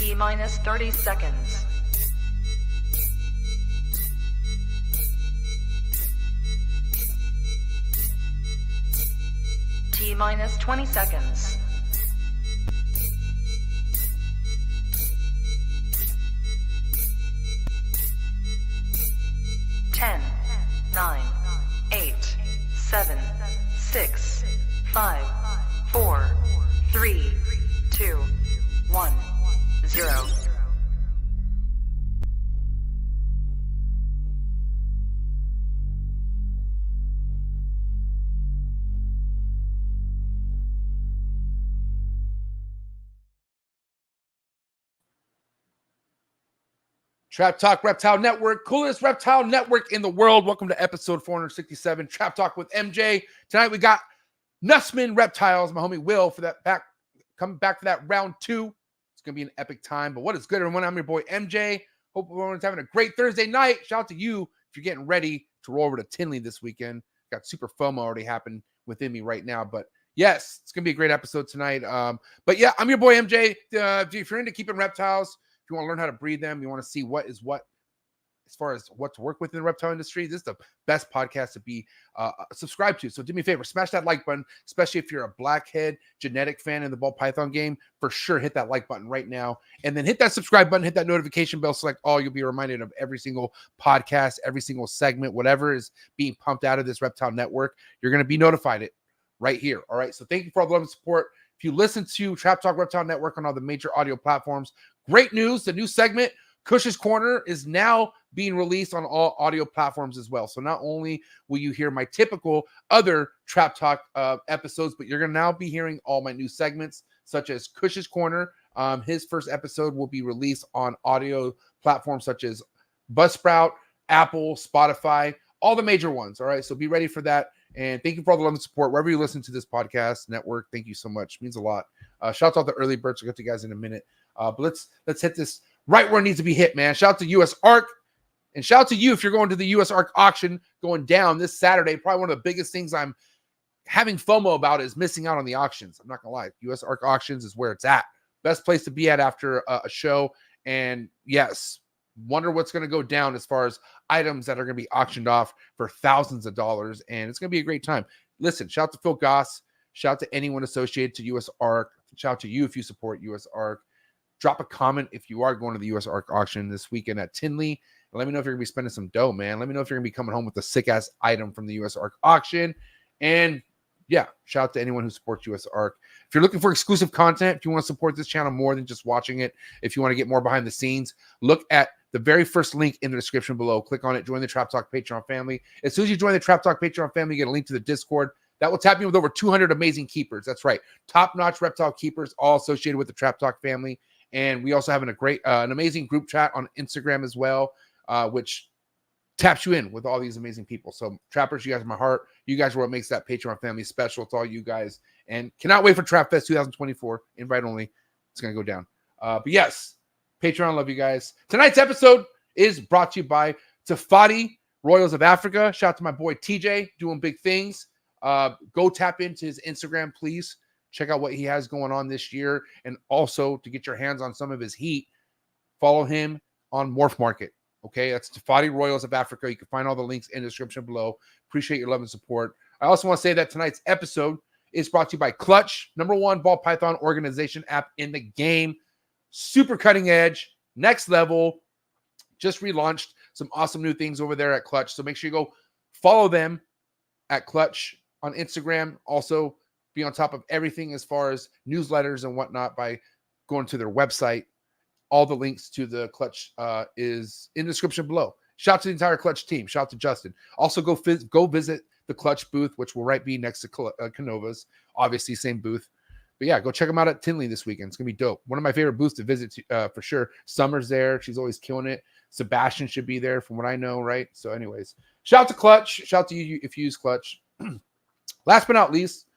T minus 30 seconds. T minus 20 seconds. Ten, 9, 8, 7, 6, 5, 4, 3, 2, 1, 0. Trap Talk Reptile Network, coolest reptile network in the world. Welcome to episode 467, Trap Talk with MJ. Tonight we got Nussman Reptiles, my homie Will, for that coming back for that round 2. It's gonna be an epic time. But what is good, everyone? I'm your boy MJ. Hope everyone's having a great Thursday night. Shout out to you if you're getting ready to roll over to Tinley this weekend. Got super FOMO already happened within me right now, but yes, it's gonna be a great episode tonight. But yeah, I'm your boy MJ. If you're into keeping reptiles, you want to learn how to breed them, you want to see what is what as far as what to work with in the reptile industry, this is the best podcast to be subscribed to. So do me a favor, smash that like button, especially if you're a Blackhead genetic fan in the ball python game. For sure, hit that like button right now, and then hit that subscribe button, hit that notification bell, select all. You'll be reminded of every single podcast, every single segment, whatever is being pumped out of this reptile network. You're going to be notified it right here. All right, so thank you for all the love and support. If you listen to Trap Talk Reptile Network on all the major audio platforms, great news. The new segment, Cush's Corner, is now being released on all audio platforms as well. So not only will you hear my typical other Trap Talk episodes, but you're going to now be hearing all my new segments, such as Cush's Corner. His first episode will be released on audio platforms such as Buzzsprout, Apple, Spotify, all the major ones. All right, so be ready for that. And thank you for all the love and support wherever you listen to this podcast network. Thank you so much. It means a lot. Shout out to the early birds. We'll get to you guys in a minute. But let's hit this right where it needs to be hit, man. Shout out to US ARC. And shout out to you if you're going to the US ARC auction going down this Saturday. Probably one of the biggest things I'm having FOMO about is missing out on the auctions. I'm not going to lie. US ARC auctions is where it's at. Best place to be at after a show. And yes, wonder what's going to go down as far as items that are going to be auctioned off for thousands of dollars, and it's going to be a great time. Listen, shout out to Phil Goss, shout out to anyone associated to US ARC, shout out to you if you support US ARC. Drop a comment if you are going to the US ARC auction this weekend at Tinley, and let me know if you're going to be spending some dough, man. Let me know if you're going to be coming home with a sick-ass item from the US ARC auction. And yeah, shout out to anyone who supports US ARC. If you're looking for exclusive content, if you want to support this channel more than just watching it, if you want to get more behind the scenes, look at the very first link in the description below. Click on it. Join the Trap Talk Patreon family. As soon as you join the Trap Talk Patreon family, you get a link to the Discord. That will tap you with over 200 amazing keepers. That's right. Top-notch reptile keepers, all associated with the Trap Talk family. And we also have an amazing group chat on Instagram as well, which taps you in with all these amazing people. So trappers, you guys are my heart. You guys are what makes that Patreon family special. It's all you guys. And cannot wait for Trap Fest 2024. Invite only. It's going to go down. But yes, Patreon, love you guys. Tonight's episode is brought to you by TOFAUTI, Royals of Africa. Shout out to my boy TJ, doing big things. Go tap into his Instagram, please. Check out what he has going on this year. And also, to get your hands on some of his heat, follow him on Morph Market. Okay, that's TOFAUTI, Royals of Africa. You can find all the links in the description below. Appreciate your love and support. I also want to say that tonight's episode is brought to you by CLTCH, #1 ball python organization app in the game. Super cutting edge, next level. Just relaunched some awesome new things over there at CLTCH. So make sure you go follow them at CLTCH on Instagram. Also, be on top of everything as far as newsletters and whatnot by going to their website. All the links to the CLTCH is in the description below. Shout out to the entire CLTCH team. Shout out to Justin. Also, go visit the CLTCH booth, which will be next to Canova's. Obviously, same booth. But yeah, go check them out at Tinley this weekend. It's going to be dope. One of my favorite booths to visit for sure. Summer's there. She's always killing it. Sebastian should be there from what I know, right? So anyways, shout out to CLTCH. Shout out to you if you use CLTCH. Last but not least,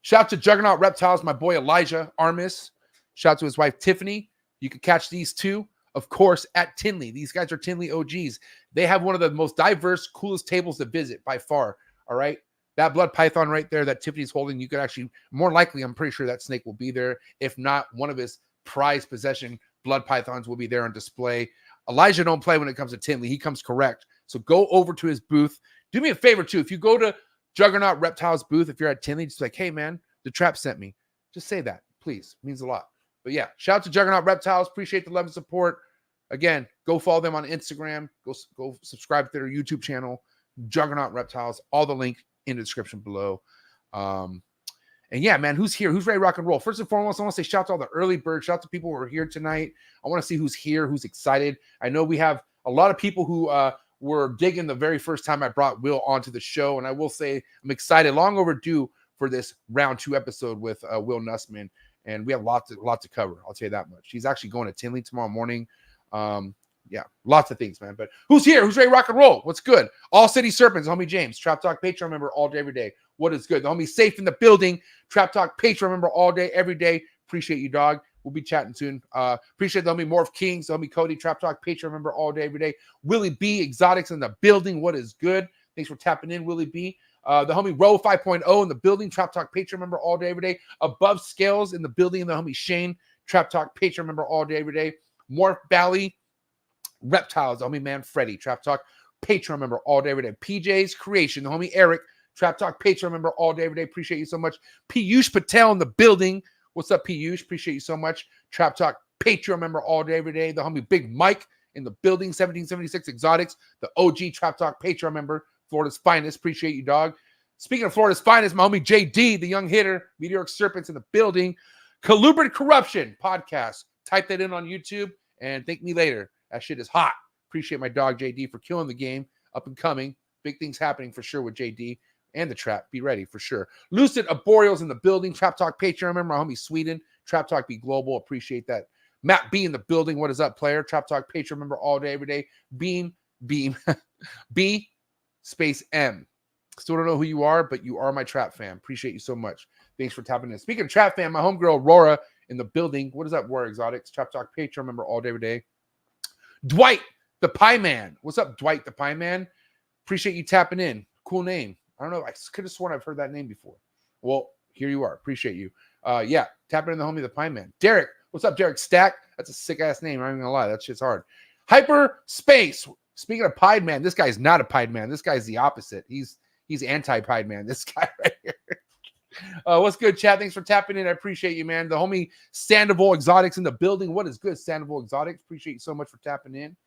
shout out to Juggernaut Reptiles, my boy Elijah Armis. Shout out to his wife Tiffany. You can catch these two, of course, at Tinley. These guys are Tinley OGs. They have one of the most diverse, coolest tables to visit by far. All right. That blood python right there that Tiffany's holding, you could actually, more likely, I'm pretty sure that snake will be there. If not, one of his prized possession blood pythons will be there on display. Elijah don't play when it comes to Tinley. He comes correct. So go over to his booth. Do me a favor, too. If you go to Juggernaut Reptiles booth, if you're at Tinley, just like, hey, man, the trap sent me. Just say that, please. It means a lot. But yeah, shout out to Juggernaut Reptiles. Appreciate the love and support. Again, go follow them on Instagram. Go subscribe to their YouTube channel, Juggernaut Reptiles. All the link in the description below. And yeah, man, who's here? Who's ready to rock and roll? First and foremost, I want to say shout out to all the early birds. Shout out to people who are here tonight. I want to see who's here, who's excited. I know we have a lot of people who were digging the very first time I brought Will onto the show. And I will say I'm excited, long overdue for this round 2 episode with Will Nussman. And we have lots to cover. I'll tell you that much. He's actually going to Tinley tomorrow morning. Yeah, lots of things, man. But who's here? Who's ready to rock and roll? What's good? All City Serpents, homie James. Trap Talk Patreon member all day, every day. What is good? The homie Safe in the building. Trap Talk Patreon member all day, every day. Appreciate you, dog. We'll be chatting soon. Appreciate the homie Morph Kings, the homie Cody, Trap Talk Patreon member all day, every day. Willie B, Exotics in the building. What is good? Thanks for tapping in, Willie B. The homie Row 5.0 in the building. Trap Talk Patreon member all day, every day. Above Scales in the building. And the homie Shane, Trap Talk Patreon member all day, every day. Morph Bally. Reptiles, the homie man Freddy, Trap Talk Patreon member all day, every day. PJ's Creation, the homie Eric, Trap Talk Patreon member all day, every day. Appreciate you so much. Piyush Patel in the building. What's up, Piyush? Appreciate you so much. Trap Talk Patreon member all day, every day. The homie Big Mike in the building. 1776 Exotics, the OG Trap Talk Patreon member, Florida's finest. Appreciate you, dog. Speaking of Florida's finest, my homie JD, the young hitter, Meteoric Serpents in the building. Colubrid Corruption podcast. Type that in on YouTube and thank me later. That shit is hot. Appreciate my dog JD for killing the game. Up and coming. Big things happening for sure with JD and the trap. Be ready for sure. Lucid Arboreals in the building. Trap Talk Patreon. Remember my homie Sweden. Trap Talk Be Global. Appreciate that. Matt B in the building. What is up, player? Trap Talk Patreon. Remember all day, every day. Beam. B space M. Still don't know who you are, but you are my trap fam. Appreciate you so much. Thanks for tapping in. Speaking of trap fam, my homegirl Aurora in the building. What is up, War Exotics? Trap Talk Patreon. Remember all day, every day. Dwight the Pie Man. What's up, Dwight the Pie Man? Appreciate you tapping in. Cool name. I don't know. I could have sworn I've heard that name before. Well, here you are. Appreciate you. Yeah, tapping in the homie the Pie Man. Derek. What's up, Derek Stack? That's a sick ass name. I'm not gonna lie. That shit's hard. Hyper Space. Speaking of Pied Man, this guy's not a Pied Man. This guy's the opposite. He's anti-Pied Man. This guy right here. What's good, chat? Thanks for tapping in. I appreciate you, man. The homie Sandoval Exotics in the building. What is good, Sandoval Exotics? Appreciate you so much for tapping in.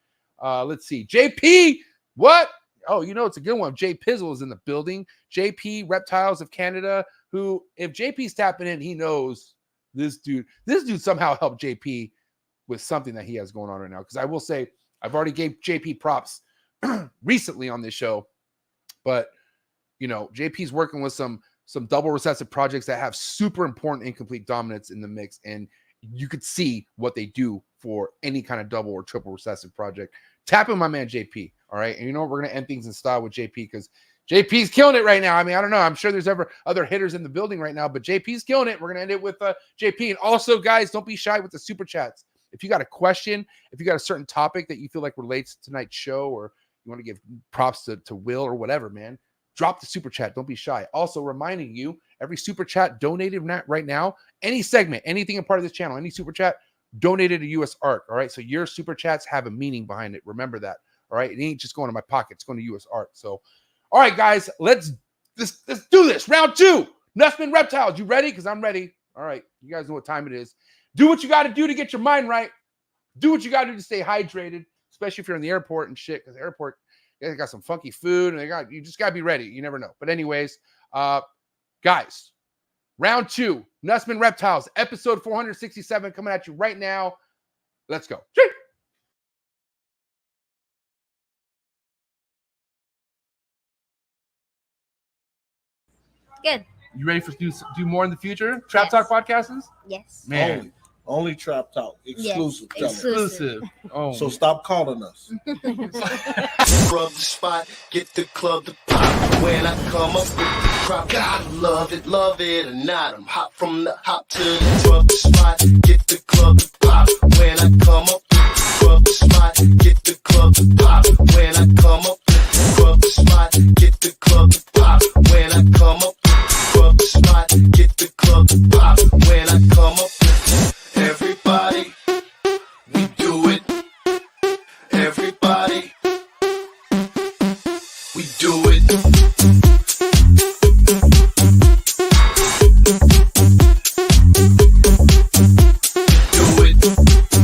Let's see. JP, what? Oh, you know, it's a good one. J Pizzle is in the building. JP Reptiles of Canada, who, if JP's tapping in, he knows this dude somehow helped JP with something that he has going on right now. Because I will say, I've already gave JP props recently on this show. But, you know, JP's working with some double recessive projects that have super important incomplete dominance in the mix. And you could see what they do for any kind of double or triple recessive project. Tap in my man JP. All right. And you know what? We're going to end things in style with JP because JP's killing it right now. I mean, I don't know. I'm sure there's other hitters in the building right now, but JP's killing it. We're going to end it with JP. And also, guys, don't be shy with the super chats. If you got a question, if you got a certain topic that you feel like relates to tonight's show, or you want to give props to Will or whatever, man, drop the super chat. Don't be shy. Also reminding you, every super chat donated right now, any segment, anything a part of this channel, any super chat donated to US Art. All right. So your super chats have a meaning behind it. Remember that. All right. It ain't just going to my pocket. It's going to US Art. So, all right, guys, let's do this. Round 2. Nussman Reptiles. You ready? Because I'm ready. All right. You guys know what time it is. Do what you got to do to get your mind right. Do what you got to do to stay hydrated, especially if you're in the airport and shit, because the airport, they got some funky food, and you just got to be ready. You never know. But anyways, guys, round 2, Nussman Reptiles, episode 467 coming at you right now. Let's go. Good. You ready for do more in the future? Trap Talk podcasters? Yes. Man. Only Trap Talk. Exclusive. Yes. Exclusive. Oh. So stop calling us. Rub the spot, get the club to pop. When I come up with the crop, God love it or not. I'm hot from the hop to the rub the spot, get the club to pop. When I come up with the rub the spot, get the club to pop. When I come up with the rub the spot, get the club to pop. When I come up with the rub the spot, get the club to pop. When I come up with everybody We do it. Do it. Do it.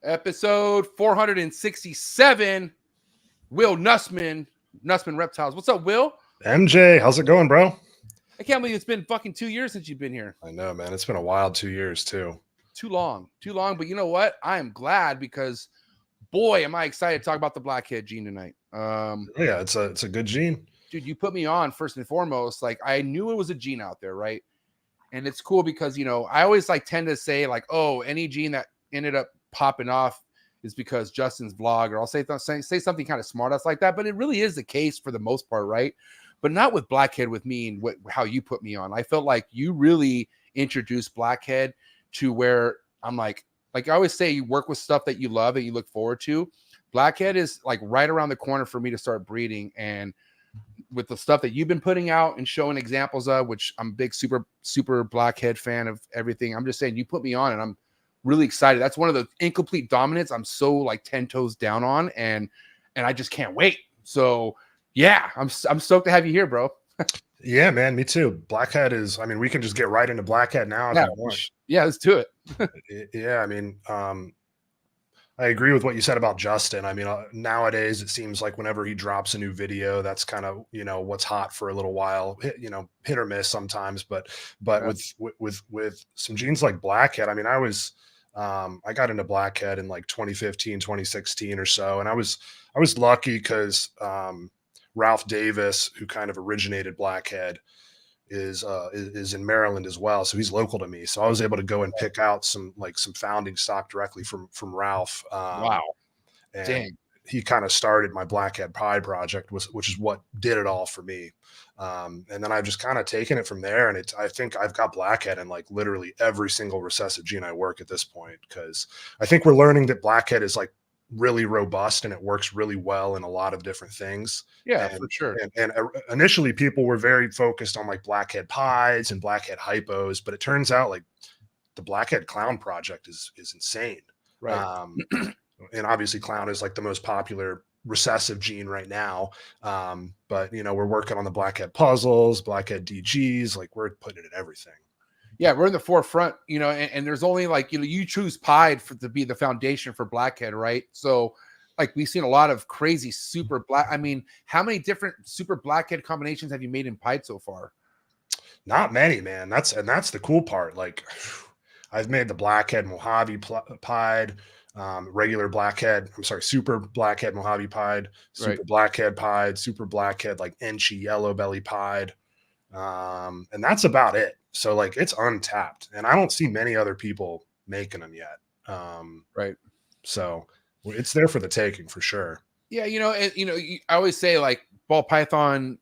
Episode 467. Will Nussman Reptiles. What's up, Will? MJ, how's it going, bro? I can't believe it's been fucking 2 years since you've been here. I know, man. It's been a wild 2 years too. Too long. But you know what? I am glad because, boy, am I excited to talk about the Blackhead gene tonight. Yeah, it's a good gene. Dude, you put me on first and foremost. Like, I knew it was a gene out there, right? And it's cool because, you know, I always like tend to say like, oh, any gene that ended up popping off is because Justin's vlog, or I'll say something kind of smart ass like that. But it really is the case for the most part, right? But not with Blackhead with me and how you put me on. I felt like you really introduced Blackhead to where I'm like I always say, you work with stuff that you love and you look forward to. Blackhead is like right around the corner for me to start breeding. And with the stuff that you've been putting out and showing examples of, which I'm a big, super Blackhead fan of everything. I'm just saying, you put me on and I'm really excited. That's one of the incomplete dominants I'm so like 10 toes down on. And I just can't wait. So yeah, I'm stoked to have you here, bro. Yeah, man, me too. Blackhead is, I mean, we can just get right into Blackhead now if you want. Yeah, let's do it. Yeah, I mean, I agree with what you said about Justin. I mean, nowadays it seems like whenever he drops a new video, that's kind of, you know, what's hot for a little while, hit or miss sometimes, but Yeah. with some genes like Blackhead, I mean, I got into Blackhead in like 2015, 2016 or so. And I was lucky because, Ralph Davis, who kind of originated Blackhead, is in Maryland as well. So he's local to me. So I was able to go and pick out some founding stock directly from Ralph. Wow. And Dang. he kind of started my Blackhead Pride project, which is what did it all for me. And then I've just kind of taken it from there. And I think I've got Blackhead in like literally every single recessive gene I work at this point, because I think we're learning that Blackhead is like really robust and it works really well in a lot of different things. Yeah, and, for sure. And initially people were very focused on like Blackhead pies and Blackhead hypos, but it turns out like the Blackhead clown project is insane. Right. And obviously clown is like the most popular recessive gene right now. But you know, we're working on the Blackhead puzzles, Blackhead DGs, like we're putting it in everything. Yeah, we're in the forefront, you know, and there's only like, you know, you choose Pied to be the foundation for Blackhead, right? So like we've seen a lot of crazy super black. I mean, how many different super Blackhead combinations have you made in Pied so far? Not many, man. That's the cool part. Like I've made the Blackhead Mojave Pied, regular Blackhead. I'm sorry, super Blackhead Mojave Pied, super Right. Blackhead Pied, super Blackhead like Enchi Yellow Belly Pied. And that's about it. So like it's untapped, and I don't see many other people making them yet. Right. So it's there for the taking for sure. Yeah, you know, I always say like ball python,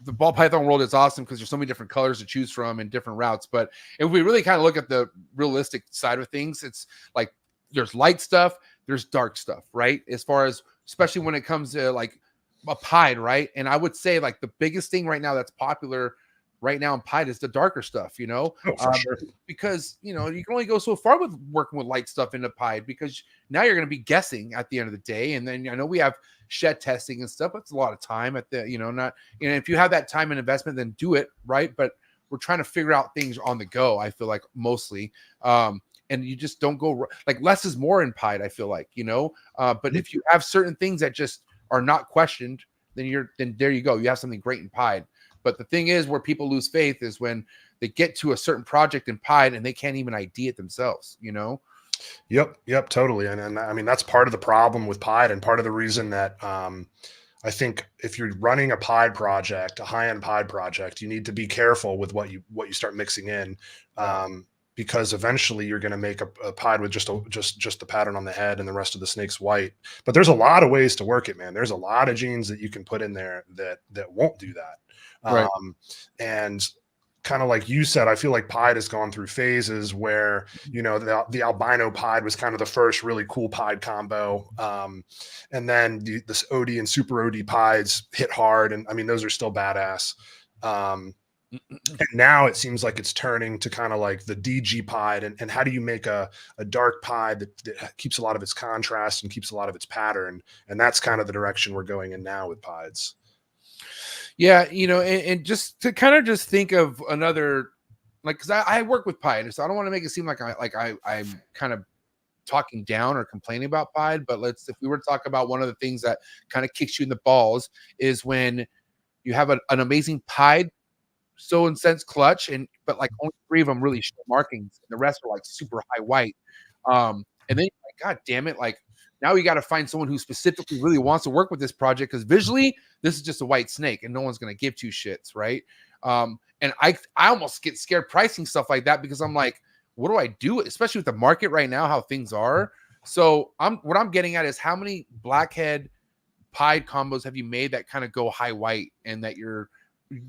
the ball python world is awesome because there's so many different colors to choose from and different routes. But if we really kind of look at the realistic side of things, it's like there's light stuff, there's dark stuff, right? As far as, especially when it comes to like a Pied, right? And I would say like the biggest thing right now that's popular right now in Pied is the darker stuff, you know, Oh, for sure. because, you know, you can only go so far with working with light stuff into Pied because now you're going to be guessing at the end of the day. And then I know we have shed testing and stuff. It's a lot of time at the, you know, not, you know, if you have that time and investment, then do it, right? But we're trying to figure out things on the go, I feel like mostly. And you just don't go like less is more in Pied, I feel like, you know, but if you have certain things that just are not questioned, then there you go. You have something great in Pied. But the thing is, where people lose faith is when they get to a certain project in Pied and they can't even ID it themselves, you know? Yep, totally. And I mean, that's part of the problem with Pied and part of the reason that I think if you're running a pied project, a high-end pied project, you need to be careful with what you start mixing in, because eventually you're going to make a pied with just the pattern on the head and the rest of the snake's white. But there's a lot of ways to work it, man. There's a lot of genes that you can put in there that won't do that. Right. And kind of like you said, I feel like pied has gone through phases where, you know, the albino pied was kind of the first really cool pied combo. And then this OD and super OD pieds hit hard. And I mean, those are still badass. And now it seems like it's turning to kind of like the DG pied. And how do you make a dark pied that keeps a lot of its contrast and keeps a lot of its pattern? And that's kind of the direction we're going in now with pieds. Yeah, you know, and just to kind of just think of another, like, because I work with pied, so I don't want to make it seem like I'm kind of talking down or complaining about pied, but if we were to talk about one of the things that kind of kicks you in the balls is when you have an amazing pied so in sense clutch, but like only 3 of them really show markings, and the rest are like super high white, and then you're like, God damn it, like. Now you got to find someone who specifically really wants to work with this project, because visually this is just a white snake and no one's going to give 2 shits, right? And I almost get scared pricing stuff like that, because I'm like, what do I do? Especially with the market right now, how things are. So what I'm getting at is, how many Blackhead pied combos have you made that kind of go high white, and that you're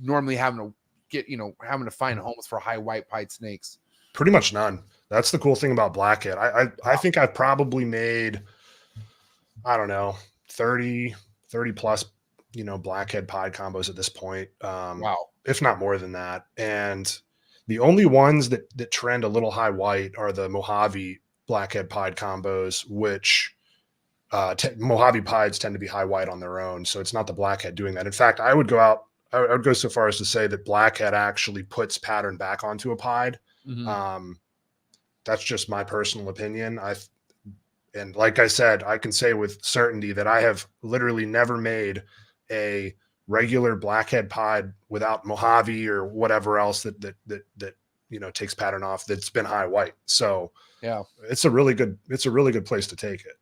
normally having to get, you know, having to find homes for high white pied snakes? Pretty much none. That's the cool thing about Blackhead. I think I've probably made, I don't know, 30 plus, you know, Blackhead pied combos at this point. Wow. If not more than that. And the only ones that trend a little high white are the Mojave Blackhead pied combos, which Mojave pieds tend to be high white on their own. So it's not the Blackhead doing that. In fact, I would go so far as to say that Blackhead actually puts pattern back onto a pied. Mm-hmm. That's just my personal opinion. And like I said, I can say with certainty that I have literally never made a regular Blackhead pied without Mojave or whatever else that you know takes pattern off that's been high white. So yeah, it's a really good place to take it.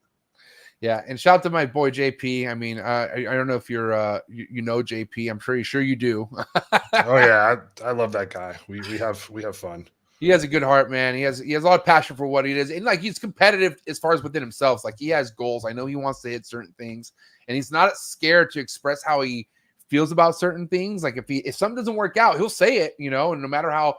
Yeah, and shout out to my boy JP. I mean, I don't know if you're you know JP. I'm sure you do. Oh yeah, I love that guy. We have fun. He has a good heart, man. He has a lot of passion for what he does, and like he's competitive as far as within himself. Like he has goals. I know he wants to hit certain things, and he's not scared to express how he feels about certain things. Like if something doesn't work out, he'll say it, you know, and no matter how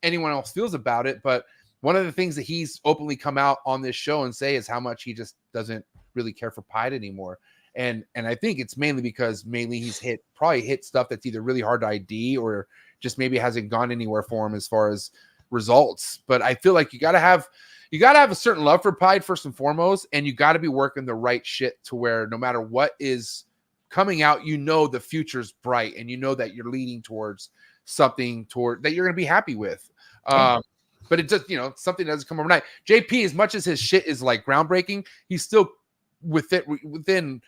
anyone else feels about it. But one of the things that he's openly come out on this show and say is how much he just doesn't really care for pied anymore. And I think it's mainly because he's probably hit stuff that's either really hard to ID or just maybe hasn't gone anywhere for him as far as results. But I feel like you gotta have a certain love for pied first and foremost, and you got to be working the right shit to where no matter what is coming out, you know the future's bright, and you know that you're leading towards something that you're gonna be happy with. But it just, you know, something doesn't come overnight. JP, as much as his shit is like groundbreaking, he's still within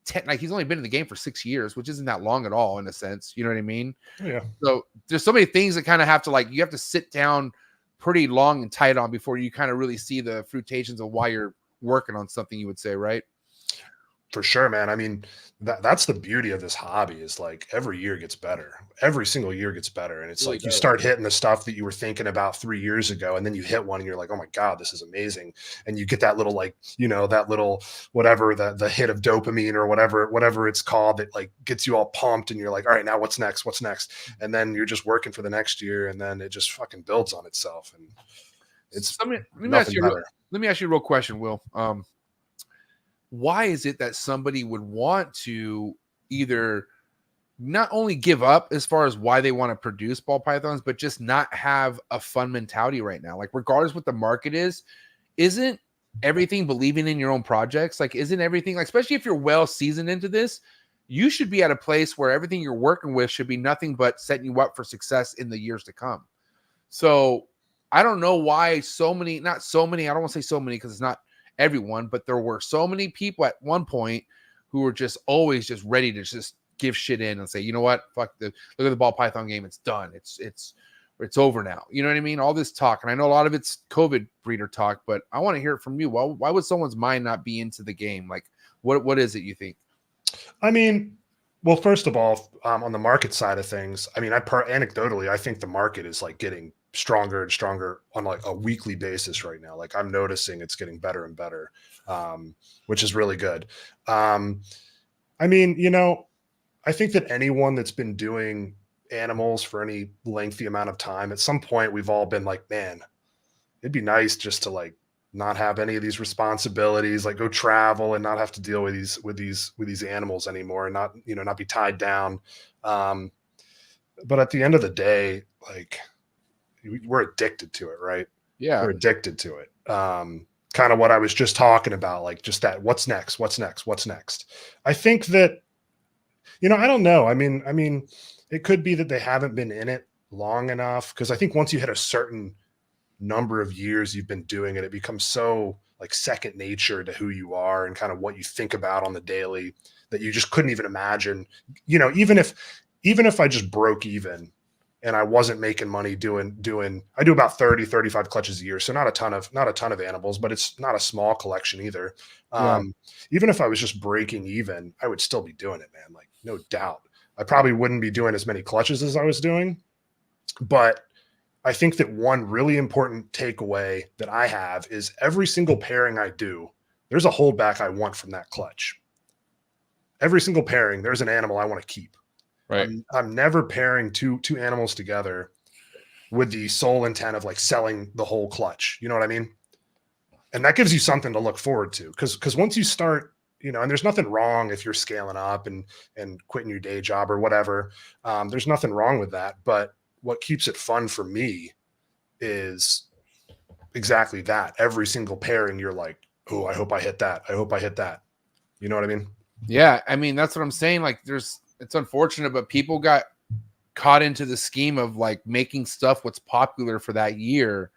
10, like he's only been in the game for 6 years, which isn't that long at all in a sense. You know what I mean? Yeah. So there's so many things that kind of have to you have to sit down pretty long and tight on before you kind of really see the fruitations of why you're working on something, you would say, right? For sure, man. I mean, that's the beauty of this hobby is like every year gets better. Every single year gets better. And it's Really like you does. start hitting the stuff that you were thinking about 3 years ago, and then you hit one and you're like, oh my God, this is amazing. And you get that little, like, you know, that little whatever, the hit of dopamine or whatever it's called that like gets you all pumped, and you're like, all right, now what's next? What's next? And then you're just working for the next year, and then it just fucking builds on itself. And it's let me ask you a real question, Will. Why is it that somebody would want to either not only give up as far as why they want to produce ball pythons, but just not have a fun mentality right now? Like, regardless what the market is, isn't everything believing in your own projects? Like, isn't everything, like, especially if you're well seasoned into this, you should be at a place where everything you're working with should be nothing but setting you up for success in the years to come. So I don't know why not so many, I don't want to say so many because it's not everyone, but there were so many people at one point who were just always just ready to just give shit in and say, you know what, look at the ball python game, it's done, it's over now. You know what I mean? All this talk, and I know a lot of it's COVID breeder talk, but I want to hear it from you. Why would someone's mind not be into the game? Like, what is it you think? I mean, Well, first of all, on the market side of things, I mean, anecdotally, I think the market is like getting stronger and stronger on like a weekly basis right now. Like I'm noticing it's getting better and better, which is really good. I mean, you know, I think that anyone that's been doing animals for any lengthy amount of time, at some point we've all been like, man, it'd be nice just to like not have any of these responsibilities, like go travel and not have to deal with these animals anymore, and not be tied down. But at the end of the day, like we're addicted to it, right? Yeah. We're addicted to it. Kind of what I was just talking about, like just that what's next? I think that, you know, I don't know. I mean, it could be that they haven't been in it long enough, because I think once you hit a certain number of years you've been doing it, it becomes so like second nature to who you are and kind of what you think about on the daily, that you just couldn't even imagine, you know, even if I just broke even and I wasn't making money I do about 30, 35 clutches a year. So not a ton of animals, but it's not a small collection either. Yeah. Even if I was just breaking even, I would still be doing it, man. Like no doubt. I probably wouldn't be doing as many clutches as I was doing, but I think that one really important takeaway that I have is every single pairing I do, there's a holdback I want from that clutch. Every single pairing, there's an animal I want to keep. Right. I'm never pairing two animals together with the sole intent of like selling the whole clutch. You know what I mean? And that gives you something to look forward to. Because once you start, you know, and there's nothing wrong if you're scaling up and quitting your day job or whatever. There's nothing wrong with that. But what keeps it fun for me is exactly that. Every single pairing, you're like, oh, I hope I hit that. I hope I hit that. You know what I mean? Yeah. I mean, that's what I'm saying. Like it's unfortunate, but people got caught into the scheme of like making stuff what's popular for that year.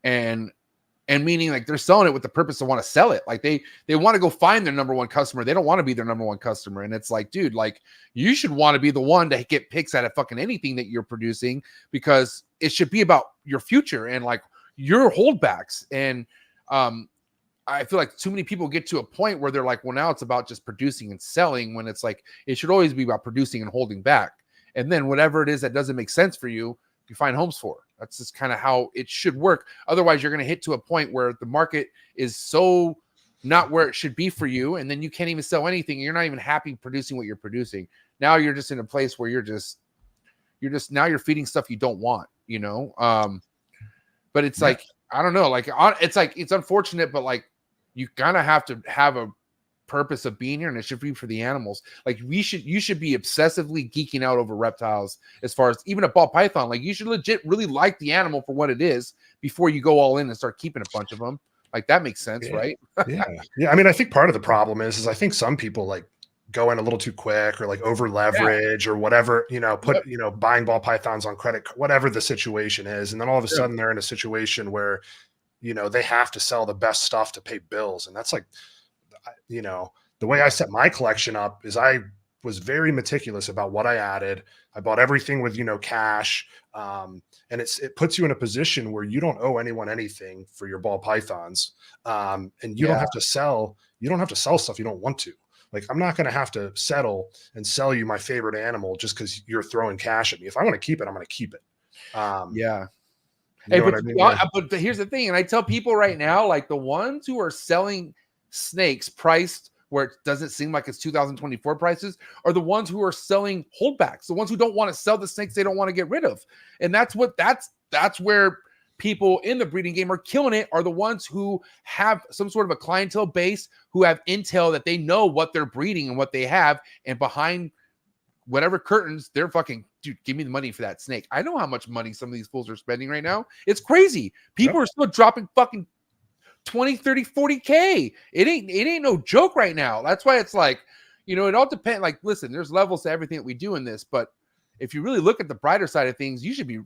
And meaning like they're selling it with the purpose of want to sell it. Like they want to go find their number one customer. They don't want to be their number one customer. And it's like, dude, like you should want to be the one to get picks out of fucking anything that you're producing, because it should be about your future and like your holdbacks. And I feel like too many people get to a point where they're like, well, now it's about just producing and selling, when it's like, it should always be about producing and holding back. And then whatever it is that doesn't make sense for you, you find homes for. That's just kind of how it should work. Otherwise, you're going to hit to a point where the market is so not where it should be for you, and then you can't even sell anything. You're not even happy producing what you're producing. Now you're just in a place where you're just now you're feeding stuff you don't want, you know? But it's like, I don't know, like it's unfortunate, but like you kind of have to have a purpose of being here, and it should be for the animals. Like you should be obsessively geeking out over reptiles, as far as even a ball python. Like you should legit really like the animal for what it is before you go all in and start keeping a bunch of them. Like that makes sense, right? Yeah. I mean, I think part of the problem is I think some people like go in a little too quick, or like over leverage or whatever, you know, buying ball pythons on credit, whatever the situation is. And then all of a sudden they're in a situation where, you know, they have to sell the best stuff to pay bills. And that's like, you know, the way I set my collection up is I was very meticulous about what I added. I bought everything with, you know, cash. And it puts you in a position where you don't owe anyone anything for your ball pythons. And you don't have to sell stuff you don't want to. Like, I'm not going to have to settle and sell you my favorite animal just because you're throwing cash at me. If I want to keep it, I'm going to keep it. Hey, but here's the thing. And I tell people right now, like the ones who are selling snakes priced where it doesn't seem like it's 2024 prices are the ones who are selling holdbacks, the ones who don't want to sell the snakes they don't want to get rid of. And that's where people in the breeding game are killing it, are the ones who have some sort of a clientele base, who have intel that they know what they're breeding and what they have, and behind whatever curtains, they're fucking, dude, give me the money for that snake. I know how much money some of these fools are spending right now. It's crazy. People are still dropping fucking 20, 30, 40K. It ain't no joke right now. That's why it's like, you know, it all depends. Like, listen, there's levels to everything that we do in this, but if you really look at the brighter side of things, you should be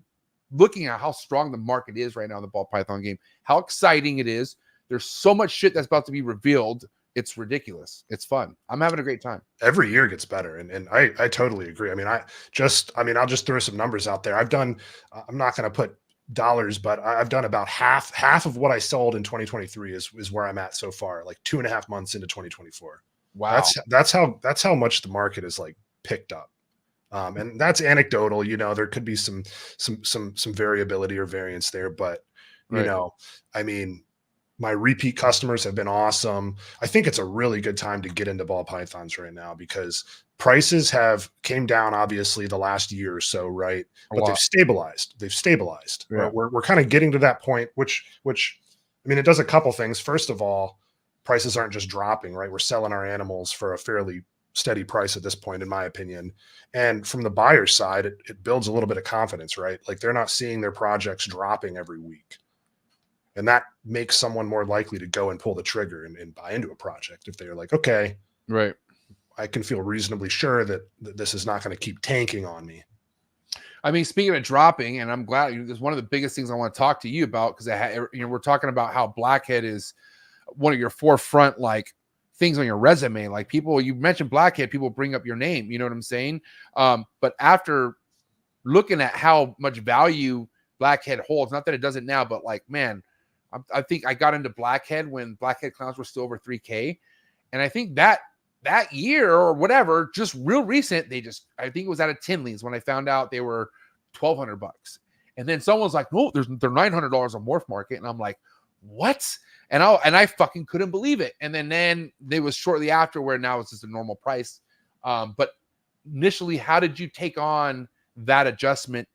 looking at how strong the market is right now in the ball python game, how exciting it is. There's so much shit that's about to be revealed. It's ridiculous. It's fun. I'm having a great time. Every year gets better. And I totally agree. I mean, I'll just throw some numbers out there. I'm not going to put dollars, but I've done about half of what I sold in 2023 is where I'm at so far, like 2.5 months into 2024. Wow. That's how much the market is like picked up. And that's anecdotal, you know, there could be some variability or variance there, but you know, I mean, my repeat customers have been awesome. I think it's a really good time to get into ball pythons right now because prices have came down obviously the last year or so, right? But they've stabilized. Yeah. We're kind of getting to that point, which I mean, it does a couple things. First of all, prices aren't just dropping, right? We're selling our animals for a fairly steady price at this point, in my opinion. And from the buyer's side, it builds a little bit of confidence, right? Like they're not seeing their projects dropping every week. And that makes someone more likely to go and pull the trigger and buy into a project if they're like, okay, right, I can feel reasonably sure that this is not going to keep tanking on me. I mean, speaking of dropping, and I'm glad it's one of the biggest things I want to talk to you about because you know, we're talking about how Blackhead is one of your forefront like things on your resume. Like people, you mentioned Blackhead, people bring up your name. You know what I'm saying? But after looking at how much value Blackhead holds, not that it doesn't now, but like, man, I think I got into Blackhead when Blackhead clowns were still over 3K. And I think that year or whatever, just real recent, I think it was out of Tinley's when I found out they were $1,200. And then someone's like, no, they're $900 on Morph Market. And I'm like, what? And I fucking couldn't believe it. And then they was shortly after where now it's just a normal price. But initially, how did you take on that adjustment,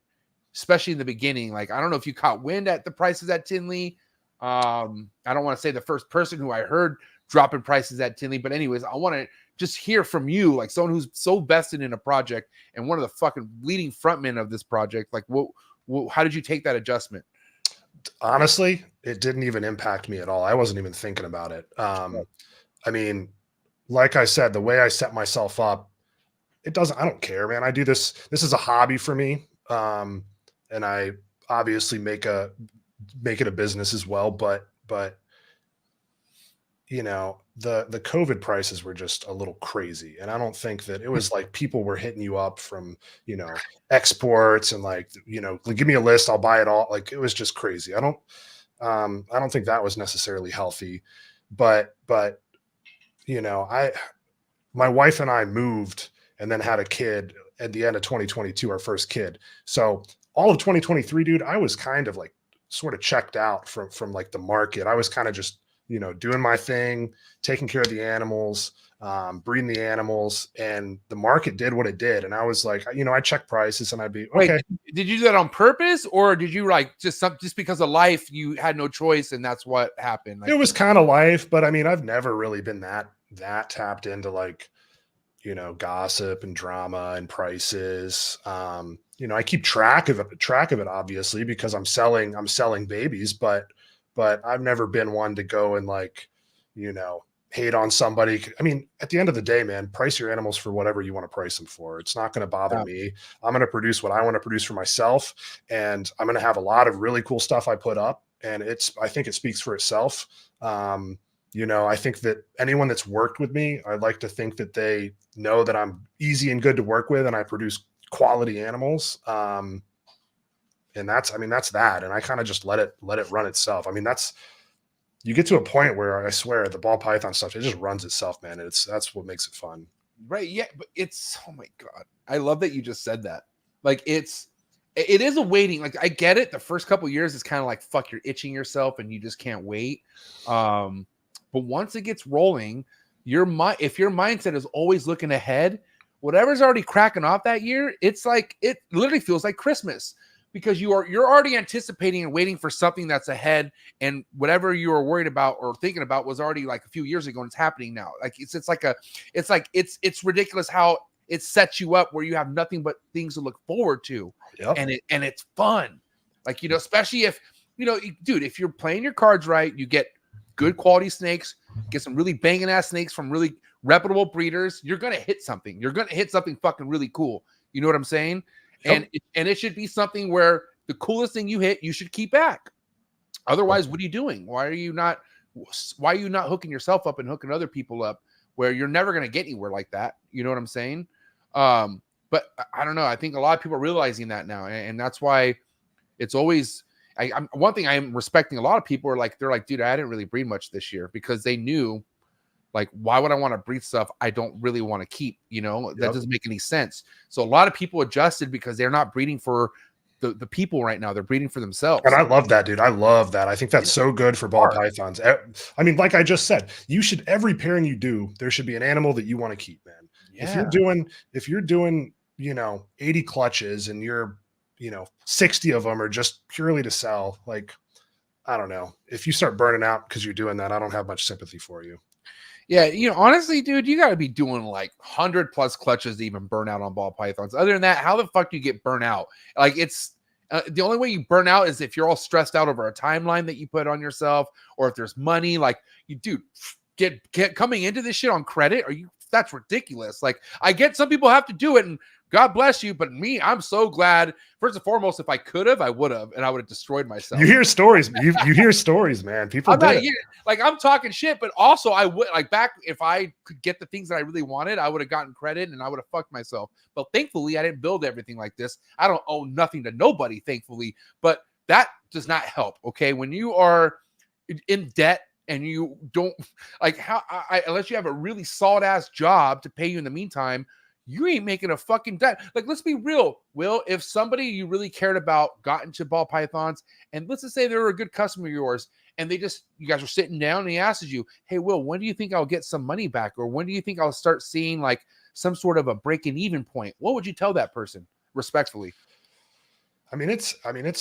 especially in the beginning? Like, I don't know if you caught wind at the prices at Tinley. I don't want to say the first person who I heard dropping prices at Tinley, but anyways, I want to just hear from you, like someone who's so vested in a project and one of the fucking leading frontmen of this project. Like, how did you take that adjustment? Honestly, it didn't even impact me at all. I wasn't even thinking about it. I mean, like I said, the way I set myself up, I don't care, man. I do this. This is a hobby for me. And I obviously make it a business as well. But you know, the COVID prices were just a little crazy. And I don't think that it was like people were hitting you up from, you know, exports and like, you know, give me a list, I'll buy it all. Like it was just crazy. I don't think that was necessarily healthy, but you know, my wife and I moved and then had a kid at the end of 2022, our first kid. So all of 2023, dude, I was kind of like sort of checked out from like the market. I was kind of just, you know, doing my thing, taking care of the animals, breeding the animals, and the market did what it did. And I was like, you know, I check prices and I'd be okay. Wait, did you do that on purpose, or did you like just because of life, you had no choice and that's what happened? Like, it was kind of life, but I mean, I've never really been that tapped into like, you know, gossip and drama and prices. You know, I keep track of it obviously because I'm selling babies, but I've never been one to go and like, you know, hate on somebody. I mean, at the end of the day, man, price your animals for whatever you want to price them for. It's not going to bother me. I'm going to produce what I want to produce for myself. And I'm going to have a lot of really cool stuff I put up. And I think it speaks for itself. You know, I think that anyone that's worked with me, I'd like to think that they know that I'm easy and good to work with and I produce quality animals. And that's that. And I kind of just let it run itself. I mean, you get to a point where I swear the ball python stuff, it just runs itself, man. That's what makes it fun. Right. Yeah. But oh my God. I love that you just said that. Like it is a waiting. Like I get it. The first couple of years is kind of like, fuck, you're itching yourself and you just can't wait. But once it gets rolling, if your mindset is always looking ahead, whatever's already cracking off that year, it's like, it literally feels like Christmas because you're already anticipating and waiting for something that's ahead. And whatever you were worried about or thinking about was already like a few years ago and it's happening now. Like it's ridiculous how it sets you up where you have nothing but things to look forward to. Yep. And it's fun. Like, you know, especially if, you know, dude, if you're playing your cards right, you get good quality snakes, get some really banging ass snakes from really reputable breeders, you're going to hit something. You're going to hit something fucking really cool. You know what I'm saying? Yep. And it should be something where the coolest thing you hit, you should keep back. Otherwise, what are you doing? Why are you not hooking yourself up and hooking other people up where you're never going to get anywhere like that? You know what I'm saying? But I don't know. I think a lot of people are realizing that now. And that's why it's always, one thing I am respecting a lot of people are like, they're like, dude, I didn't really breed much this year because they knew Like, why would I want to breed stuff I don't really want to keep? You know, that doesn't make any sense. So a lot of people adjusted because they're not breeding for the people right now. They're breeding for themselves. And I love that, dude. I love that. I think that's so good for ball pythons. I mean, like I just said, every pairing you do, there should be an animal that you want to keep, man. Yeah. If you're doing, 80 clutches and you're, 60 of them are just purely to sell, like, I don't know. If you start burning out because you're doing that, I don't have much sympathy for you. Yeah, honestly, dude, you got to be doing like 100+ clutches to even burn out on ball pythons. Other than that, how the fuck do you get burnt out? Like, it's the only way you burn out is if you're all stressed out over a timeline that you put on yourself, or if there's money. Like, you, dude, get coming into this shit on credit. That's ridiculous. Like, I get some people have to do it, and God bless you, but me, I'm so glad. First and foremost, if I could have, I would have, and I would have destroyed myself. You hear stories. You hear stories, man. People I'm talking shit, but also I would, like, back if I could get the things that I really wanted, I would have gotten credit and I would have fucked myself. But thankfully, I didn't build everything like this. I don't owe nothing to nobody, thankfully. But that does not help. Okay, when you are in debt and you don't unless you have a really solid ass job to pay you in the meantime, you ain't making a fucking dime. Like, let's be real, Will. If somebody you really cared about got into ball pythons, and let's just say they were a good customer of yours, and you guys were sitting down and he asks you, hey, Will, when do you think I'll get some money back? Or when do you think I'll start seeing like some sort of a breaking even point? What would you tell that person respectfully? I mean, it's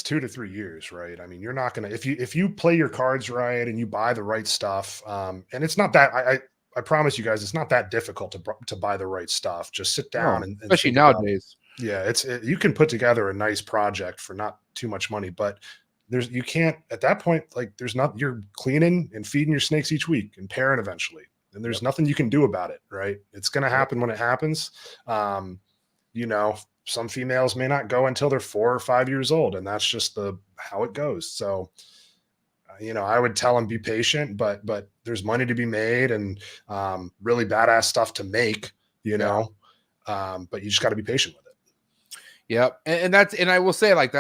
2 to 3 years, right? I mean, you're not going to, if you play your cards right and you buy the right stuff, and it's not that I promise you guys, it's not that difficult to buy the right stuff. Just sit down and especially nowadays. You can put together a nice project for not too much money, but you can't at that point, like you're cleaning and feeding your snakes each week and pairing eventually. And there's nothing you can do about it, right? It's going to happen when it happens. Some females may not go until they're 4 or 5 years old, and that's just how it goes. So, I would tell them be patient, but there's money to be made and really badass stuff to make, but you just got to be patient with it. Yep. And I will say, like,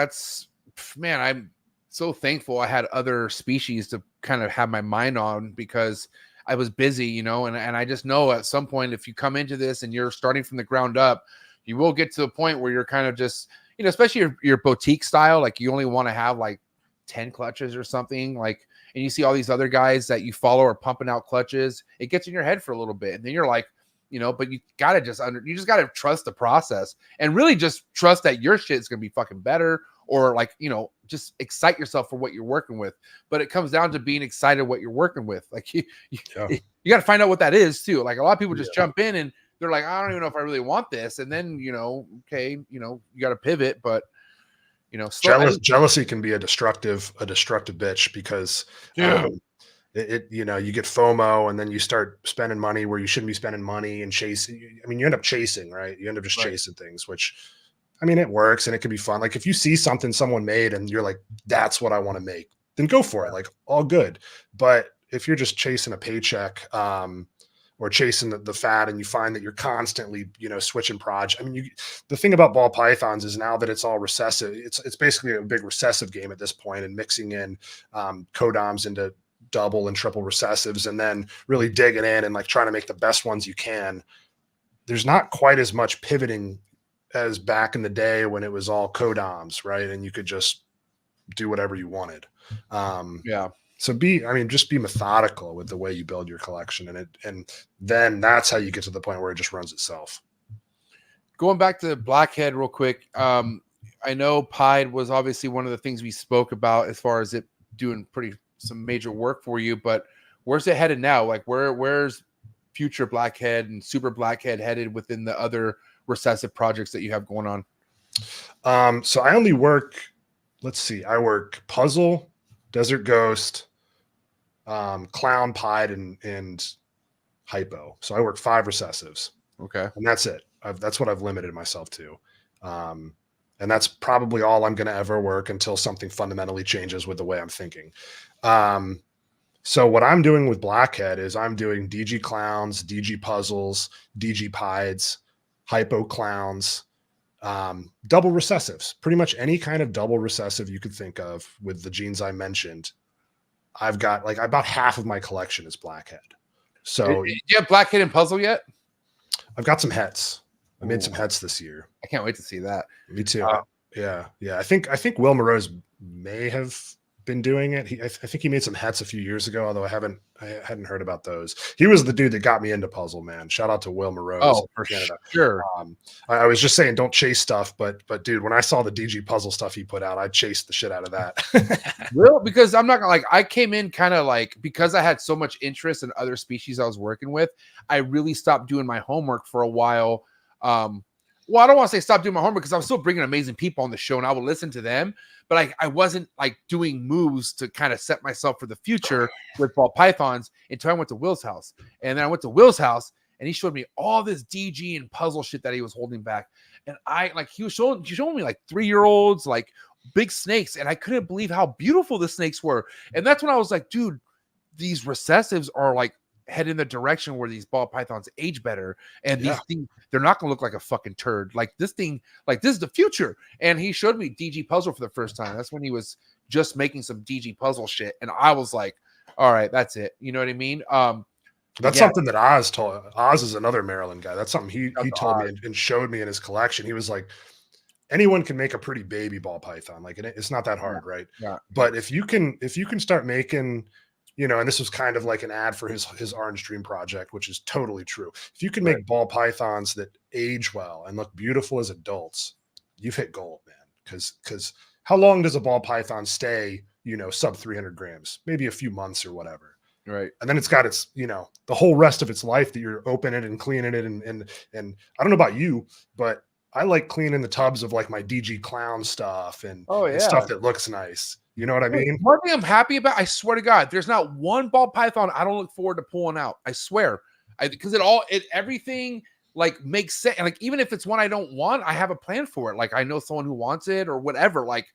man, I'm so thankful I had other species to kind of have my mind on because I was busy, and I just know at some point, if you come into this and you're starting from the ground up, you will get to a point where you're kind of just, especially your boutique style, like you only want to have like 10 clutches or something, like, and you see all these other guys that you follow are pumping out clutches. It gets in your head for a little bit, and then you're like, but you gotta you just gotta trust the process and really just trust that your shit is gonna be fucking better, or like, just excite yourself for what you're working with. But it comes down to being excited what you're working with. Like you got to find out what that is too. Like a lot of people just jump in and they're like, I don't even know if I really want this, and then you got to pivot, but. Jealousy can be a destructive bitch because you get FOMO and then you start spending money where you shouldn't be spending money and chasing. I mean, you end up chasing, right? You end up just chasing things, which, I mean, it works and it can be fun. Like if you see something someone made and you're like, that's what I want to make, then go for it. Like all good. But if you're just chasing a paycheck, or chasing the fad, and you find that you're constantly, switching projects. I mean, the thing about ball pythons is now that it's all recessive, it's basically a big recessive game at this point, and mixing in codoms into double and triple recessives, and then really digging in and like trying to make the best ones you can. There's not quite as much pivoting as back in the day when it was all codoms, right? And you could just do whatever you wanted. So just be methodical with the way you build your collection, and then that's how you get to the point where it just runs itself. Going back to Blackhead real quick. I know Pied was obviously one of the things we spoke about as far as it doing some major work for you, but where's it headed now? Like where's future Blackhead and Super Blackhead headed within the other recessive projects that you have going on? So I only work, I work Puzzle, Desert Ghost, Clown, Pied, and Hypo. So I work 5 recessives. Okay. And that's it. That's what I've limited myself to. And that's probably all I'm going to ever work until something fundamentally changes with the way I'm thinking. So what I'm doing with Blackhead is I'm doing DG Clowns, DG Puzzles, DG Pieds, Hypo Clowns, double recessives, pretty much any kind of double recessive you could think of with the genes I mentioned. I've got about half of my collection is Blackhead. So Did you have Blackhead and Puzzle yet? I've got some hets. I made Ooh. some hets this year. I can't wait to see that. Me too. Yeah. I think Will Moreau's may have been doing it. I think he made some hets a few years ago, although I hadn't heard about those. He was the dude that got me into puzzle, man. Shout out to Will Moreau. Oh, for sure. I was just saying, don't chase stuff, but dude, when I saw the DG puzzle stuff he put out, I chased the shit out of that. Well, because I'm not gonna I came in kind of like, because I had so much interest in other species I was working with, I really stopped doing my homework for a while. Well, I don't want to say stop doing my homework because I'm still bringing amazing people on the show and I will listen to them, but I wasn't like doing moves to kind of set myself for the future with ball pythons until I went to Will's house. And then I went to Will's house and he showed me all this DG and puzzle shit that he was holding back. And he was showing me like 3-year-olds, like big snakes. And I couldn't believe how beautiful the snakes were. And that's when I was like, dude, these recessives are like head in the direction where these ball pythons age better, and these things, they're not gonna look like a fucking turd. Like this thing, like this is the future. And he showed me DG puzzle for the first time. That's when he was just making some DG puzzle shit, and I was like, all right, that's it. You know what I mean? That's something that Oz told. Oz is another Maryland guy. That's something he told me and showed me in his collection. He was like, anyone can make a pretty baby ball python. Like it's not that hard, right? Yeah. But if you can start making, you know, and this was kind of like an ad for his Orange Dream project, which is totally true. If you can make ball pythons that age well and look beautiful as adults, you've hit gold, man. Because how long does a ball python stay, you know, sub 300 grams? Maybe a few months or whatever. Right. And then it's got its, you know, the whole rest of its life that you're opening it and cleaning it. And I don't know about you, but I like cleaning the tubs of like my DG clown stuff and stuff that looks nice. You know what I mean? One thing I'm happy about, I swear to God, there's not one ball python I don't look forward to pulling out. I swear. Because everything like makes sense. And like, even if it's one I don't want, I have a plan for it. Like I know someone who wants it or whatever. Like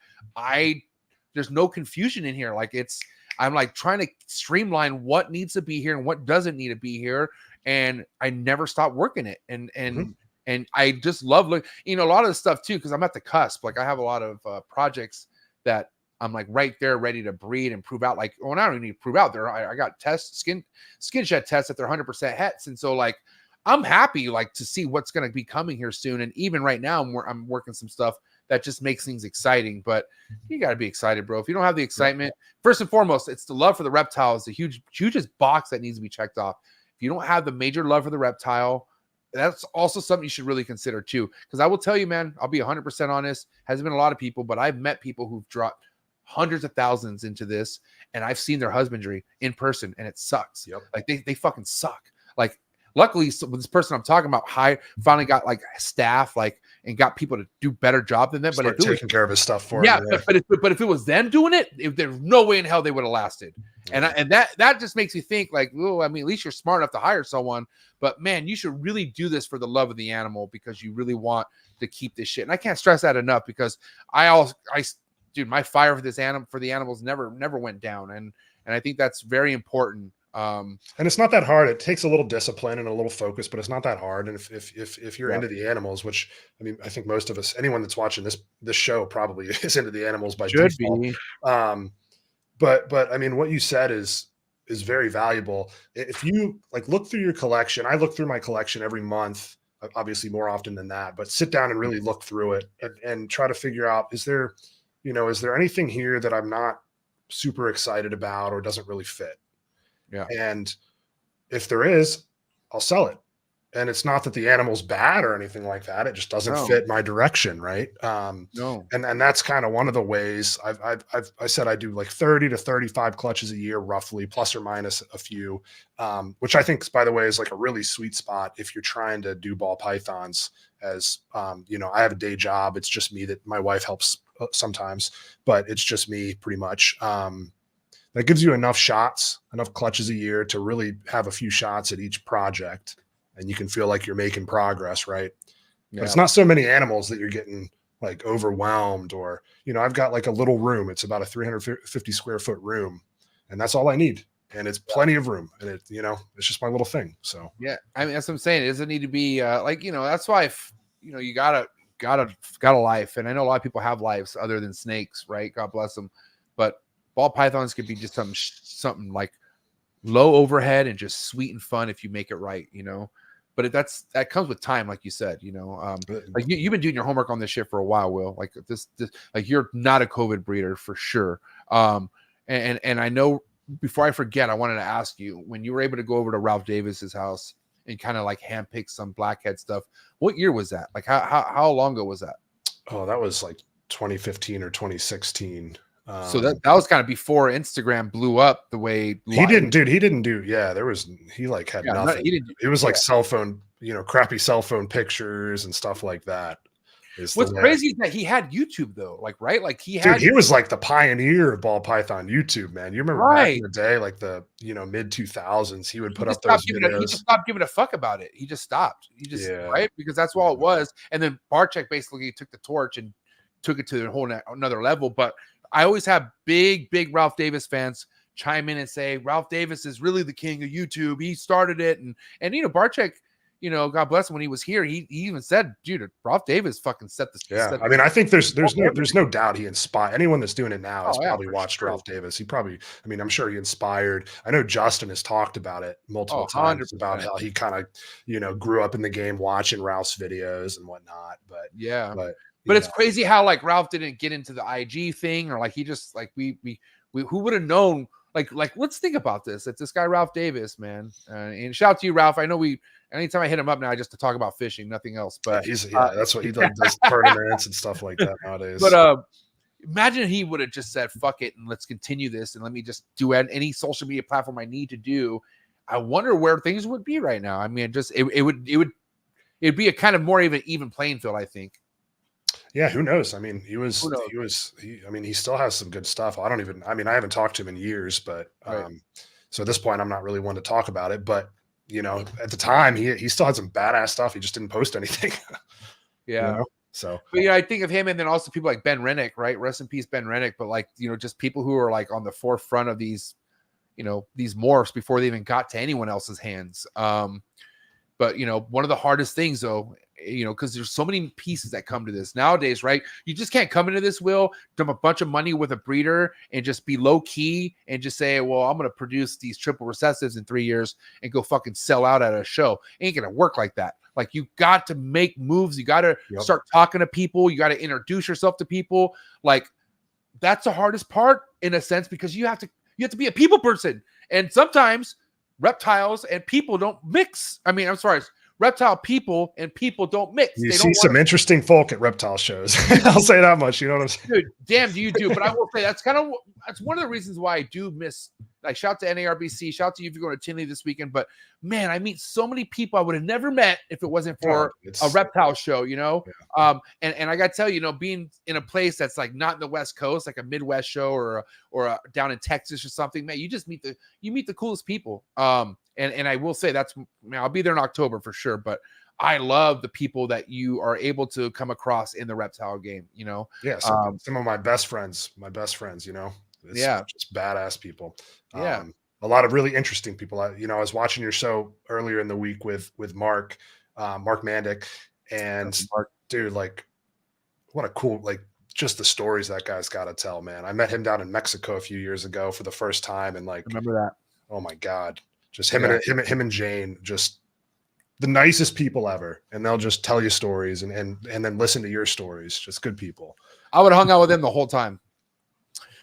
there's no confusion in here. Like I'm like trying to streamline what needs to be here and what doesn't need to be here. And I never stop working it. And I just love a lot of the stuff too, because I'm at the cusp. Like I have a lot of projects that I'm like right there ready to breed and prove out. Like, I don't even need to prove out there. I got skin shed tests that they're 100% hets. And so like, I'm happy like to see what's going to be coming here soon. And even right now I'm working some stuff that just makes things exciting, but you got to be excited, bro. If you don't have the excitement, first and foremost, it's the love for the reptile is the hugest box that needs to be checked off. If you don't have the major love for the reptile, that's also something you should really consider too. Because I will tell you, man, I'll be 100% honest. Hasn't been a lot of people, but I've met people who've dropped hundreds of thousands into this, and I've seen their husbandry in person, and it sucks. Yep. Like they fucking suck. Like luckily, this person I'm talking about finally got like staff, like, and got people to do better job than them. But taking care of his stuff for him. Yeah. But if it was them doing it, there's no way in hell they would have lasted. Yeah. And that just makes me think like, well, I mean, at least you're smart enough to hire someone. But man, you should really do this for the love of the animal because you really want to keep this shit. And I can't stress that enough because dude, my fire for the animals never went down, and I think that's very important. And it's not that hard. It takes a little discipline and a little focus, but it's not that hard. And if you're into the animals, which I mean, I think most of us, anyone that's watching this show probably is into the animals by default. But I mean, what you said is very valuable. If you like look through your collection, I look through my collection every month, obviously more often than that, but sit down and really look through it and try to figure out, is there anything here that I'm not super excited about or doesn't really fit? Yeah. And if there is, I'll sell it. And it's not that the animal's bad or anything like that. It just doesn't fit my direction. Right. No. And that's kind of one of the ways I said I do like 30 to 35 clutches a year, roughly, plus or minus a few, which I think, by the way, is like a really sweet spot if you're trying to do ball pythons. As I have a day job. It's just me that my wife helps sometimes, but it's just me pretty much. That gives you enough clutches a year to really have a few shots at each project, and you can feel like you're making progress, right? Yeah. It's not so many animals that you're getting like overwhelmed or, I've got like a little room. It's about a 350 square foot room, and that's all I need. And it's plenty of room, and it's just my little thing. So, yeah, I mean, that's what I'm saying. It doesn't need to be that's why, you got a life. And I know a lot of people have lives other than snakes, right? God bless them. But ball pythons could be just something like low overhead and just sweet and fun if you make it right, you know. But that comes with time, like you said, you know. Like you've been doing your homework on this shit for a while, Will. Like this like you're not a COVID breeder for sure. And I know, before I forget, I wanted to ask you, when you were able to go over to Ralph Davis's house and kind of like handpick some Blackhead stuff, what year was that? Like how long ago was that? Oh, that was like 2015 or 2016. So that was kind of before Instagram blew up the way he didn't do. Yeah, he like had nothing. It was like cell phone, you know, crappy cell phone pictures and stuff like that. What's crazy is that he had YouTube though, like, right? Like he was like the pioneer of ball python YouTube, man. You remember back in the day, like the, you know, mid 2000s, he would put up those videos. He just stopped giving a fuck about it. He just stopped. He just right, because that's all it was. And then Barczyk basically took the torch and took it to a whole another level. But I always have big Ralph Davis fans chime in and say Ralph Davis is really the king of YouTube. He started it, and you know, Barczyk, you know, God bless him, when he was here, he even said, dude, Ralph Davis fucking set the. Yeah, I mean, I think there's no doubt he inspired anyone that's doing it now. Has probably watched Ralph Davis. He probably, I mean, I'm sure he inspired. I know Justin has talked about it multiple times about how he kind of, you know, grew up in the game watching Ralph's videos and whatnot. But it's crazy how like Ralph didn't get into the IG thing, or like he just like we who would have known, like let's think about this. It's this guy Ralph Davis, man. And shout out to you, Ralph. I know anytime I hit him up now, just to talk about fishing, nothing else. But that's what he does, tournaments and stuff like that nowadays. But imagine he would have just said, fuck it, and let's continue this, and let me just do any social media platform I need to do. I wonder where things would be right now. I mean, it'd be a kind of more even playing field, I think. Yeah, who knows? I mean, he still has some good stuff. I haven't talked to him in years, but so at this point, I'm not really one to talk about it. But you know, at the time, he still had some badass stuff. He just didn't post anything. Yeah. You know? So, but I think of him, and then also people like Ben Rennick, right? Rest in peace, Ben Rennick. But like, you know, just people who are like on the forefront of these, you know, these morphs before they even got to anyone else's hands. But you know, one of the hardest things though, you know, because there's so many pieces that come to this nowadays, right? You just can't come into this, Will, dump a bunch of money with a breeder and just be low key and just say, well, I'm going to produce these triple recessives in 3 years and go fucking sell out at a show. It ain't going to work like that. Like, you got to make moves. You got to start talking to people. You got to introduce yourself to people. Like, that's the hardest part in a sense, because you have to be a people person. And sometimes reptiles and people don't mix. I mean, I'm sorry. Reptile people and people don't mix. You see some interesting folk at reptile shows. I'll say that much. You know what I'm saying? Dude, damn, do you do? But I will say that's one of the reasons why I do miss. Like, shout out to NARBC, shout out to you if you're going to Tinley this weekend. But man, I meet so many people I would have never met if it wasn't for a reptile show, you know? Yeah. And I got to tell you, you know, being in a place that's like not in the West Coast, like a Midwest show or down in Texas or something, man, you just meet the coolest people. And I will say I'll be there in October for sure, but I love the people that you are able to come across in the reptile game, you know? Yeah. Some of my best friends, you know, just badass people. Yeah. A lot of really interesting people. I was watching your show earlier in the week with Mark Mandic, and dude, like, what a cool, like, just the stories that guy's got to tell, man. I met him down in Mexico a few years ago for the first time. And like, remember that? Oh my God. Just him and Jane, just the nicest people ever. And they'll just tell you stories and then listen to your stories. Just good people. I would have hung out with them the whole time.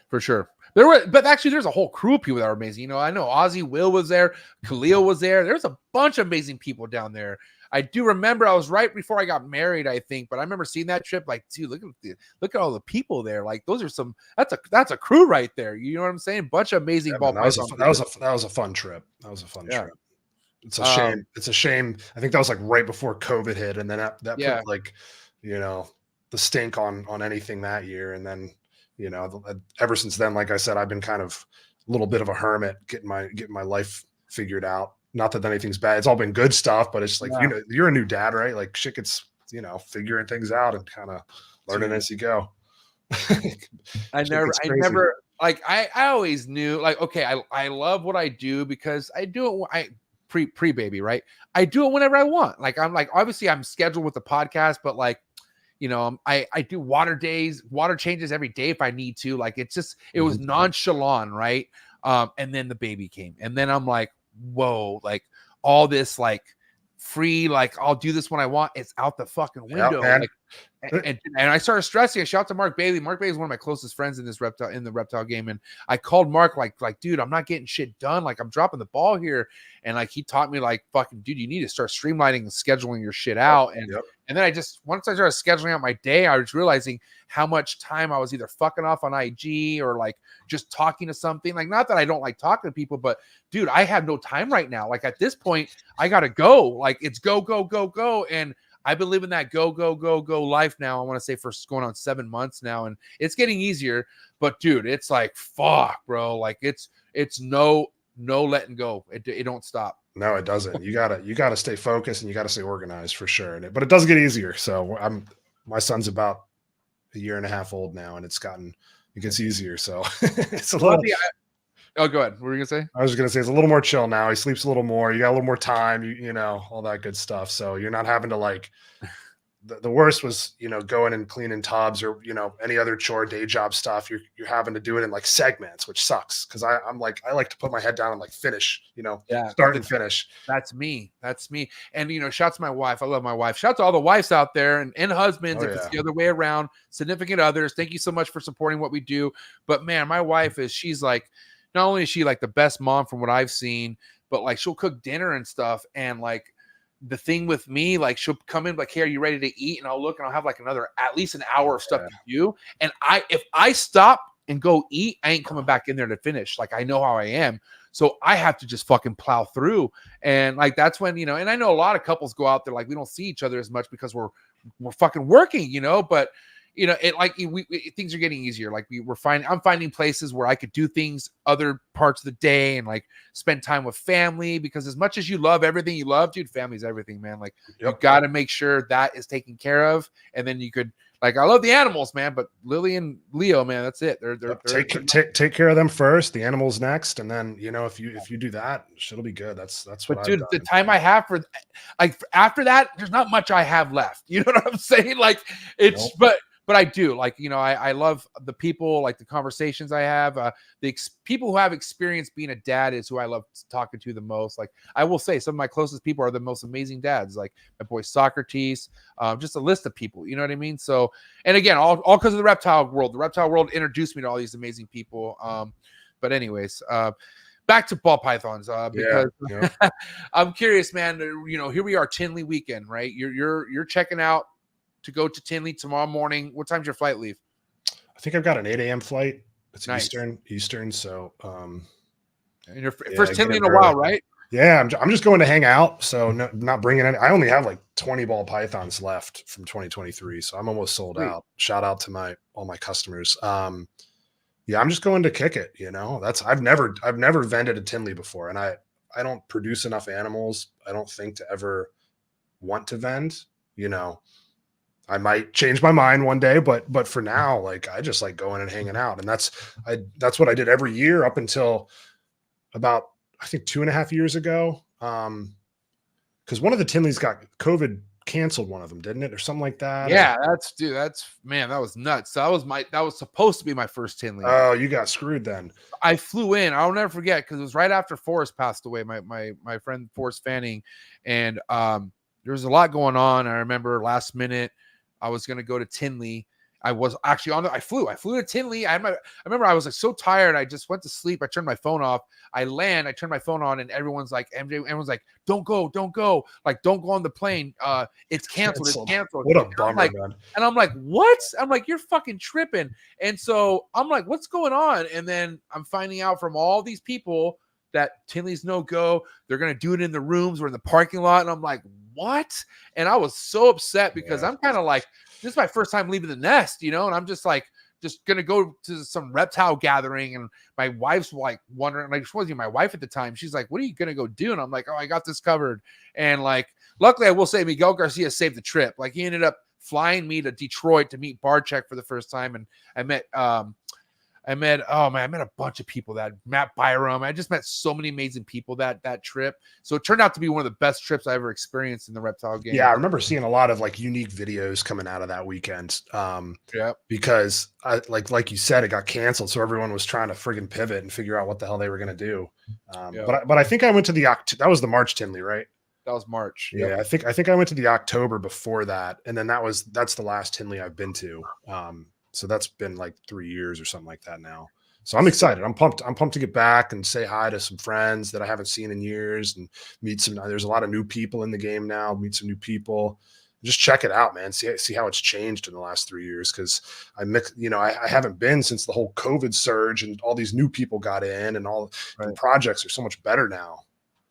For sure. But actually there's a whole crew of people that are amazing. You know, I know Ozzy Will was there, Khalil was there. There's a bunch of amazing people down there. I do remember I was right before I got married, I think, but I remember seeing that trip. Like, dude, look at all the people there. Like, that's a crew right there. You know what I'm saying? Bunch of amazing ball. That was a fun trip. That was a fun trip. It's a shame. It's a shame. I think that was like right before COVID hit, and then that put, like, you know, the stink on anything that year. And then, you know, ever since then, like I said, I've been kind of a little bit of a hermit, getting my life figured out. Not that anything's bad. It's all been good stuff, but it's like, you know, you're a new dad, right? Like, shit gets, you know, figuring things out and kind of learning as you go. I never like, I always knew, like, okay, I love what I do because I do it. Pre baby, right? I do it whenever I want. Like, I'm like, obviously I'm scheduled with the podcast, but like, you know, I do water changes every day if I need to. Like, it was nonchalant, right? And then the baby came. And then I'm like, whoa, like all this like free, like I'll do this when I want. It's out the fucking window. man. Like, and I started stressing. I shout out to Mark Bailey. Mark Bailey is one of my closest friends in this reptile game. And I called Mark like, dude, I'm not getting shit done. Like I'm dropping the ball here. And like, he taught me like, fucking dude, you need to start streamlining and scheduling your shit out. And, and then once I started scheduling out my day, I was realizing how much time I was either fucking off on IG or like just talking to something. Like, not that I don't like talking to people, but dude, I have no time right now. Like at this point, I got to go. Like it's go, go, go, go. And I've been living that go, go, go, go life now. I want to say for going on 7 months now, and it's getting easier. But dude, it's like fuck, bro. Like it's no letting go. It don't stop. No, it doesn't. You gotta stay focused and you gotta stay organized for sure. But it does get easier. So my son's about 1.5 years old now, and it gets easier. So it's a little. Oh, go ahead. What were you gonna say? I was gonna say it's a little more chill now. He sleeps a little more. You got a little more time. You know, all that good stuff. So you're not having to like. The worst was, going and cleaning tubs or, any other chore, day job stuff. You're having to do it in like segments, which sucks. Cause I like to put my head down and like finish, start and finish. That's me. And, shout to my wife. I love my wife. Shout to all the wives out there and husbands. If it's the other way around, significant others. Thank you so much for supporting what we do. But man, my wife she's like, not only is she like the best mom from what I've seen, but like she'll cook dinner and stuff. And like, the thing with me, like she'll come in like, hey, are you ready to eat? And I'll look and I'll have like at least an hour of stuff to do. And if I stop and go eat, I ain't coming back in there to finish. Like I know how I am. So I have to just fucking plow through. And like, that's when, and I know a lot of couples go out there, like we don't see each other as much because we're fucking working, but things are getting easier. Like I'm finding places where I could do things other parts of the day and like spend time with family, because as much as you love everything you love, dude, family's everything, man. Like you got to make sure that is taken care of. And then you could, like, I love the animals, man, but Lily and Leo, man, that's it. They're take care of them first, the animals next. And then, if you do that, it'll be good. That's what dude, the time I have for like, after that, there's not much I have left. You know what I'm saying? Like it's, but I do like, I love the people, like the conversations I have, the people who have experience being a dad is who I love talking to the most. Like I will say some of my closest people are the most amazing dads, like my boy Socrates, just a list of people, you know what I mean? So, and again, all because of the reptile world introduced me to all these amazing people. But anyways, back to ball pythons, because I'm curious, man, here we are, Tinley weekend, right? You're checking out to go to Tinley tomorrow morning. What time's your flight leave? I think I've got an 8 a.m. flight. It's nice. Eastern. So, and your first Tinley in a while, right? Yeah. I'm just going to hang out. So not bringing any, I only have like 20 ball pythons left from 2023. So I'm almost sold out. Shout out to all my customers. I'm just going to kick it. I've never vended a Tinley before, and I don't produce enough animals, I don't think, to ever want to vend. I might change my mind one day, but for now, like I just like going and hanging out. And that's what I did every year up until about, I think 2.5 years ago. Cause one of the Tinleys got COVID canceled, one of them, didn't it? Or something like that. Yeah. Man, that was nuts. That was supposed to be my first Tinley. Oh, you got screwed then. I flew in. I'll never forget, cause it was right after Forrest passed away. My friend Forrest Fanning. And, there was a lot going on. I remember last minute, I was going to go to Tinley. I was actually I flew to Tinley. I remember I was like so tired. I just went to sleep. I turned my phone off. I turned my phone on, and everyone's like, everyone's like, don't go. Like, don't go on the plane. It's canceled. It's canceled. What a bummer, man. And I'm like, what? I'm like, you're fucking tripping. And so I'm like, what's going on? And then I'm finding out from all these people that Tinley's no go. They're going to do it in the rooms or in the parking lot. And I'm like, what? And I was so upset because I'm kind of like, this is my first time leaving the nest, and I'm just like, just going to go to some reptile gathering. And my wife's like wondering, like, she wasn't even my wife at the time. She's like, what are you going to go do? And I'm like, oh, I got this covered. And like, luckily I will say Miguel Garcia saved the trip. Like he ended up flying me to Detroit to meet Barczyk for the first time. And I met I met a bunch of people that Matt Byram. I just met so many amazing people that trip. So it turned out to be one of the best trips I ever experienced in the reptile game. Yeah, I remember seeing a lot of like unique videos coming out of that weekend. Because like you said, it got canceled, so everyone was trying to friggin' pivot and figure out what the hell they were gonna do. But I think I went to that was the March Tinley, right? That was March. Yeah, I think I went to the October before that, and then that's the last Tinley I've been to. So that's been like 3 years or something like that now. So I'm excited. I'm pumped. I'm pumped to get back and say hi to some friends that I haven't seen in years and meet some. There's a lot of new people in the game now. Meet some new people. Just check it out, man. See how it's changed in the last 3 years. Because I haven't been since the whole COVID surge and all these new people got in and all the projects are so much better now.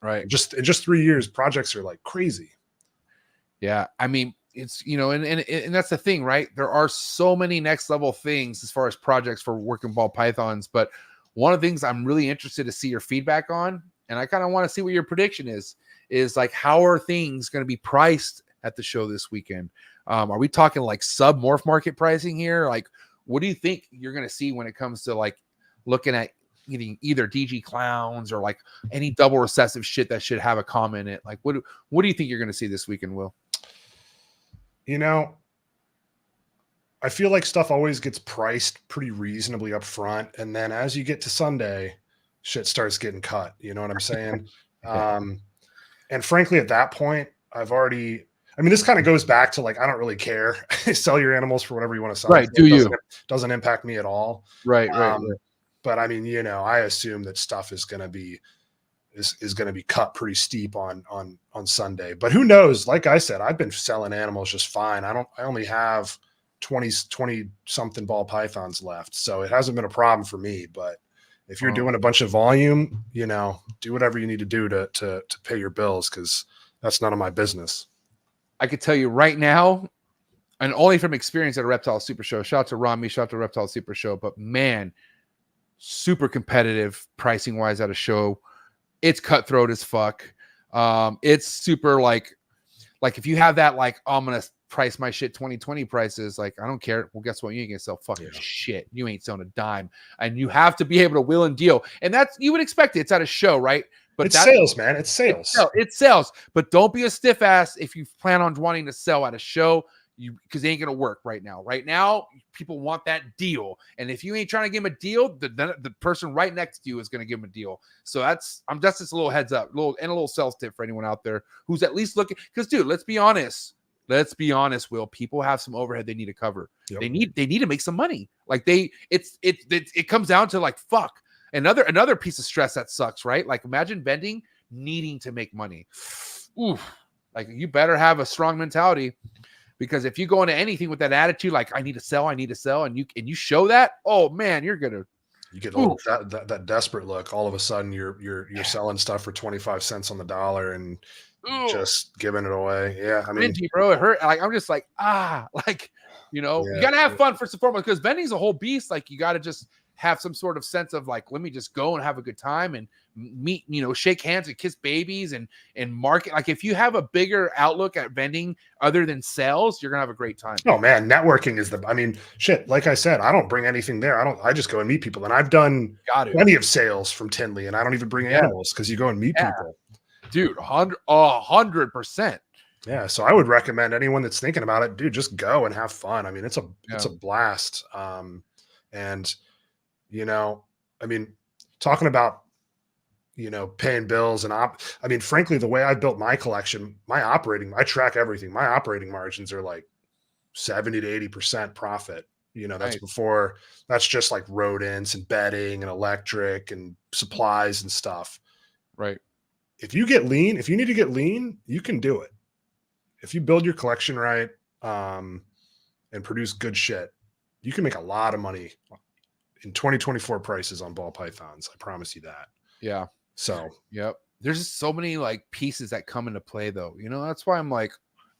Right. In just 3 years, projects are like crazy. Yeah. I mean, it's, and that's the thing, right? There are so many next level things as far as projects for working ball pythons. But one of the things I'm really interested to see your feedback on, and I kind of want to see what your prediction is like, how are things going to be priced at the show this weekend? Are we talking like sub morph market pricing here? Like, what do you think you're going to see when it comes to like looking at either DG clowns or like any double recessive shit that should have a comma in it? Like, what do you think you're going to see this weekend, Will? I feel like stuff always gets priced pretty reasonably up front. And then as you get to Sunday, shit starts getting cut. You know what I'm saying? And frankly, at that point, this kind of goes back to like, I don't really care. Sell your animals for whatever you want to sell. Right. Doesn't impact me at all. Right. But I mean, I assume that stuff is going to be cut pretty steep on Sunday, but who knows? Like I said, I've been selling animals just fine. I only have 20 something ball pythons left. So it hasn't been a problem for me, but if you're doing a bunch of volume, do whatever you need to do to pay your bills. Cause that's none of my business. I could tell you right now, and only from experience at a Reptile Super Show, shout out to Rami, shout out to Reptile Super Show, but man, super competitive pricing wise at a show. It's cutthroat as fuck. It's super like if you have that, like, I'm going to price my shit 2020 prices. Like, I don't care. Well, guess what? You ain't going to sell fucking shit. You ain't selling a dime. And you have to be able to wheel and deal. And you would expect it. It's at a show, right? But it's sales, man. It's sales. It's sales. But don't be a stiff ass if you plan on wanting to sell at a show. Because it ain't gonna work right now. Right now, people want that deal, and if you ain't trying to give them a deal, the person right next to you is gonna give them a deal. So I'm just a little heads up, a little sales tip for anyone out there who's at least looking. Because dude, let's be honest, Will. People have some overhead they need to cover. Yep. They need to make some money. Like it comes down to like fuck. Another piece of stress that sucks, right? Like imagine vending needing to make money. Oof. Like you better have a strong mentality. Because if you go into anything with that attitude, like I need to sell, and you show that, oh man, you get a little that desperate look. All of a sudden, you're selling stuff for 25 cents on the dollar and just giving it away. Yeah, I mean, bro, it hurt. Like I'm just like you gotta have fun first and foremost because vending's a whole beast. Like you gotta just have some sort of sense of like, let me just go and have a good time and meet, shake hands and kiss babies and market. Like if you have a bigger outlook at vending other than sales, you're gonna have a great time. Oh man, networking is shit. Like I said, I don't bring anything there. I just go and meet people. And I've done plenty of sales from Tinley and I don't even bring animals because you go and meet people. Dude, 100%. Yeah. So I would recommend anyone that's thinking about it, dude, just go and have fun. I mean, it's a blast. And talking about, paying bills and frankly, the way I built my collection, I track everything. My operating margins are like 70 to 80% profit. That's just like rodents and bedding and electric and supplies and stuff. Right. If you need to get lean, you can do it. If you build your collection right, and produce good shit, you can make a lot of money in 2024 prices on ball pythons. I promise you that. Yeah. So, yep. There's just so many like pieces that come into play though. That's why I'm like,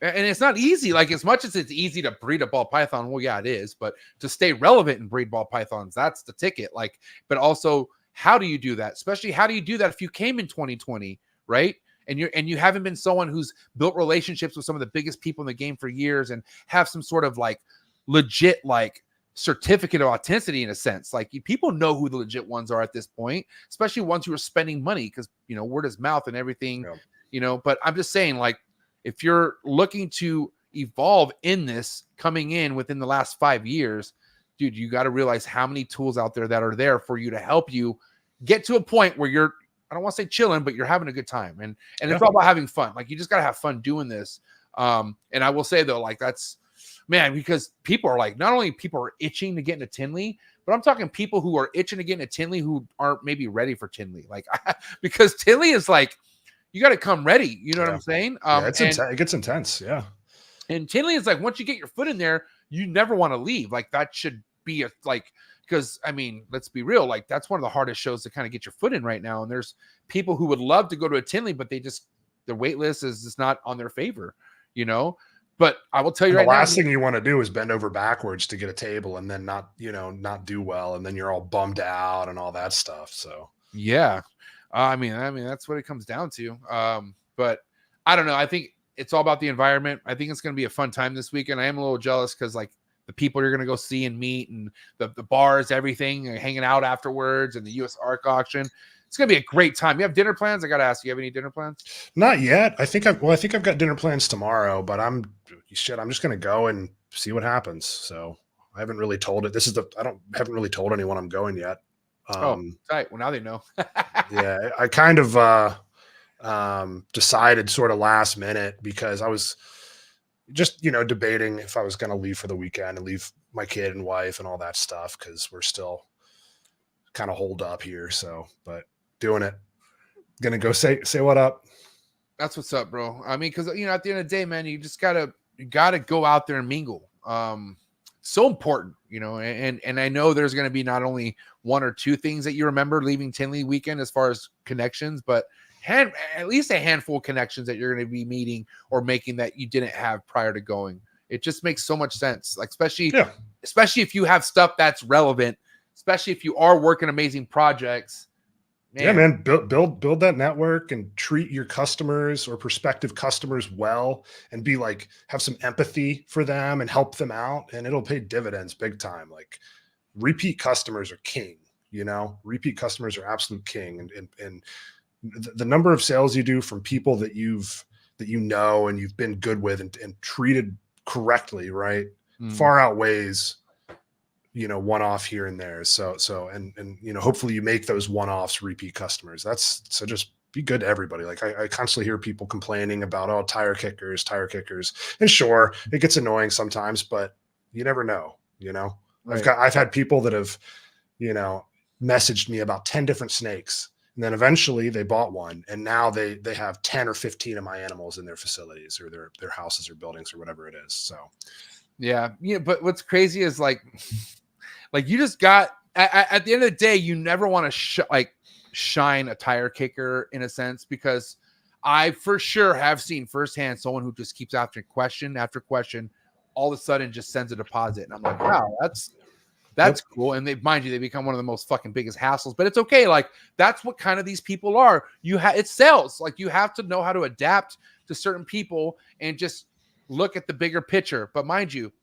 and it's not easy. Like as much as it's easy to breed a ball python. Well, yeah, it is, but to stay relevant and breed ball pythons, that's the ticket. Like, but also how do you do that? Especially how do you do that if you came in 2020, right? And you haven't been someone who's built relationships with some of the biggest people in the game for years and have some sort of like legit, like certificate of authenticity in a sense. Like people know who the legit ones are at this point, especially ones who are spending money because, you know, word is mouth and everything, you know, but I'm just saying, like, if you're looking to evolve in this coming in within the last 5 years, dude, you got to realize how many tools out there that are there for you to help you get to a point where you're, I don't want to say chilling, but you're having a good time. And it's all about having fun. Like, you just got to have fun doing this. And I will say though, like, that's, man, because people are like, not only people are itching to get into Tinley, but I'm talking people who are itching to get into Tinley who aren't maybe ready for Tinley. Like, because Tinley is like, you got to come ready. You know what I'm saying? It gets intense. Yeah. And Tinley is like, once you get your foot in there, you never want to leave. Like, that should be a, like, because I mean, let's be real. Like, that's one of the hardest shows to kind of get your foot in right now. And there's people who would love to go to a Tinley, but they just, their wait list is just not on their favor, you know? But I will tell you the right now, last thing you want to do is bend over backwards to get a table and then not do well. And then you're all bummed out and all that stuff. So, yeah. I mean, that's what it comes down to. But I don't know. I think it's all about the environment. I think it's going to be a fun time this weekend. I am a little jealous because, like, the people you're going to go see and meet and the bars, everything, hanging out afterwards, and the US ARC auction. It's going to be a great time. You have dinner plans? I got to ask, you have any dinner plans? Not yet. I think I've got dinner plans tomorrow, but I'm just going to go and see what happens. So I haven't really told it. Haven't really told anyone I'm going yet. Right. Well, now they know. Yeah. I kind of decided sort of last minute because I was just, debating if I was going to leave for the weekend and leave my kid and wife and all that stuff, because we're still kind of holed up here. So, but doing it, gonna go say what up. That's what's up, bro. I mean, because, at the end of the day, man, you just gotta go out there and mingle. So important, and I know there's going to be not only one or two things that you remember leaving Tinley weekend as far as connections, but at least a handful of connections that you're going to be meeting or making that you didn't have prior to going. It just makes so much sense. Like, especially if you have stuff that's relevant, especially if you are working amazing projects. Man. Yeah, man, build that network and treat your customers or prospective customers well, and be like, have some empathy for them and help them out, and it'll pay dividends big time. Like, repeat customers are king, repeat customers are absolute king. And the number of sales you do from people that and you've been good with and treated correctly, right, far outweighs one-off here and there. So hopefully you make those one-offs repeat customers. So just be good to everybody. Like, I constantly hear people complaining about, tire kickers. And sure, it gets annoying sometimes, but you never know, Right. I've had people that have, messaged me about 10 different snakes, and then eventually they bought one, and now they have 10 or 15 of my animals in their facilities or their houses or buildings or whatever it is. So yeah. But what's crazy is like you just got at the end of the day, you never want to shine a tire kicker in a sense, because I for sure have seen firsthand someone who just keeps asking question after question, all of a sudden just sends a deposit, and I'm like, wow, that's cool. And they become one of the most fucking biggest hassles, but it's okay. Like, that's what kind of these people are. It's sales. Like, you have to know how to adapt to certain people and just look at the bigger picture. But mind you,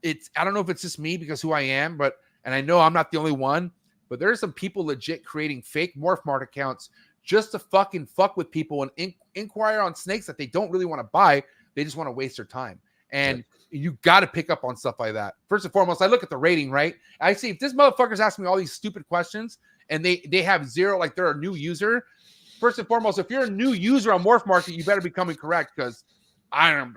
I don't know if it's just me because who I am, and I know I'm not the only one, but there's some people legit creating fake morph mart accounts just to fucking fuck with people and inquire on snakes that they don't really want to buy. They just want to waste their time. And you got to pick up on stuff like that. First and foremost, I look at the rating, right? I see if this motherfucker's asking me all these stupid questions and they have 0, like they're a new user. First and foremost, if you're a new user on Morph Market, you better be coming correct, because I'm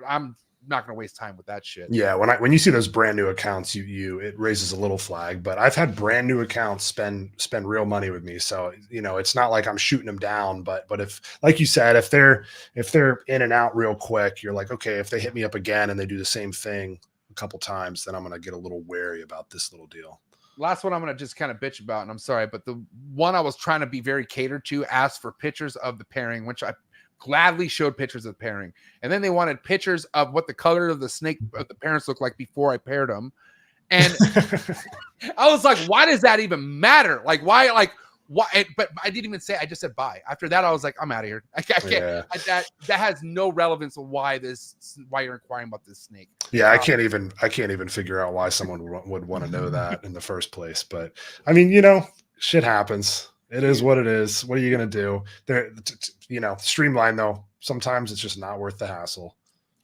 not going to waste time with that shit. Yeah, when you see those brand new accounts, it raises a little flag. But I've had brand new accounts spend real money with me, so it's not like I'm shooting them down. But if, like you said, if they're in and out real quick, you're like, okay, if they hit me up again and they do the same thing a couple times, then I'm going to get a little wary about this little deal. Last one I'm going to just kind of bitch about, and I'm sorry, but the one I was trying to be very catered to asked for pictures of the pairing, which I gladly showed pictures of the pairing, and then they wanted pictures of what the color of the snake of the parents looked like before I paired them. And I was like, why does that even matter? Like, why? Like, why? But I didn't even say. I just said buy. After that, I was like, I'm out of here. I can't. Yeah. That has no relevance of why you're inquiring about this snake. Yeah, I can't even figure out why someone would want to know that in the first place. But I mean, you know, shit happens. It is what it is. What are you gonna do? There, you know, streamline though. Sometimes it's just not worth the hassle.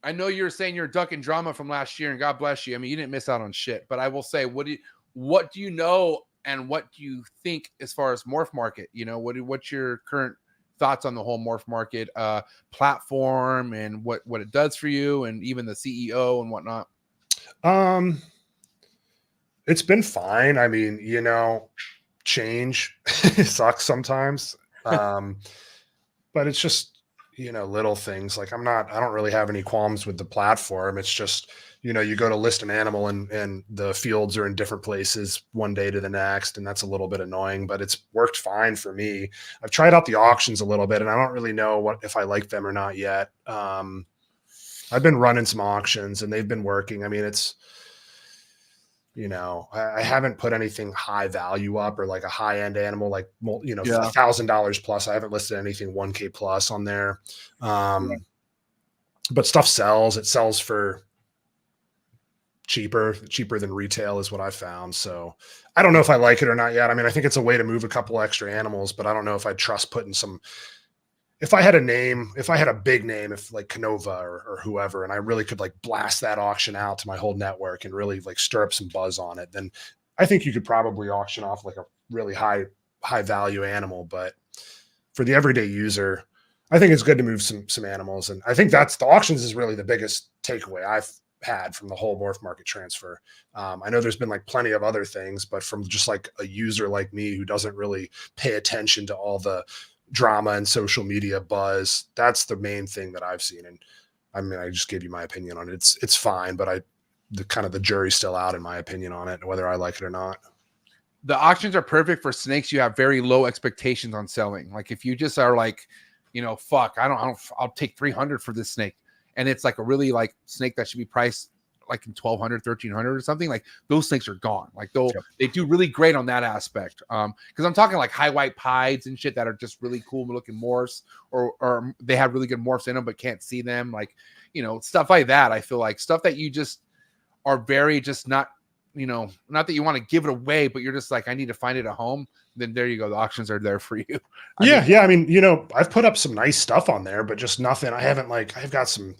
I know you're saying you're ducking drama from last year, and God bless you. I mean, you didn't miss out on shit. But I will say, what do you know, and what do you think as far as morph market? You know, what's your current thoughts on the whole morph market platform and what it does for you, and even the CEO and whatnot? It's been fine. I mean, you know, change sucks sometimes. But it's just, you know, little things. Like I don't really have any qualms with the platform. It's just, you know, you go to list an animal and the fields are in different places one day to the next. And that's a little bit annoying, but it's worked fine for me. I've tried out the auctions a little bit and I don't really know if I like them or not yet. I've been running some auctions and they've been working. I mean, it's, you know, I haven't put anything high value up or like a high end animal, like, you know, $1,000 plus. I haven't listed anything 1K plus on there. But stuff sells. It sells for cheaper than retail is what I found. So I don't know if I like it or not yet. I mean, I think it's a way to move a couple extra animals, but I don't know if I trust putting some. If I had a big name, if like Canova or whoever, and I really could like blast that auction out to my whole network and really like stir up some buzz on it, then I think you could probably auction off like a really high value animal. But for the everyday user, I think it's good to move some animals. And I think that's the auctions is really the biggest takeaway I've had from the whole morph market transfer. I know there's been like plenty of other things, but from just like a user like me who doesn't really pay attention to all the drama and social media buzz, that's the main thing that I've seen. And I mean, I just gave you my opinion on it. It's fine, but the jury's still out in my opinion on it, whether I like it or not. The auctions are perfect for snakes you have very low expectations on selling. Like if you just are like, you know, fuck, I'll take 300 for this snake, and it's like a really like snake that should be priced like in 1,200, 1,300 or something, like those snakes are gone. Like they do really great on that aspect. Because I'm talking like high white pieds and shit that are just really cool looking morphs, or they have really good morphs in them but can't see them. Like, you know, stuff like that. I feel like stuff that you just are very just not, you know, not that you want to give it away, but you're just like, I need to find it at home. Then there you go. The auctions are there for you. I mean, you know, I've put up some nice stuff on there, but just nothing. I've got some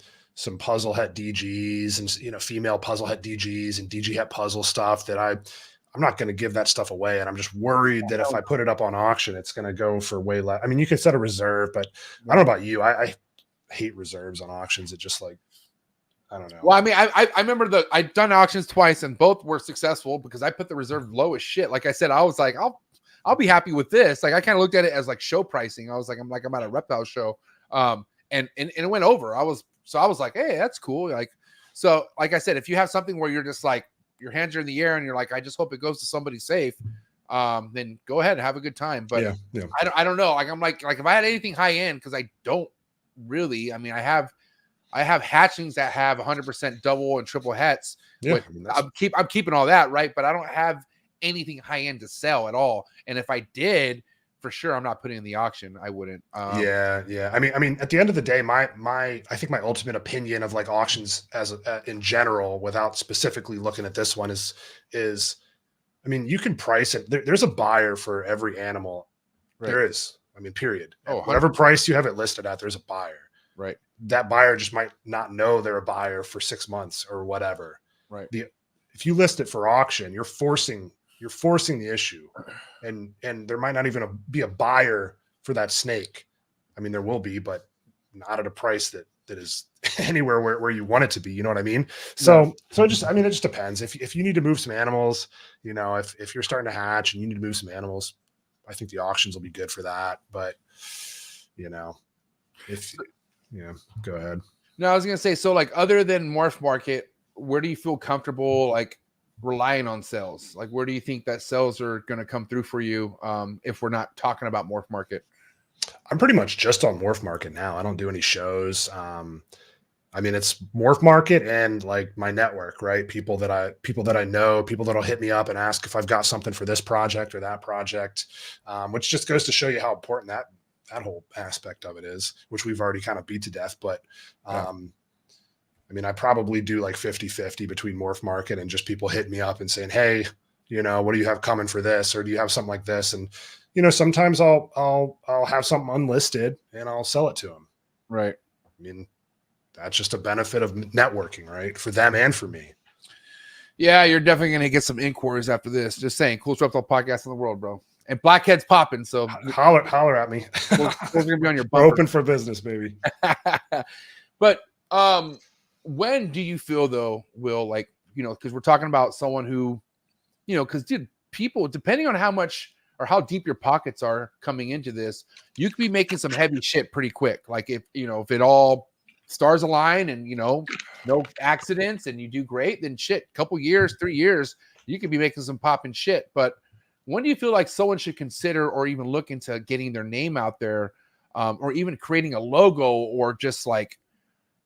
puzzle het DGs and, you know, female puzzle het DGs and DG het puzzle stuff that I'm not going to give that stuff away. And I'm just worried that if I put it up on auction, it's going to go for way less. I mean, you can set a reserve, but I don't know about you. I hate reserves on auctions. It just like, I don't know. Well, I mean, I remember I'd done auctions twice and both were successful because I put the reserve low as shit. Like I said, I was like, I'll be happy with this. Like I kind of looked at it as like show pricing. I was like, I'm at a reptile show. And it went over. I was like, hey, that's cool. Like, so like I said, if you have something where you're just like, your hands are in the air and you're like, I just hope it goes to somebody safe, then go ahead and have a good time. But yeah. I don't know. Like, I'm like if I had anything high end, because I don't really, I mean, I have hatchings that have 100% double and triple hets. Yeah, I'm keeping all that, right? But I don't have anything high end to sell at all. And if I did, for sure, I'm not putting in the auction. I wouldn't. Yeah. I mean, at the end of the day, I think my ultimate opinion of like auctions as in general, without specifically looking at this one, is I mean, you can price it. There's a buyer for every animal. Right. There is. I mean, period. Whatever price you have it listed at, there's a buyer. Right. That buyer just might not know they're a buyer for 6 months or whatever. Right. If you list it for auction, you're forcing the issue, and there might not even be a buyer for that snake. I mean, there will be, but not at a price that is anywhere where you want it to be. You know what I mean? So it just depends. If you need to move some animals, you know, if you're starting to hatch and you need to move some animals, I think the auctions will be good for that. But you know, go ahead. No, I was gonna say, so like other than morph market, where do you feel comfortable like relying on sales? Like where do you think that sales are going to come through for you if we're not talking about morph market? I'm pretty much just on morph market now. I don't do any shows. I mean, it's morph market and like my network, right? People that I know, people that'll hit me up and ask if I've got something for this project or that project, which just goes to show you how important that whole aspect of it is, which we've already kind of beat to death. But I mean, I probably do like 50-50 between morph market and just people hitting me up and saying, hey, you know, what do you have coming for this? Or do you have something like this? And, you know, sometimes I'll have something unlisted and I'll sell it to them. Right. I mean, that's just a benefit of networking, right? For them and for me. Yeah, you're definitely going to get some inquiries after this. Just saying, coolest reptile podcast in the world, bro. And Blackhead's popping, so holler at me. We're going to be on your We're bumper. open for business, baby. But when do you feel, though, Will, like, you know, because we're talking about someone who, you know, because, dude, people, depending on how much or how deep your pockets are coming into this, you could be making some heavy shit pretty quick. Like, if, you know, if it all stars align and, you know, no accidents and you do great, then shit, couple years, 3 years, you could be making some popping shit. But when do you feel like someone should consider or even look into getting their name out there, or even creating a logo or just like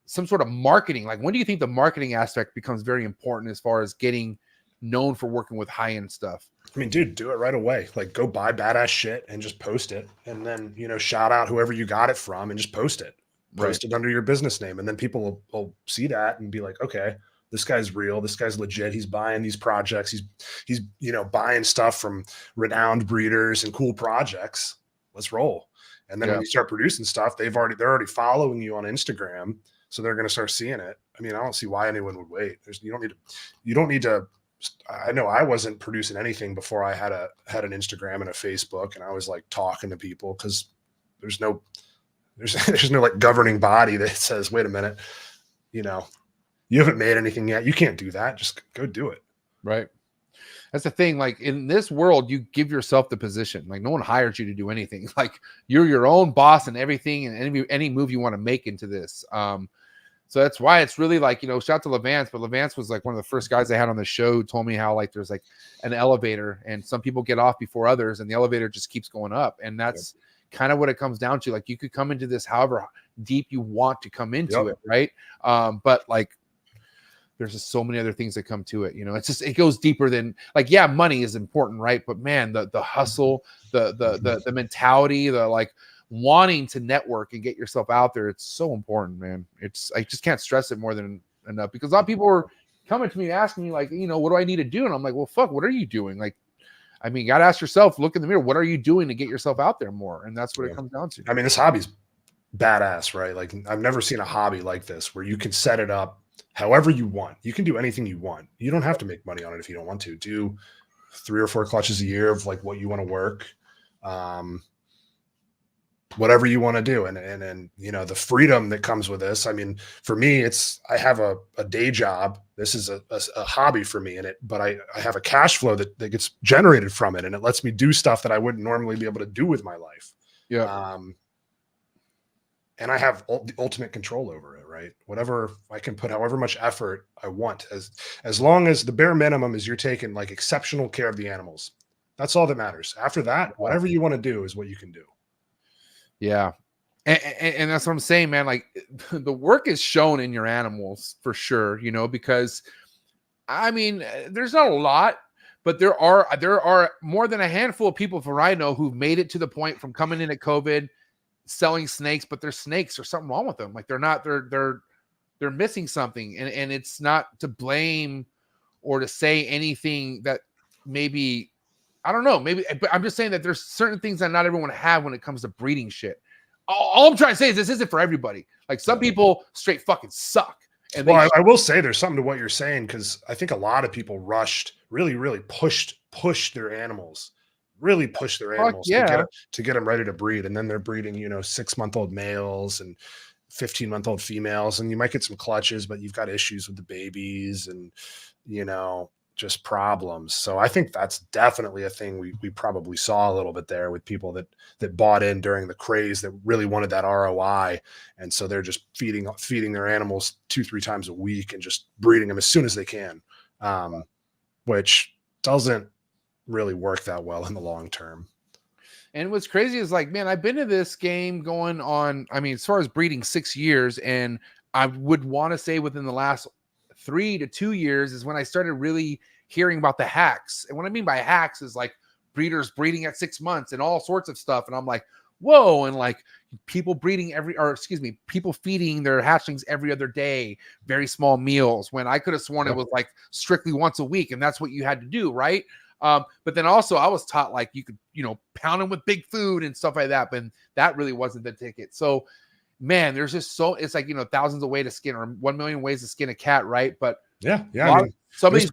some sort of marketing? Like, when do you think the marketing aspect becomes very important as far as getting known for working with high-end stuff? I mean, dude, do it right away. Like, go buy badass shit and just post it. And then, you know, shout out whoever you got it from and just post it. Post it under your business name. And then people will see that and be like, okay, this guy's real. This guy's legit. He's buying these projects. He's, you know, buying stuff from renowned breeders and cool projects. Let's roll. And then when you start producing stuff, they're already following you on Instagram. So they're going to start seeing it. I mean, I don't see why anyone would wait. You don't need to, I know I wasn't producing anything before I had an Instagram and a Facebook, and I was like talking to people because there's no like governing body that says, wait a minute, you know, you haven't made anything yet. You can't do that. Just go do it. Right. That's the thing. Like, in this world, you give yourself the position. Like, no one hires you to do anything. Like, you're your own boss and everything, and any move you want to make into this. So that's why it's really like, you know, shout out to Levance, but Levance was like one of the first guys I had on the show who told me how like there's like an elevator and some people get off before others and the elevator just keeps going up. And that's kind of what it comes down to. Like, you could come into this however deep you want to come into it, right? But like, there's just so many other things that come to it. You know, it's just, it goes deeper than like, yeah, money is important, right? But man, the hustle, the mentality, the like wanting to network and get yourself out there, it's so important, man. I just can't stress it more than enough, because a lot of people are coming to me asking me like, you know, what do I need to do? And I'm like, well, fuck, what are you doing? Like, I mean, you got to ask yourself, look in the mirror, what are you doing to get yourself out there more? And that's what it comes down to. I mean, this hobby's badass, right? Like, I've never seen a hobby like this where you can set it up however you want. You can do anything you want. You don't have to make money on it if you don't want to. Do 3 or 4 clutches a year of like what you want to work, whatever you want to do. And you know, the freedom that comes with this. I mean, for me, I have a day job. This is a hobby for me but I have a cash flow that gets generated from it. And it lets me do stuff that I wouldn't normally be able to do with my life. Yeah. And I have the ultimate control over it, right? Whatever I can put, however much effort I want, as long as the bare minimum is you're taking like exceptional care of the animals. That's all that matters. After that, whatever you want to do is what you can do. Yeah. And that's what I'm saying, man. Like, the work is shown in your animals for sure, you know, because I mean, there's not a lot, but there are more than a handful of people for I know who've made it to the point from coming in at COVID, selling snakes, but they're snakes. There's something wrong with them. Like, they're missing something, and it's not to blame or to say anything that maybe, I don't know, maybe, but I'm just saying that there's certain things that not everyone have when it comes to breeding shit. All I'm trying to say is this isn't for everybody. Like, some people straight fucking suck. And well, I will say there's something to what you're saying, because I think a lot of people really pushed their animals. Really push their animals to get them ready to breed. And then they're breeding, you know, 6-month-old males and 15-month-old females. And you might get some clutches, but you've got issues with the babies and, you know, just problems. So I think that's definitely a thing we probably saw a little bit there with people that bought in during the craze, that really wanted that ROI. And so they're just feeding their animals 2-3 times a week and just breeding them as soon as they can, which doesn't really work that well in the long term. And what's crazy is, like, man, I've been to this game going on, I mean, as far as breeding, 6 years, and I would want to say within the last 3 to 2 years is when I started really hearing about the hacks. And what I mean by hacks is like breeders breeding at 6 months and all sorts of stuff. And I'm like, whoa. And like people people feeding their hatchlings every other day, very small meals, when I could have sworn it was like strictly once a week. And that's what you had to do. Right. But then also I was taught like you could, pound them with big food and stuff like that. But that really wasn't the ticket. So man, there's just it's like, thousands of ways to skin, or 1 million ways to skin a cat. Right. But some of these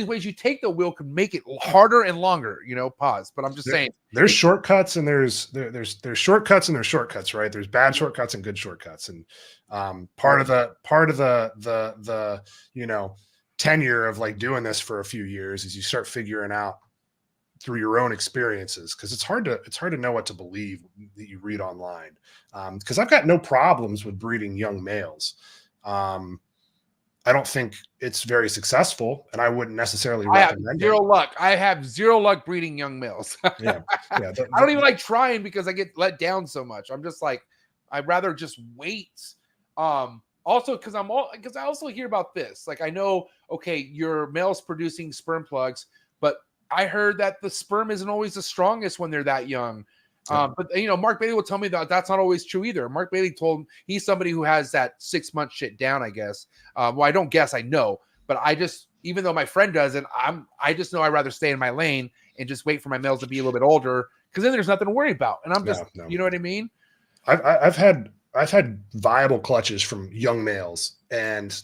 ways you take the wheel can make it harder and longer, pause. But I'm just saying there's shortcuts and there's shortcuts and there's shortcuts, right? There's bad shortcuts and good shortcuts. And part of the tenure of like doing this for a few years is you start figuring out through your own experiences, because it's hard to know what to believe that you read online. Because I've got no problems with breeding young males. I don't think it's very successful, and I wouldn't necessarily recommend it. I have zero luck breeding young males. Yeah. I don't even like trying because I get let down so much. I'm just like, I'd rather just wait. Also, because I also hear about this. Like, I know, okay, your male's producing sperm plugs, but I heard that the sperm isn't always the strongest when they're that young. But Mark Bailey will tell me that that's not always true either. Mark Bailey told he's somebody who has that 6 month shit down, I guess. Well, I don't guess, I know, but even though my friend doesn't, I just know I'd rather stay in my lane and just wait for my males to be a little bit older, because then there's nothing to worry about. And I'm just, you know what I mean? I've had viable clutches from young males, and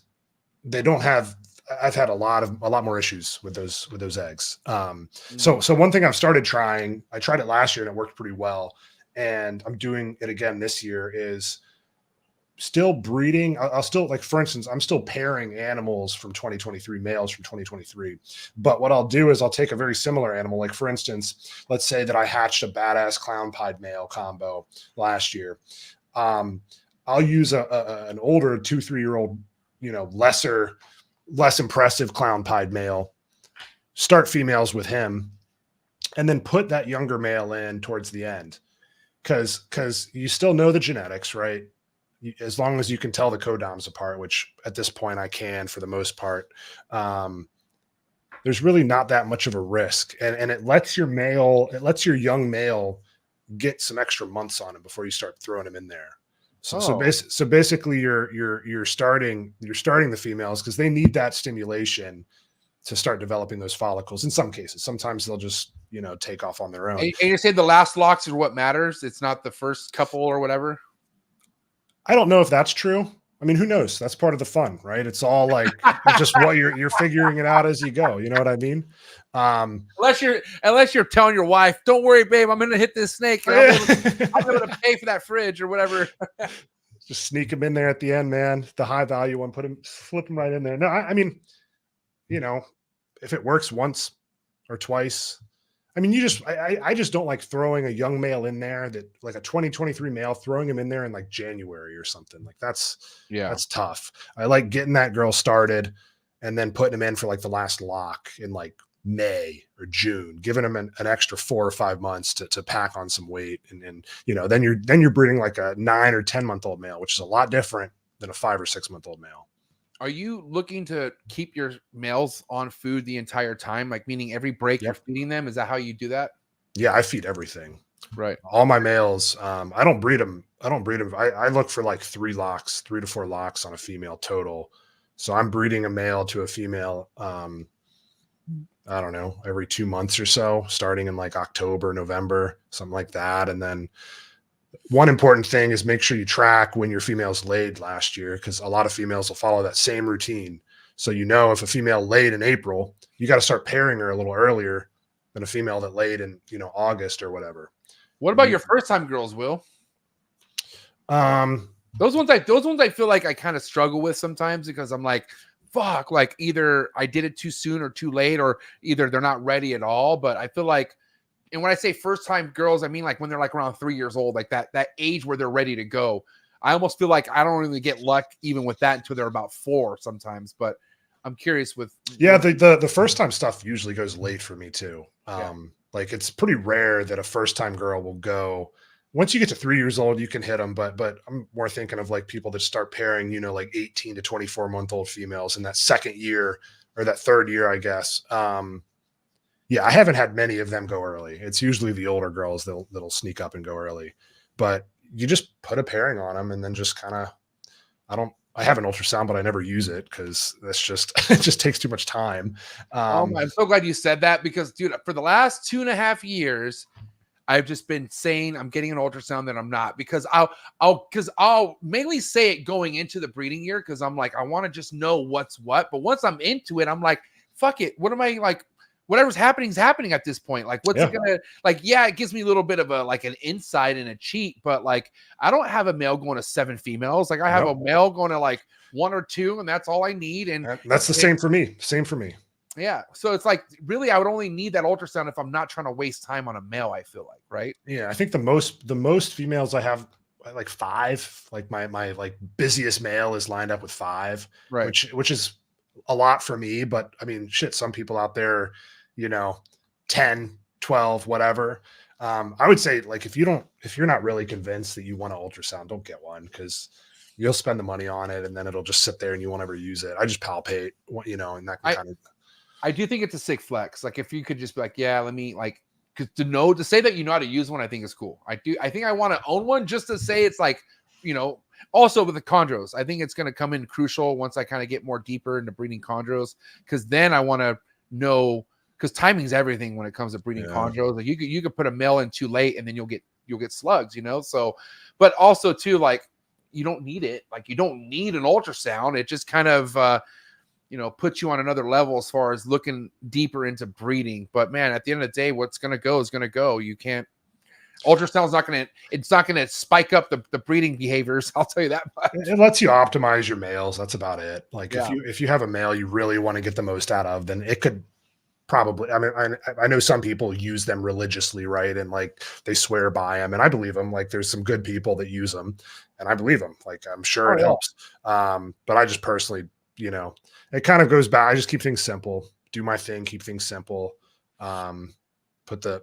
they don't have. I've had a lot more issues with those eggs. So one thing I've started trying, I tried it last year and it worked pretty well, and I'm doing it again this year, is still breeding. I'll still, like, for instance, I'm still pairing animals from 2023, males from 2023. But what I'll do is I'll take a very similar animal. Like, for instance, let's say that I hatched a badass clown pied male combo last year. I'll use an older 2-3 year old, less impressive clown pied male, start females with him, and then put that younger male in towards the end. Cause you still know the genetics, right? As long as you can tell the codoms apart, which at this point I can for the most part, there's really not that much of a risk. And it lets your young male get some extra months on him before you start throwing him in there. So basically you're starting the females because they need that stimulation to start developing those follicles. In some cases, sometimes they'll just, take off on their own. And you say the last locks are what matters. It's not the first couple or whatever. I don't know if that's true. I mean, who knows? That's part of the fun, right? It's all like just what you're figuring it out as you go. You know what I mean? Unless you're telling your wife, "Don't worry, babe, I'm going to hit this snake. And I'm going to pay for that fridge or whatever." Just sneak him in there at the end, man. The high value one, flip him right in there. No, I mean, if it works once or twice. I mean, I just don't like throwing a young male in there, that like a 2023 male, throwing him in there in like January or something. Like that's tough. I like getting that girl started and then putting him in for like the last lock in like May or June, giving him an extra 4 or 5 months to pack on some weight. And then you're breeding like a 9 or 10 month old male, which is a lot different than a 5 or 6 month old male. Are you looking to keep your males on food the entire time? Like, meaning every break you're feeding them? Is that how you do that? Yeah, I feed everything. Right. All my males. I don't breed them. I look for like 3 to 4 locks on a female total. So I'm breeding a male to a female. I don't know, every 2 months or so, starting in like October, November, something like that. And then one important thing is make sure you track when your females laid last year, because a lot of females will follow that same routine. So if a female laid in April, you got to start pairing her a little earlier than a female that laid in August or whatever. What about your first time girls, Will? Those ones I feel like I kind of struggle with sometimes, because I'm like, fuck, like either I did it too soon or too late, or either they're not ready at all. But I feel like, and when I say first time girls, I mean like when they're like around 3 years old, like that age where they're ready to go. I almost feel like I don't really get luck even with that until they're about 4 sometimes. But I'm curious with the first time stuff usually goes late for me too. Like it's pretty rare that a first time girl will go once you get to 3 years old, you can hit them. But I'm more thinking of like people that start pairing, like 18 to 24-month-old females in that second year or that third year, I guess. Yeah, I haven't had many of them go early. It's usually the older girls that'll sneak up and go early. But you just put a pairing on them and then just kind of, I have an ultrasound, but I never use it because that's just, it just takes too much time. I'm so glad you said that because, dude, for the last 2.5 years, I've just been saying I'm getting an ultrasound that I'm not because I'll mainly say it going into the breeding year because I'm like, I want to just know what's what. But once I'm into it, I'm like, fuck it. What am I like? Whatever's happening is happening at this point. Like, what's it gonna like? Yeah, it gives me a little bit of a like an insight and a cheat, but like, I don't have a male going to 7 females. Like, I have a male going to like 1 or 2, and that's all I need. And that's the same for me. Same for me. Yeah. So it's like, really, I would only need that ultrasound if I'm not trying to waste time on a male, I feel like, right? Yeah. I think the most females I have, like 5, like my like busiest male is lined up with 5, right? Which is a lot for me, but I mean, shit, some people out there, 10, 12, whatever. I would say like, if you're not really convinced that you want an ultrasound, don't get one because you'll spend the money on it and then it'll just sit there and you won't ever use it. I just palpate, and that kind of. I do think it's a sick flex. Like if you could just be like, yeah, let me like, cause to say that you know how to use one, I think is cool. I think I want to own one just to say it's like, also with the chondros, I think it's going to come in crucial once I kind of get more deeper into breeding chondros. Cause then I want to know, cause timing's everything when it comes to breeding chondros. Like you could put a male in too late and then you'll get slugs, so, but also too, like you don't need it. Like you don't need an ultrasound. It just kind of, puts you on another level as far as looking deeper into breeding. But man, at the end of the day, what's going to go is going to go. You can't, ultrasound's not going to spike up the breeding behaviors. I'll tell you that much. It lets you optimize your males. That's about it. Like if you have a male you really want to get the most out of, then it could probably, I mean, I know some people use them religiously, right? And like they swear by them and I believe them. Like there's some good people that use them and I believe them. Like I'm sure it helps. But I just personally, it kind of goes back. I just keep things simple, do my thing, keep things simple. Put the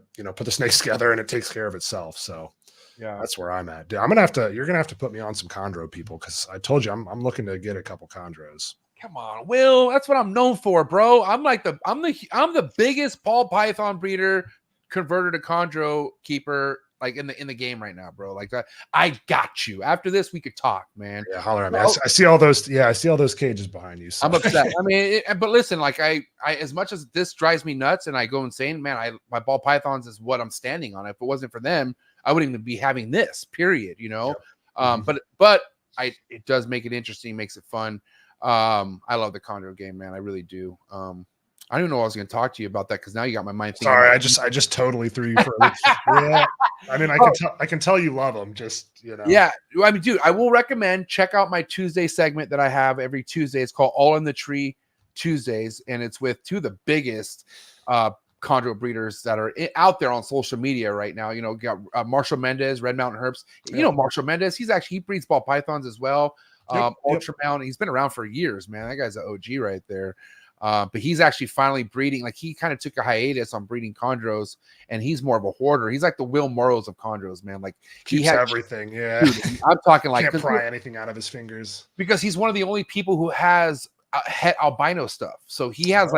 snakes together and it takes care of itself. So yeah, that's where I'm at. Dude, you're going to have to put me on some chondro people. Cause I told you, I'm looking to get a couple chondros. Come on, Will. That's what I'm known for, bro. I'm the biggest ball python breeder, converter to chondro keeper, like in the game right now, bro. Like that. I got you. After this, we could talk, man. Yeah, holler at me. I see all those. Yeah, I see all those cages behind you. So. I'm upset. I mean, but listen, like I as much as this drives me nuts and I go insane, man. My ball pythons is what I'm standing on. If it wasn't for them, I wouldn't even be having this. Period. Yep. But it does make it interesting, makes it fun. I love the chondro game, man. I really do. I don't even know I was going to talk to you about that because now you got my mind thinking. Sorry, I just totally threw you for a loop. Yeah, I mean, I can tell you love them. Just Yeah, I mean, dude, I will recommend check out my Tuesday segment that I have every Tuesday. It's called All in the Tree Tuesdays, and it's with 2 of the biggest chondro breeders that are out there on social media right now. Got Marshall Mendez, Red Mountain Herps. Marshall Mendez. He breeds ball pythons as well. Ultramountain. He's been around for years, man. That guy's an OG right there. But he's actually finally breeding. Like he kind of took a hiatus on breeding chondros, and he's more of a hoarder. He's like the Will Morrows of chondros, man. Like he has everything. Yeah, dude, I'm talking like can't pry anything out of his fingers because he's one of the only people who has albino stuff. So he has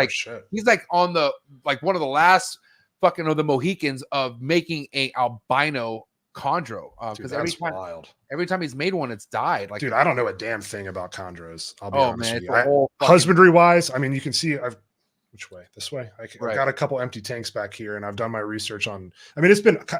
he's like on the one of the last fucking of the Mohicans of making a albino chondro because every time he's made one, it's died. Like, dude, I don't know a damn thing about chondros. I'll be honest with you. Husbandry wise, I mean, you can see which way? This way. I've got a couple empty tanks back here, and I've done my research on. I mean,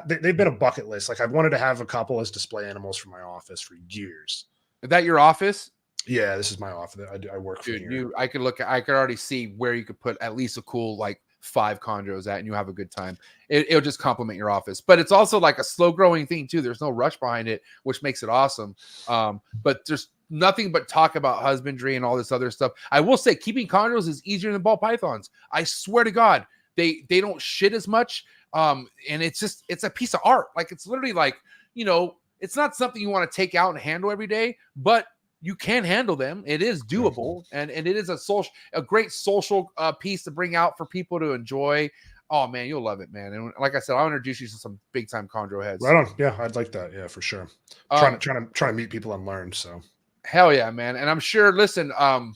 they've been a bucket list. Like I've wanted to have a couple as display animals for my office for years. Is that your office? Yeah, this is my office. I work for here. I could already see where you could put at least a cool 5 chondros at and you have a good time. It'll just complement your office, but it's also like a slow growing thing too. There's no rush behind it, which makes it awesome. But there's nothing but talk about husbandry and all this other stuff. I will say keeping chondros is easier than ball pythons. I swear to God, they don't shit as much. And it's a piece of art. Like it's literally it's not something you want to take out and handle every day, but you can handle them. It is doable, and it is a great social piece to bring out for people to enjoy. Oh man, you'll love it, man. And like I said, I'll introduce you to some big time chondro heads. Right on. Yeah, I'd like that. Yeah, for sure. Trying to meet people and learn. So hell yeah, man. And I'm sure. Listen, I'm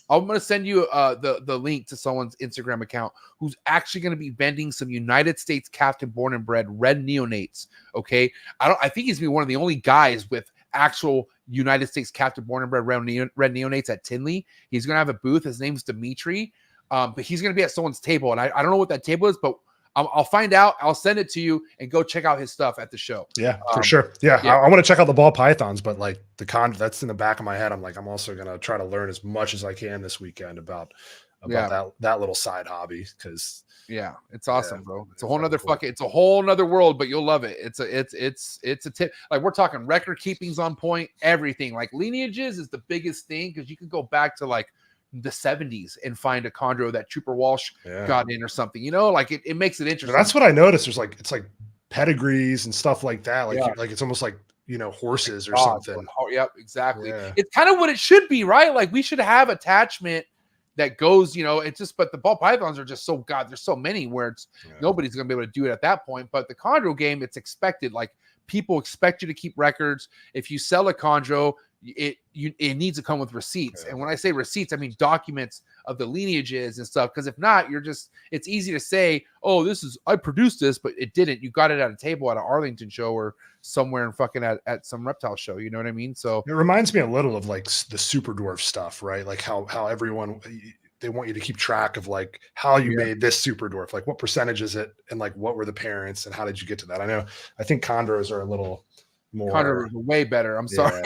gonna send you the link to someone's Instagram account who's actually gonna be vending some United States captive born and bred red neonates. Okay, I think he's gonna be one of the only guys with actual United States captive born and bred red neonates at Tinley. He's gonna have a booth. His name's Dimitri. But he's going to be at someone's table, and I don't know what that table is, but I'll find out. I'll send it to you, and go check out his stuff at the show. Yeah, for sure. Yeah, I want to check out the ball pythons, but like that's in the back of my head. I'm also going to try to learn as much as I can this weekend about that little side hobby, because it's awesome, bro. It's a whole nother cool. It's a whole nother world, but you'll love it. It's a tip. Like, we're talking record keeping's on point, everything. Like, lineages is the biggest thing, because you can go back to like the 70s and find a chondro that Trooper Walsh got in or something, like it makes it interesting. That's what I noticed. There's it's like pedigrees and stuff like that. Like it's almost like, horses or something. Yep, exactly. It's kind of what it should be, right? Like, we should have attachment that goes, it's just, but the ball pythons are just there's so many where it's nobody's going to be able to do it at that point. But the chondro game, it's expected. Like, people expect you to keep records. If you sell a chondro, it needs to come with receipts. And when I say receipts, I mean documents of the lineages and stuff. Because if not, it's easy to say, oh, I produced this, but it didn't. You got it at a table at an Arlington show or somewhere and fucking at some reptile show. You know what I mean? So it reminds me a little of like the super dwarf stuff, right? Like how everyone, they want you to keep track of like how you made this super dwarf, like what percentage is it, and like what were the parents, and how did you get to that? I think chondros are a little more. Chondros are way better. I'm sorry.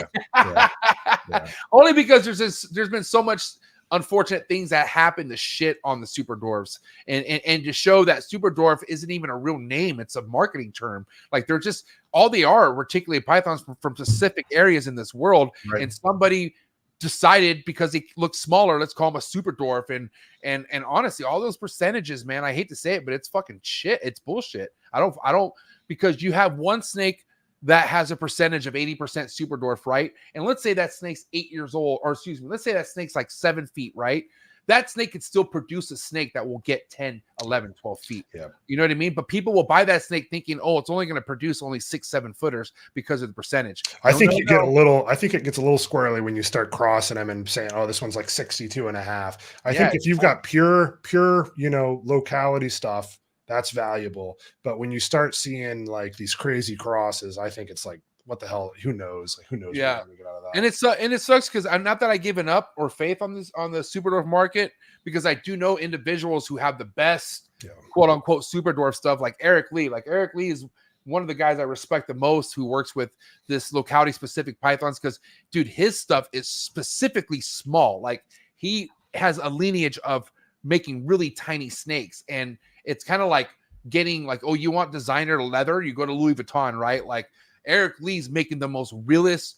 Only because there's been so much unfortunate things that happen to shit on the super dwarfs, and to show that super dwarf isn't even a real name. It's a marketing term. Like, they're just, all they are reticulated pythons from specific areas in this world. Right. And somebody decided, because he looks smaller, let's call him a super dwarf. And honestly, all those percentages, man, I hate to say it, but it's fucking shit. It's bullshit. I don't, because you have one snake that has a percentage of 80% super dwarf, right? And let's say that snake's 8 years old, or excuse me, let's say that snake's like 7 feet, right? That snake could still produce a snake that will get 10, 11, 12 feet. Yeah. You know what I mean? But people will buy that snake thinking, oh, it's only going to produce only 6-7 footers because of the percentage. I think it gets a little squirrely when you start crossing them and saying, oh, this one's like 62.5. I think if you've got pure, locality stuff, that's valuable. But when you start seeing like these crazy crosses, I think it's like, what the hell? Who knows? Like, who knows? Yeah. What we're gonna get out of that. And it sucks because I'm not that I given up or faith on the super dwarf market, because I do know individuals who have the best quote unquote super dwarf stuff, like Eric Lee. Like, Eric Lee is one of the guys I respect the most, who works with this locality specific pythons, because dude, his stuff is specifically small. Like, he has a lineage of making really tiny snakes, and it's kind of like getting like, oh, you want designer leather, you go to Louis Vuitton, right? Like, Eric Lee's making the most realist,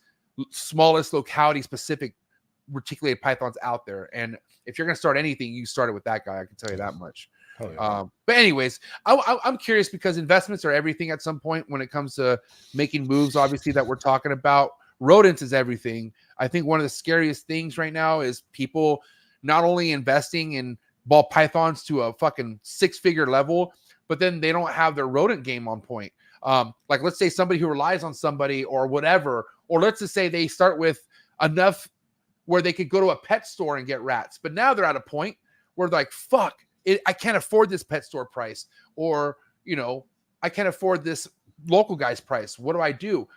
smallest locality specific reticulated pythons out there. And if you're going to start anything, you start it with that guy. I can tell you that much. Oh, yeah. But anyways, I'm curious, because investments are everything at some point when it comes to making moves, obviously, that we're talking about. Rodents is everything. I think one of the scariest things right now is people not only investing in ball pythons to a fucking 6-figure level, but then they don't have their rodent game on point. Like, let's say somebody who relies on somebody or whatever, or let's just say they start with enough where they could go to a pet store and get rats, but now they're at a point where they're like, fuck it, I can't afford this pet store price, or, I can't afford this local guy's price. What do I do?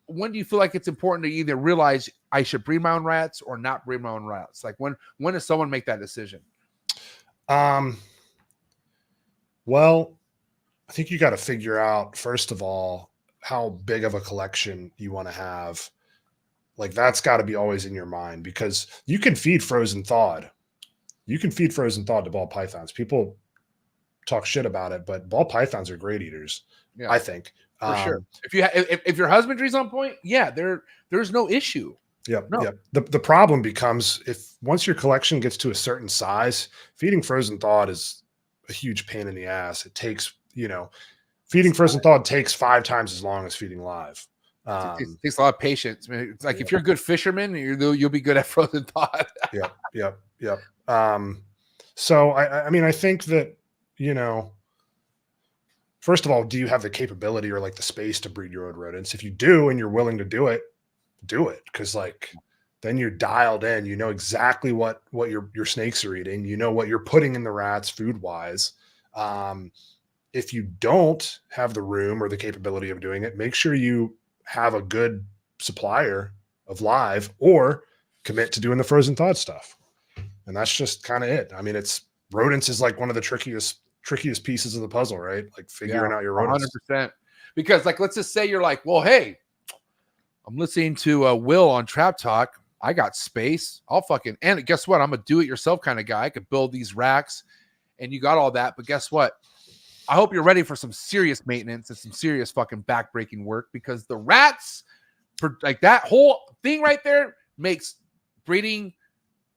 When do you feel like it's important to either realize I should breed my own rats or not breed my own rats? Like, when does someone make that decision? Well, I think you got to figure out, first of all, how big of a collection you want to have. Like, that's got to be always in your mind, because you can feed frozen thawed. You can feed frozen thawed to ball pythons. People talk shit about it, but ball pythons are great eaters. Yeah, I think. For sure. If your husbandry's on point, there's no issue. Yep. No. Yep. The problem becomes, if once your collection gets to a certain size, feeding frozen thawed is a huge pain in the ass. It takes, feeding frozen thawed takes 5 times as long as feeding live. It takes a lot of patience. I mean, it's like, if you're a good fisherman, you'll be good at frozen thawed. Yep. So I mean, I think that, first of all, do you have the capability or like the space to breed your own rodents? If you do, and you're willing to do it. Cause like, then you're dialed in, you know exactly what your snakes are eating. You know what you're putting in the rats food wise. If you don't have the room or the capability of doing it, make sure you have a good supplier of live or commit to doing the frozen thawed stuff. And that's just kind of it. I mean, rodents is like one of the trickiest pieces of the puzzle, right? Like figuring out your rodents. 100%. Because like, let's just say you're like, well, hey, I'm listening to Will on Trap Talk. I got space. And guess what? I'm a do-it-yourself kind of guy. I could build these racks and you got all that. But guess what? I hope you're ready for some serious maintenance and some serious fucking backbreaking work, because the rats, like that whole thing right there, makes breeding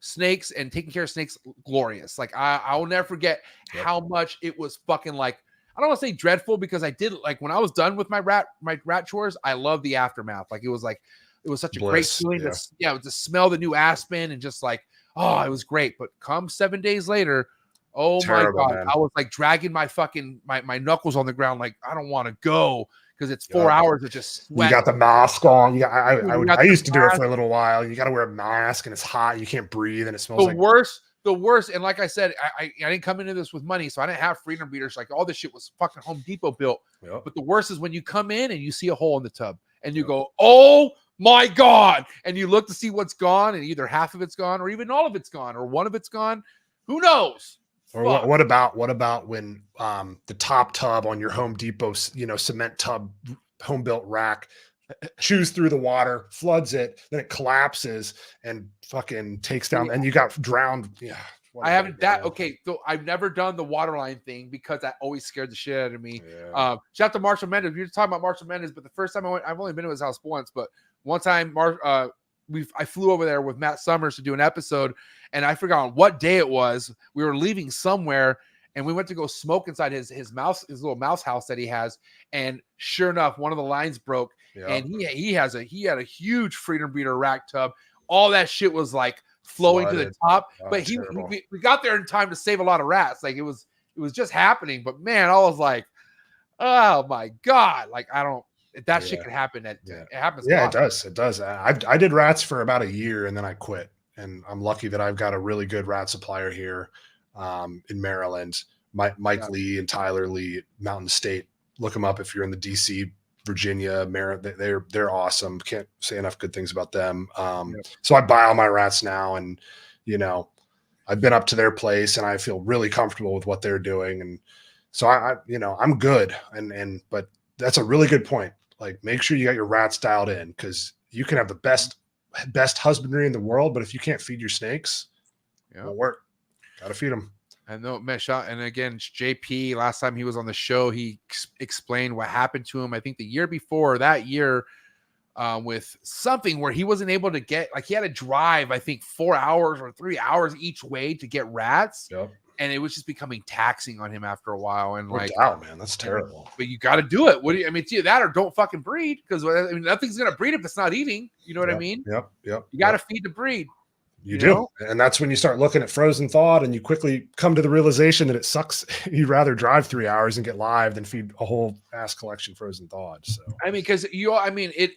snakes and taking care of snakes glorious. Like I will never forget how much it was fucking like, I don't want to say dreadful, because I did, like, when I was done with my rat chores, I love the aftermath. Like it was such a great feeling to smell the new aspen and just like, oh, it was great. But come 7 days later, oh terrible, my God, man. I was like dragging my fucking my knuckles on the ground, like I don't want to go, because it's 4 hours of just sweat. You got the mask on. I used to do it for a little while. You got to wear a mask and it's hot. You can't breathe and it smells the worst. And like I said, I didn't come into this with money, so I didn't have freedom breeders. Like all this shit was fucking Home Depot built. Yep. But the worst is when you come in and you see a hole in the tub and you go, oh my God. And you look to see what's gone, and either half of it's gone or even all of it's gone or one of it's gone. Who knows? Or what about when the top tub on your Home Depot, cement tub, home built rack chews through the water, floods it, then it collapses and fucking takes down, and you got drowned. Yeah, I haven't that. Okay, so I've never done the waterline thing because that always scared the shit out of me. Yeah. Shout out to Marshall Mendez. We were talking about Marshall Mendez, but the first time I went, I've only been to his house once, but one time I flew over there with Matt Summers to do an episode, and I forgot on what day it was. We were leaving somewhere, and we went to go smoke inside his little mouse house that he has. And sure enough, one of the lines broke, and he had a huge freedom breeder rack tub. All that shit was like flowing to the top, but we got there in time to save a lot of rats. Like it was just happening. But man, I was like, oh my God, like that shit could happen. It happens. Yeah, it does. I did rats for about a year and then I quit. And I'm lucky that I've got a really good rat supplier here in Maryland. Mike Lee and Tyler Lee, Mountain State. Look them up if you're in the DC, Virginia, Maryland. They're awesome. Can't say enough good things about them. So I buy all my rats now, and I've been up to their place and I feel really comfortable with what they're doing. And so I'm good. But that's a really good point. Like, make sure you got your rats dialed in, because you can have the best husbandry in the world, but if you can't feed your snakes, it won't work. Got to feed them. I know, man. And again, JP, last time he was on the show, he explained what happened to him. I think the year before that year, with something where he wasn't able to get, like, he had to drive, I think 4 hours or 3 hours each way to get rats. Yep. And it was just becoming taxing on him after a while. And man, that's terrible. But you got to do it. It's either that or don't fucking breed, because nothing's going to breed if it's not eating. You know what I mean? Yep. You got to feed the breed. You do. And that's when you start looking at frozen thawed, and you quickly come to the realization that it sucks. You'd rather drive 3 hours and get live than feed a whole ass collection frozen thawed. So because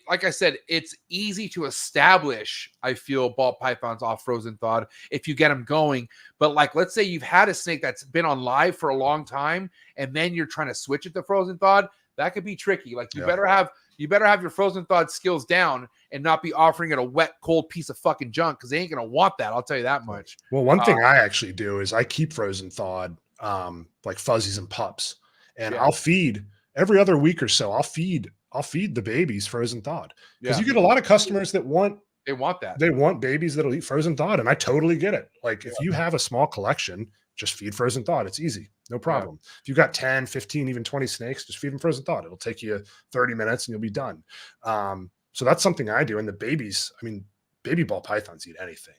like I said, it's easy to establish, I feel, ball pythons off frozen thawed if you get them going. But like, let's say you've had a snake that's been on live for a long time, and then you're trying to switch it to frozen thawed. That could be tricky. Like, you better have your frozen thawed skills down and not be offering it a wet, cold piece of fucking junk, because they ain't going to want that. I'll tell you that much. Well, one thing I actually do is I keep frozen thawed, like fuzzies and pups, and I'll feed every other week or so. I'll feed the babies frozen thawed, because you get a lot of customers that want that. They want babies that'll eat frozen thawed, and I totally get it. Like, if you have a small collection, just feed frozen thawed. It's easy. No problem. Yeah. If you've got 10, 15, even 20 snakes, just feed them frozen thawed. It'll take you 30 minutes and you'll be done. So that's something I do. And the babies, baby ball pythons eat anything.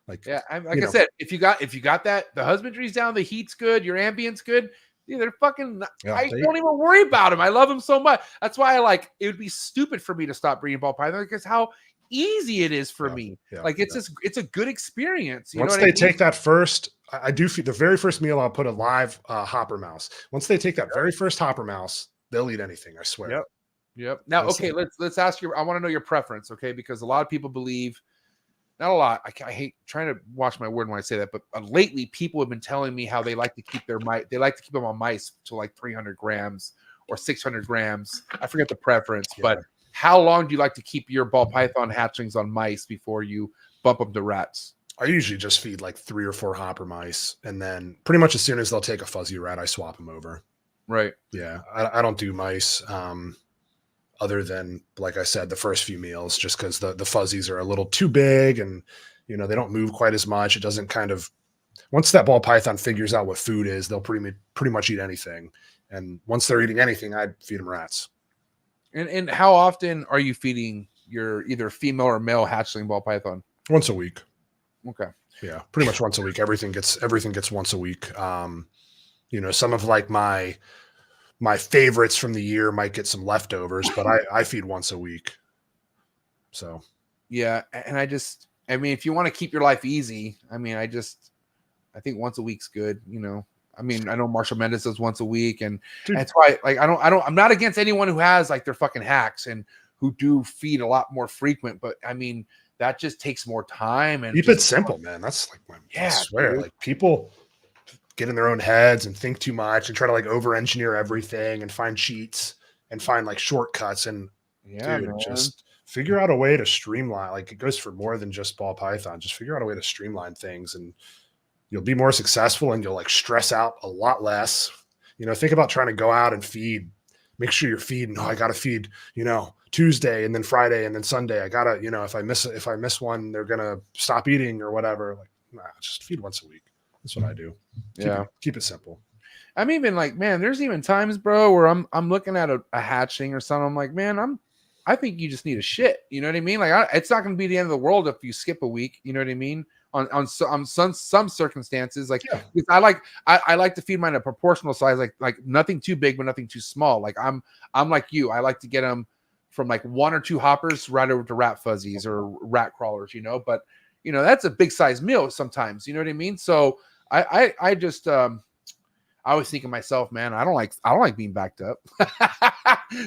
Like, I said, if you got that, the husbandry's down, the heat's good, your ambient's good. They're fucking, I don't even worry about them. I love them so much. That's why it would be stupid for me to stop breeding ball pythons, because how easy it is for Yeah, me. yeah, Like it's just it's a good experience. You Once know what they I mean? take that first, I do feed the very first meal. I'll put a live hopper mouse. Once they take that very first hopper mouse, they'll eat anything. I swear. Yep. Yep. Now, That's okay, let's ask you. I want to know your preference, okay? Because a lot of people believe, not a lot. I hate trying to watch my word when I say that, but lately people have been telling me how they like to keep their mice. They like to keep them on mice to like 300 grams or 600 grams. I forget the preference, but how long do you like to keep your ball python hatchlings on mice before you bump them to rats? I usually just feed like 3 or 4 hopper mice, and then pretty much as soon as they'll take a fuzzy rat, I swap them over. Right. Yeah, I don't do mice. Other than, like I said, the first few meals, just because the fuzzies are a little too big and, you know, they don't move quite as much. It doesn't kind of, once that ball python figures out what food is, they'll pretty much eat anything. And once they're eating anything, I'd feed them rats. And how often are you feeding your either female or male hatchling ball python? Once a week. Okay. Yeah, pretty much once a week. Everything gets once a week. You know, some of like my favorites from the year might get some leftovers, but I feed once a week. So yeah, and I mean, if you want to keep your life easy, I mean, I think once a week's good, you know. I mean, I know Marshall Mendes does once a week, and that's why, like, I'm not against anyone who has like their fucking hacks and who do feed a lot more frequent, but I mean, that just takes more time and keep it simple, man. That's like I swear, dude. Like people get in their own heads and think too much and try to like over engineer everything and find cheats and find like shortcuts. And just figure out a way to streamline. Like it goes for more than just ball python. Just figure out a way to streamline things and you'll be more successful and you'll like stress out a lot less. You know, think about trying to go out and feed, make sure you're feeding. Oh, I got to feed, you know, Tuesday and then Friday and then Sunday. I gotta, you know, if I miss one, they're going to stop eating or whatever. Like, nah, just feed once a week. That's what I do. Keep it simple. I'm even like, man, there's even times, bro, where I'm looking at a hatchling or something. I'm like, man, I think you just need a shit. You know what I mean? Like, it's not going to be the end of the world if you skip a week. You know what I mean? On some circumstances, like I like to feed mine a proportional size, like nothing too big, but nothing too small. Like I'm like you. I like to get them from like 1 or 2 hoppers right over to rat fuzzies or rat crawlers, you know, but you know, that's a big size meal sometimes, you know what I mean? So I just I always think of myself, man, I don't like being backed up.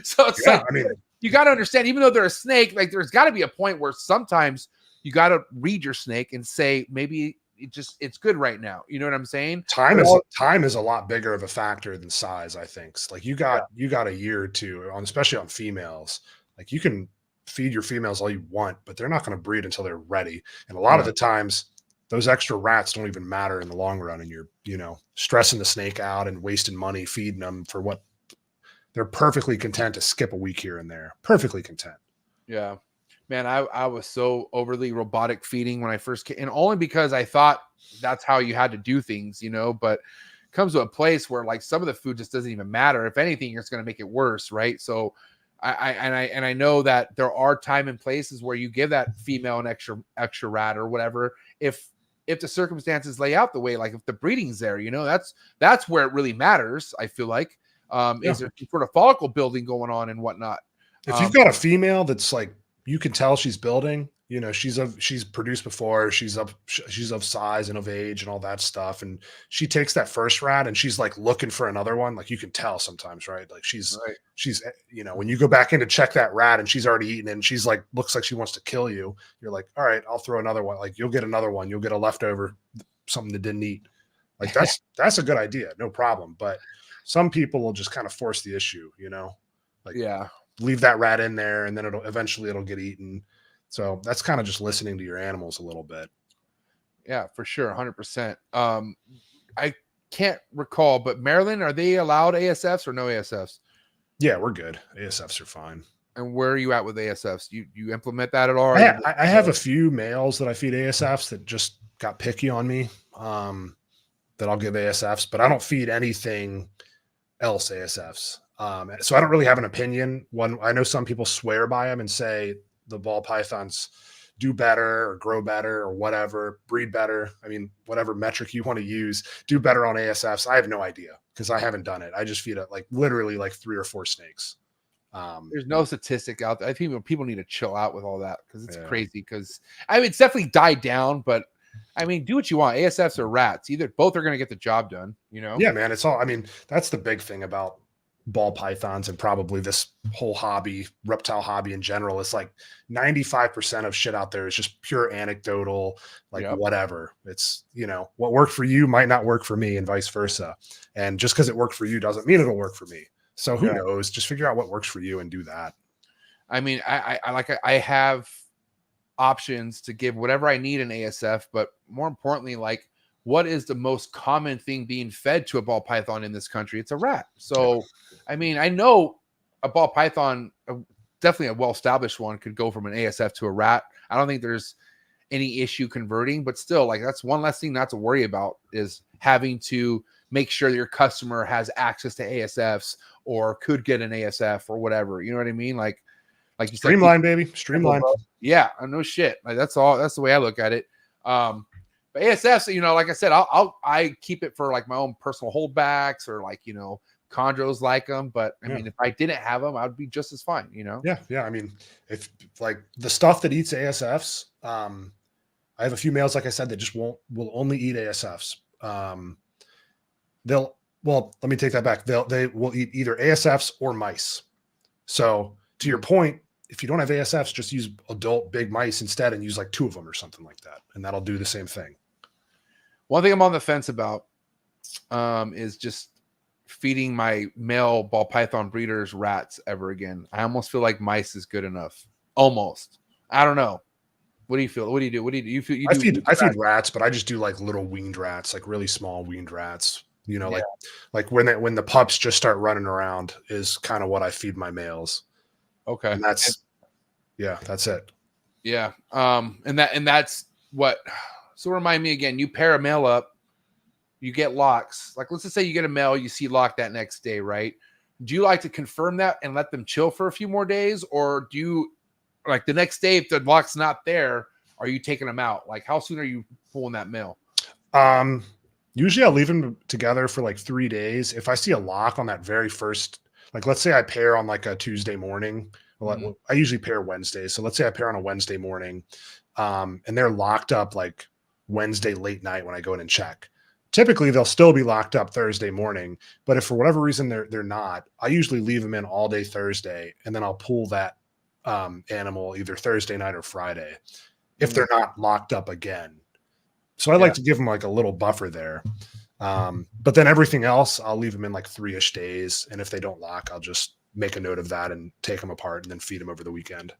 So it's like, I mean, you got to understand, even though they're a snake, like there's got to be a point where sometimes you got to read your snake and say, maybe it's good right now. You know what I'm saying? Time is a lot bigger of a factor than size, I think. Like you got a year or two on, especially on females. Like you can feed your females all you want, but they're not going to breed until they're ready. And a lot of the times those extra rats don't even matter in the long run. And you're, you know, stressing the snake out and wasting money feeding them for what they're perfectly content to skip a week here and there. Perfectly content. Yeah. Man, I was so overly robotic feeding when I first came, and only because I thought that's how you had to do things, you know, but it comes to a place where like some of the food just doesn't even matter. If anything, it's going to make it worse. Right. So I know that there are time and places where you give that female an extra rat or whatever. If the circumstances lay out the way, like if the breeding's there, you know, that's where it really matters. I feel like, is there sort of follicle building going on and whatnot. If you've got a female that's like, you can tell she's building, you know, she's produced before, she's of size and of age and all that stuff. And she takes that first rat and she's like looking for another one. Like you can tell sometimes, right? Like she's, you know, when you go back in to check that rat and she's already eaten and she's like, looks like she wants to kill you. You're like, all right, I'll throw another one. Like you'll get another one. You'll get a leftover, something that didn't eat. Like that's a good idea. No problem. But some people will just kind of force the issue, you know, like, leave that rat in there and then eventually it'll get eaten. So that's kind of just listening to your animals a little bit. Yeah, for sure. 100%. I can't recall, but Maryland, are they allowed ASFs or no ASFs? Yeah, we're good. ASFs are fine. And where are you at with ASFs? You implement that at all? I have a few males that I feed ASFs that just got picky on me, that I'll give ASFs, but I don't feed anything else ASFs. So I don't really have an opinion. I know some people swear by them and say the ball pythons do better or grow better or whatever, breed better. I mean, whatever metric you want to use, do better on ASFs. I have no idea because I haven't done it. I just feed it like literally like 3 or 4 snakes. There's no statistic out there. I think people need to chill out with all that because it's Yeah. crazy. Because I mean, it's definitely died down, but I mean, do what you want. ASFs or rats, either both are going to get the job done. You know? Yeah, man. It's all. I mean, that's the big thing about ball pythons and probably this whole hobby, reptile hobby in general. Is like 95% of shit out there is just pure anecdotal, like Yep. whatever. It's, you know, what worked for you might not work for me, and vice versa. And just because it worked for you doesn't mean it'll work for me. So who Yeah. knows? Just figure out what works for you and do that. I mean, I have options to give whatever I need in ASF, but more importantly, like, what is the most common thing being fed to a ball python in this country? It's a rat. So, I mean, I know a ball python, definitely a well-established one, could go from an ASF to a rat. I don't think there's any issue converting, but still, like, that's one less thing not to worry about, is having to make sure that your customer has access to ASFs or could get an ASF or whatever. You know what I mean? Like you said, Streamline, baby. Streamline. yeah, no shit. Like, that's all. That's the way I look at it. But ASFs, you know, like I said, I keep it for like my own personal holdbacks, or like, you know, chondros like them. But I mean, if I didn't have them, I'd be just as fine, you know? Yeah. I mean, if like the stuff that eats ASFs, I have a few males, like I said, that just will only eat ASFs. Let me take that back. They will eat either ASFs or mice. So to your point, if you don't have ASFs, just use adult big mice instead and use like 2 of them or something like that. And that'll do the same thing. One thing I'm on the fence about is just feeding my male ball python breeders rats ever again. I almost feel like mice is good enough. Almost. I don't know. What do you feel? What do you do? What do you feel? I feed rats, but I just do like little weaned rats, like really small weaned rats. You know, like when the pups just start running around is kind of what I feed my males. Okay. And that's it. Yeah. And that's what. So remind me again, you pair a male up, you get locks. Like, let's just say you get a male, you see lock that next day, right? Do you like to confirm that and let them chill for a few more days? Or do you, like, the next day, if the lock's not there, are you taking them out? Like, how soon are you pulling that male? Usually I'll leave them together for like 3 days. If I see a lock on that very first, like, let's say I pair on like a Tuesday morning. Well, I usually pair Wednesdays. So let's say I pair on a Wednesday morning, and they're locked up like Wednesday late night when I go in and check. Typically they'll still be locked up Thursday morning, but if for whatever reason they're not, I usually leave them in all day Thursday, and then I'll pull that animal either Thursday night or Friday if they're not locked up again. So I like to give them like a little buffer there. But then everything else, I'll leave them in like 3-ish days. And if they don't lock, I'll just make a note of that and take them apart and then feed them over the weekend.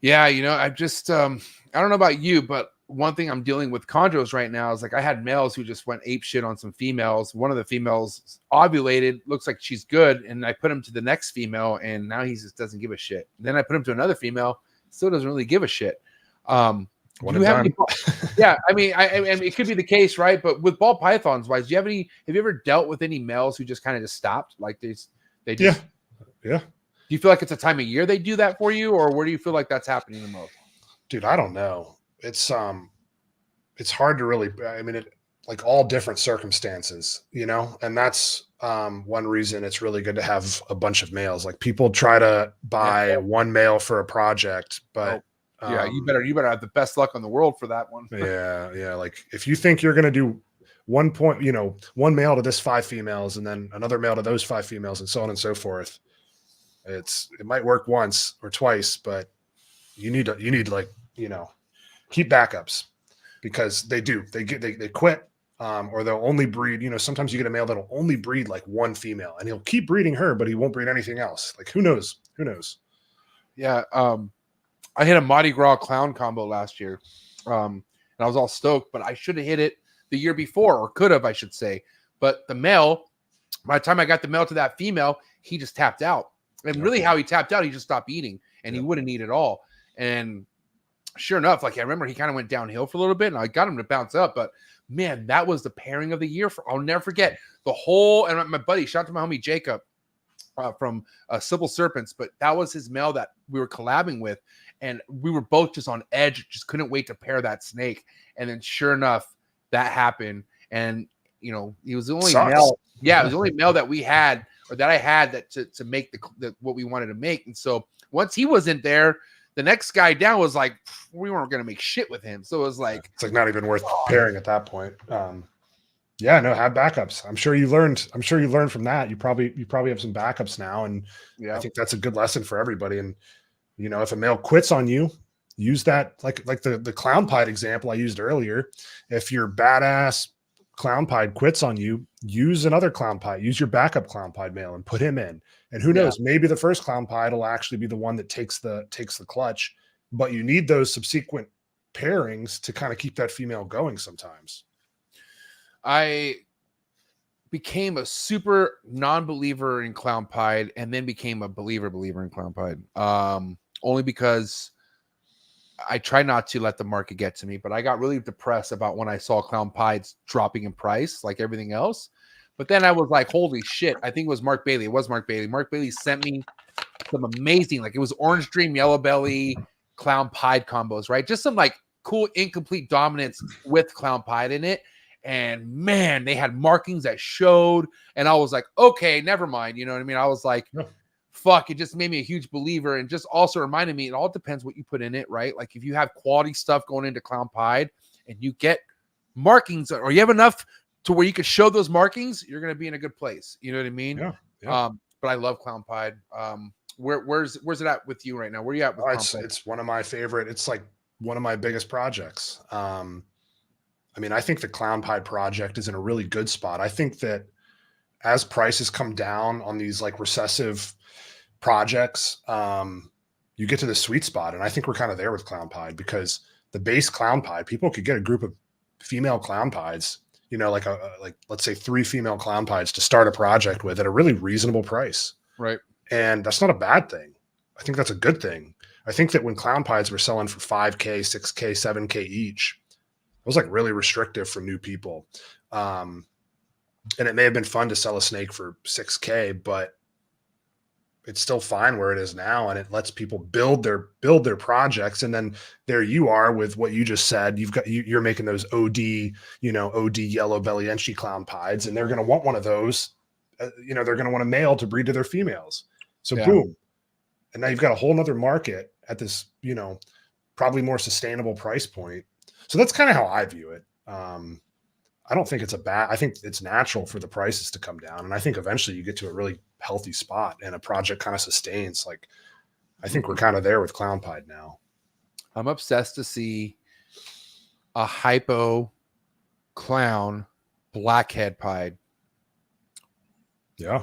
Yeah. You know, I just, I don't know about you, but one thing I'm dealing with chondros right now is, like, I had males who just went ape shit on some females. One of the females ovulated, looks like she's good. And I put him to the next female, and now he just doesn't give a shit. Then I put him to another female, still doesn't really give a shit. Yeah, I mean, it could be the case, right? But with ball pythons wise, have you ever dealt with any males who just kind of just stopped? Like they just yeah. Do you feel like it's a time of year they do that for you, or where do you feel like that's happening the most? Dude, I don't know. It's hard to really, I mean, like all different circumstances, you know, and that's one reason it's really good to have a bunch of males. Like, people try to buy one male for a project, but you better have the best luck in the world for that one. yeah. Like, if you think you're going to do one male to this 5 females and then another male to those 5 females and so on and so forth, it might work once or twice, but you need to like, you know, keep backups, because they quit, or they'll only breed, you know, sometimes you get a male that'll only breed like 1 female, and he'll keep breeding her, but he won't breed anything else. Like, who knows? Yeah. I hit a Mardi Gras clown combo last year. And I was all stoked, but I should have hit it the year before, or could have, I should say. But the male, by the time I got the male to that female, he just tapped out. And really how he tapped out, he just stopped eating, and he wouldn't eat at all. And sure enough, like, I remember he kind of went downhill for a little bit, and I got him to bounce up. But man, that was the pairing of the year. I'll never forget the whole, and my buddy, shout out to my homie Jacob from Civil Serpents, but that was his male that we were collabing with. And we were both just on edge, just couldn't wait to pair that snake. And then sure enough, that happened. And, you know, he was the only male. Yeah, it was the only male that we had or that I had that to make the what we wanted to make. And so once he wasn't there, the next guy down was like, we weren't going to make shit with him. So it was like, it's like not even worth pairing at that point. Yeah, no, have backups. I'm sure you learned from that. You probably have some backups now. And I think that's a good lesson for everybody. And, you know, if a male quits on you, use that, like the clown pied example I used earlier. If your badass clown pied quits on you, use another clown pied, use your backup clown pied male and put him in. And who knows, maybe the first clown pied will actually be the one that takes the clutch, but you need those subsequent pairings to kind of keep that female going sometimes. I became a super non-believer in clown pied and then became a believer in clown pied. Only because I try not to let the market get to me, but I got really depressed about when I saw clown pieds dropping in price like everything else. But then I was like, holy shit. I think it was Mark Bailey. It was Mark Bailey. Mark Bailey sent me some amazing, like it was Orange Dream, Yellow Belly, clown pied combos, right? Just some like cool incomplete dominance with clown pied in it. And man, they had markings that showed. And I was like, okay, never mind. You know what I mean? I was like, fuck, it just made me a huge believer. And just also reminded me, it all depends what you put in it, right? Like if you have quality stuff going into clown pied and you get markings, or you have enough to where you could show those markings, you're going to be in a good place. You know what I mean? Yeah. But I love clown pied. Where's it at with you right now? Where are you at with clown pied? It's one of my favorite. It's like one of my biggest projects. I mean, I think the clown pied project is in a really good spot. I think that as prices come down on these like recessive projects, you get to the sweet spot. And I think we're kind of there with clown pied, because the base clown pied, people could get a group of female clown pieds, you know, like let's say 3 female clown pieds to start a project with at a really reasonable price. Right. And that's not a bad thing. I think that's a good thing. I think that when clown pieds were selling for $5K, $6K, $7K each, it was like really restrictive for new people. And it may have been fun to sell a snake for $6K, but it's still fine where it is now. And it lets people build their projects. And then there you are with what you just said. You're making those OD yellow belly entry clown pieds, and they're going to want one of those. They're going to want a male to breed to their females. So boom. And now you've got a whole nother market at this, probably more sustainable price point. So that's kind of how I view it. I don't think I think it's natural for the prices to come down. And I think eventually you get to a really healthy spot and a project kind of sustains. Like, I think we're kind of there with clown pied now. I'm obsessed to see a hypo clown blackhead pied. Yeah.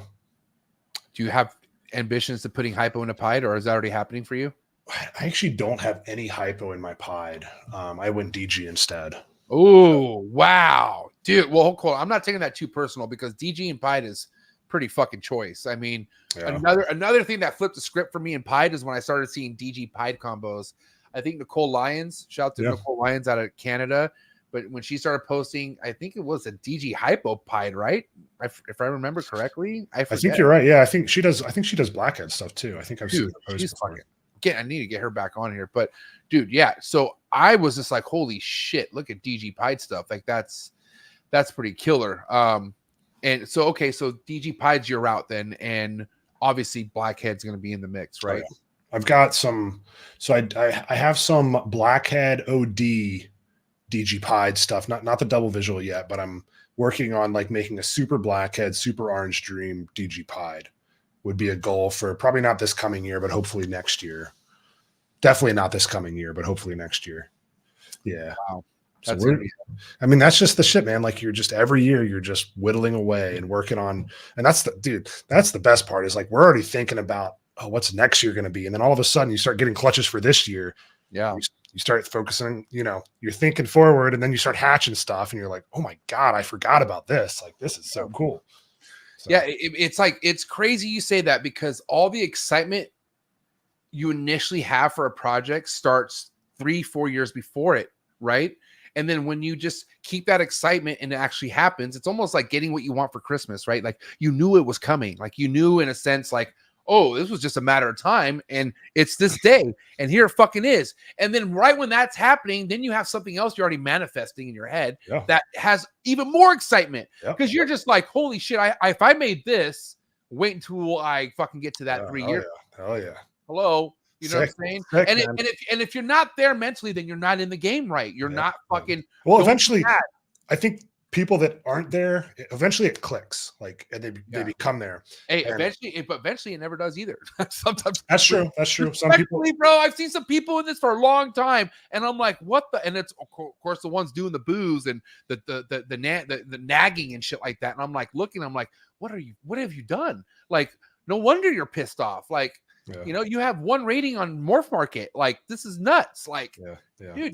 Do you have ambitions to putting hypo in a pied, or is that already happening for you? I actually don't have any hypo in my pied. I went DG instead. Oh, wow. Dude, well, cool. I'm not taking that too personal, because DG and pied is pretty fucking choice. I mean, another thing that flipped the script for me in pied is when I started seeing DG pied combos. I think Nicole Lyons, shout out to Nicole Lyons out of Canada, but when she started posting, I think it was a DG hypo pied, right? If I remember correctly. I think you're right. Yeah, I think she does blackhead stuff too. I think I've seen her post before. I need to get her back on here, but dude, yeah. So I was just like, holy shit, look at DG pied stuff. Like that's pretty killer. And so, okay, so DG pied's your route then. And obviously Blackhead's going to be in the mix, right? Oh, yeah. I've got some, so I have some Blackhead OD DG pied stuff, not the double visual yet, but I'm working on like making a super Blackhead, super Orange Dream DG pied. Would be a goal for probably not this coming year, but hopefully next year. Definitely not this coming year, but hopefully next year. Yeah. Wow. So that's just the shit, man. Like every year you're just whittling away and working on, and that's the best part is like, we're already thinking about, what's next year going to be? And then all of a sudden you start getting clutches for this year. Yeah. You start focusing, you're thinking forward, and then you start hatching stuff and you're like, oh my God, I forgot about this. Like, this is so cool. So. Yeah, it's crazy you say that, because all the excitement you initially have for a project starts 3-4 years before it, right? And then when you just keep that excitement and it actually happens, it's almost like getting what you want for Christmas, right? Like you knew it was coming. Like you knew in a sense, like, oh, this was just a matter of time, and it's this day, and here it fucking is. And then right when that's happening, then you have something else you're already manifesting in your head that has even more excitement, because you're just like, holy shit, if I made this, Wait until I fucking get to that 3 years. Hell yeah. Hello. You know what I'm saying? Sick, and if you're not there mentally, then you're not in the game right. You're not fucking. Well, eventually, I think people that aren't there, eventually it clicks. Like, and they become there. Hey, eventually it never does either. Sometimes that's true. That's true. Some people, bro, I've seen some people in this for a long time, and I'm like, what the? And it's of course the ones doing the booze and the nagging and shit like that. And I'm like looking, I'm like, what have you done? Like, no wonder you're pissed off. Like. Yeah. You know, you have 1 rating on Morph Market. Like, this is nuts. Like, dude,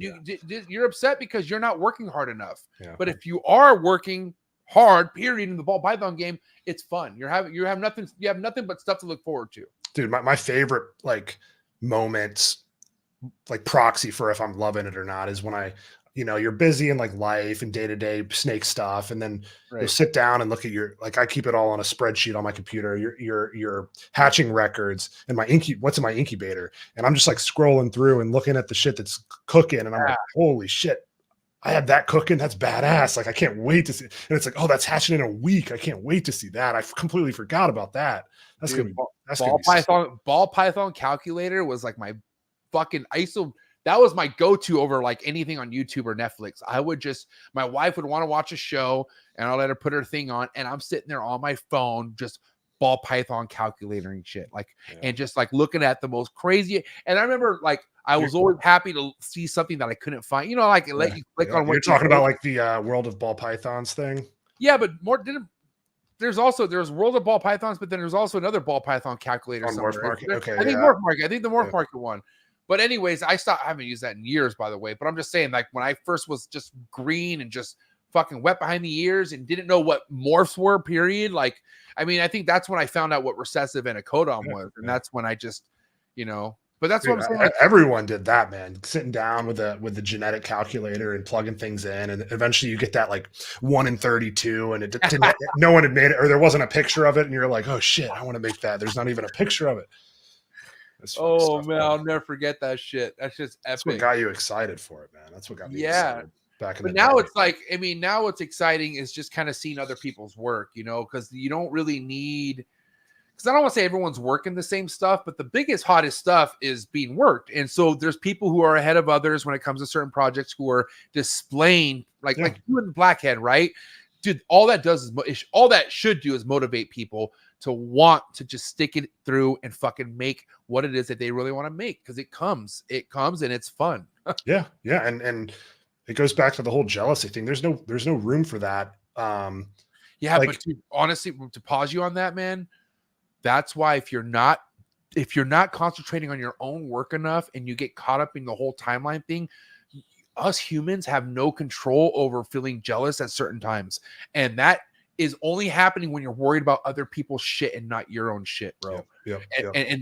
you're upset because you're not working hard enough. Yeah. But if you are working hard, period, in the ball python game, it's fun. You have nothing but stuff to look forward to. Dude, my favorite like moments, like proxy for if I'm loving it or not, is when you're busy in like life and day-to-day snake stuff. And then you'll sit down and look at I keep it all on a spreadsheet on my computer, your hatching records and what's in my incubator. And I'm just like scrolling through and looking at the shit that's cooking. And I'm like, holy shit, I had that cooking. That's badass. Like, I can't wait to see. And it's like, oh, that's hatching in a week. I can't wait to see that. I completely forgot about that. That's going to be ball python calculator was like my fucking ISO. That was my go-to over like anything on YouTube or Netflix. My wife would want to watch a show and I'll let her put her thing on and I'm sitting there on my phone, just ball python calculator and shit. Like, and just like looking at the most crazy. And I remember like, I was always happy to see something that I couldn't find, like let you click on what you're talking about, like the World of Ball Pythons thing. Yeah, but there's World of Ball Pythons, but then there's also another ball python calculator on Morph Market. Okay, I think Morph Market. I think the Morph Market one. But anyways, I haven't used that in years, by the way. But I'm just saying, like when I first was just green and just fucking wet behind the ears and didn't know what morphs were, period. Like, I mean, I think that's when I found out what recessive and a codon was. And that's when I just, but that's what I'm saying. Everyone did that, man. Sitting down with the genetic calculator and plugging things in. And eventually you get that like 1 in 32 and it didn't, no one had made it, or there wasn't a picture of it. And you're like, oh shit, I want to make that. There's not even a picture of it. Oh man, I'll never forget that shit. That's just epic. That's what got you excited for it, man. That's what got me excited back in the day. Now it's like, I mean, now what's exciting is just kind of seeing other people's work, because you don't really need, because I don't want to say everyone's working the same stuff, but the biggest, hottest stuff is being worked. And so there's people who are ahead of others when it comes to certain projects who are displaying, like you and Blackhead, right? Dude, all that should do is motivate people to want to just stick it through and fucking make what it is that they really want to make, because it comes and it's fun. yeah and it goes back to the whole jealousy thing. There's no room for that. But honestly, to pause you on that, man, that's why if you're not concentrating on your own work enough and you get caught up in the whole timeline thing, us humans have no control over feeling jealous at certain times, and that is only happening when you're worried about other people's shit and not your own shit, bro. And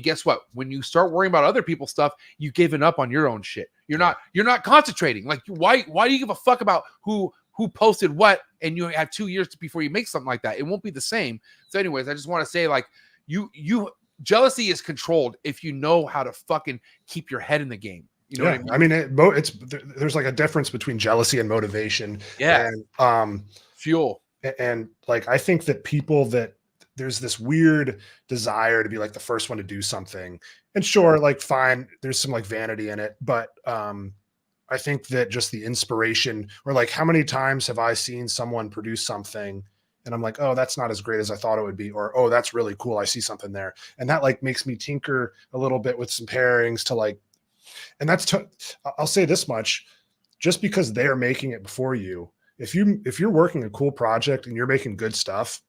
guess what? When you start worrying about other people's stuff, you've given up on your own shit. You're not concentrating. Like, why do you give a fuck about who posted what? And you have 2 years before you make something like that. It won't be the same. So anyways, I just want to say, like, you jealousy is controlled if you know how to fucking keep your head in the game. You know what I mean? it's there's like a difference between jealousy and motivation. Yeah. And fuel. And like, I think that there's this weird desire to be like the first one to do something, and sure, like fine, there's some like vanity in it. But I think that just the inspiration, or like how many times have I seen someone produce something and I'm like, oh, that's not as great as I thought it would be. Or, oh, that's really cool. I see something there. And that like makes me tinker a little bit with some pairings to like, and I'll say this much, just because they're making it before you, if you're working a cool project and you're making good stuff,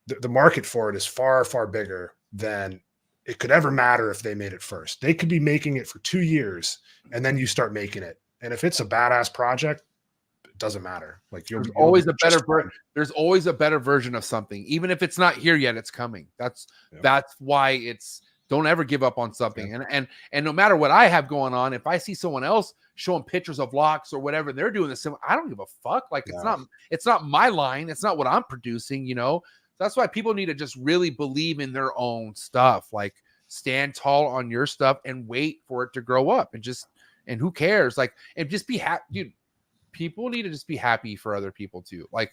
the market for it is far, far bigger than it could ever matter if they made it first. They could be making it for 2 years and then you start making it. And if it's a badass project, it doesn't matter. Like there's always a better version of something. Even if it's not here yet, it's coming. That's why don't ever give up on something. Yeah. And no matter what I have going on, if I see someone else showing pictures of locks or whatever they're doing the same, I don't give a fuck. Like it's not my line. It's not what I'm producing, That's why people need to just really believe in their own stuff. Like stand tall on your stuff and wait for it to grow up and who cares? Like, and just be happy, dude. People need to just be happy for other people too. Like,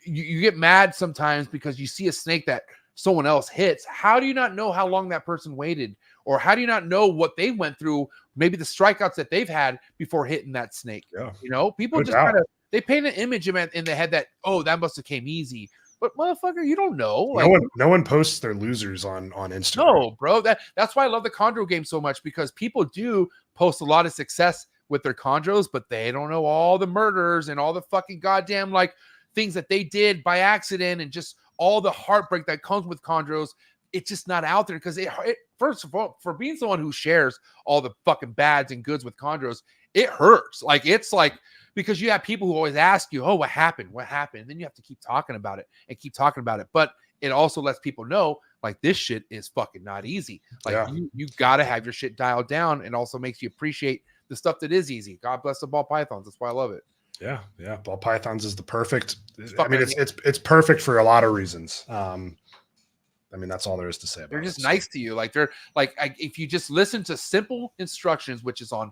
you get mad sometimes because you see a snake that someone else hits. How do you not know how long that person waited? Or how do you not know what they went through? Maybe the strikeouts that they've had before hitting that snake. Yeah. You know, people No just doubt. kind of, they paint an image in the head that, oh, that must have came easy. But motherfucker, you don't know. Like, no one posts their losers on Instagram. no, bro. That's why I love the chondro game so much, because people do post a lot of success with their chondros, but they don't know all the murders and all the fucking goddamn like things that they did by accident and just all the heartbreak that comes with chondros. It's just not out there because it first of all, for being someone who shares all the fucking bads and goods with chondros, it hurts. Like, it's like, because you have people who always ask you, oh, what happened? What happened? And then you have to keep talking about it and keep talking about it. But it also lets people know, like, this shit is fucking not easy. Like, Yeah. you got to have your shit dialed down, and also makes you appreciate the stuff that is easy. God bless the ball pythons. That's why I love it. Yeah. Ball pythons is the perfect. I fucking mean, it's perfect for a lot of reasons. I mean, that's all there is to say about it. They're just nice to you. Like, they're like, if you just listen to simple instructions, which is on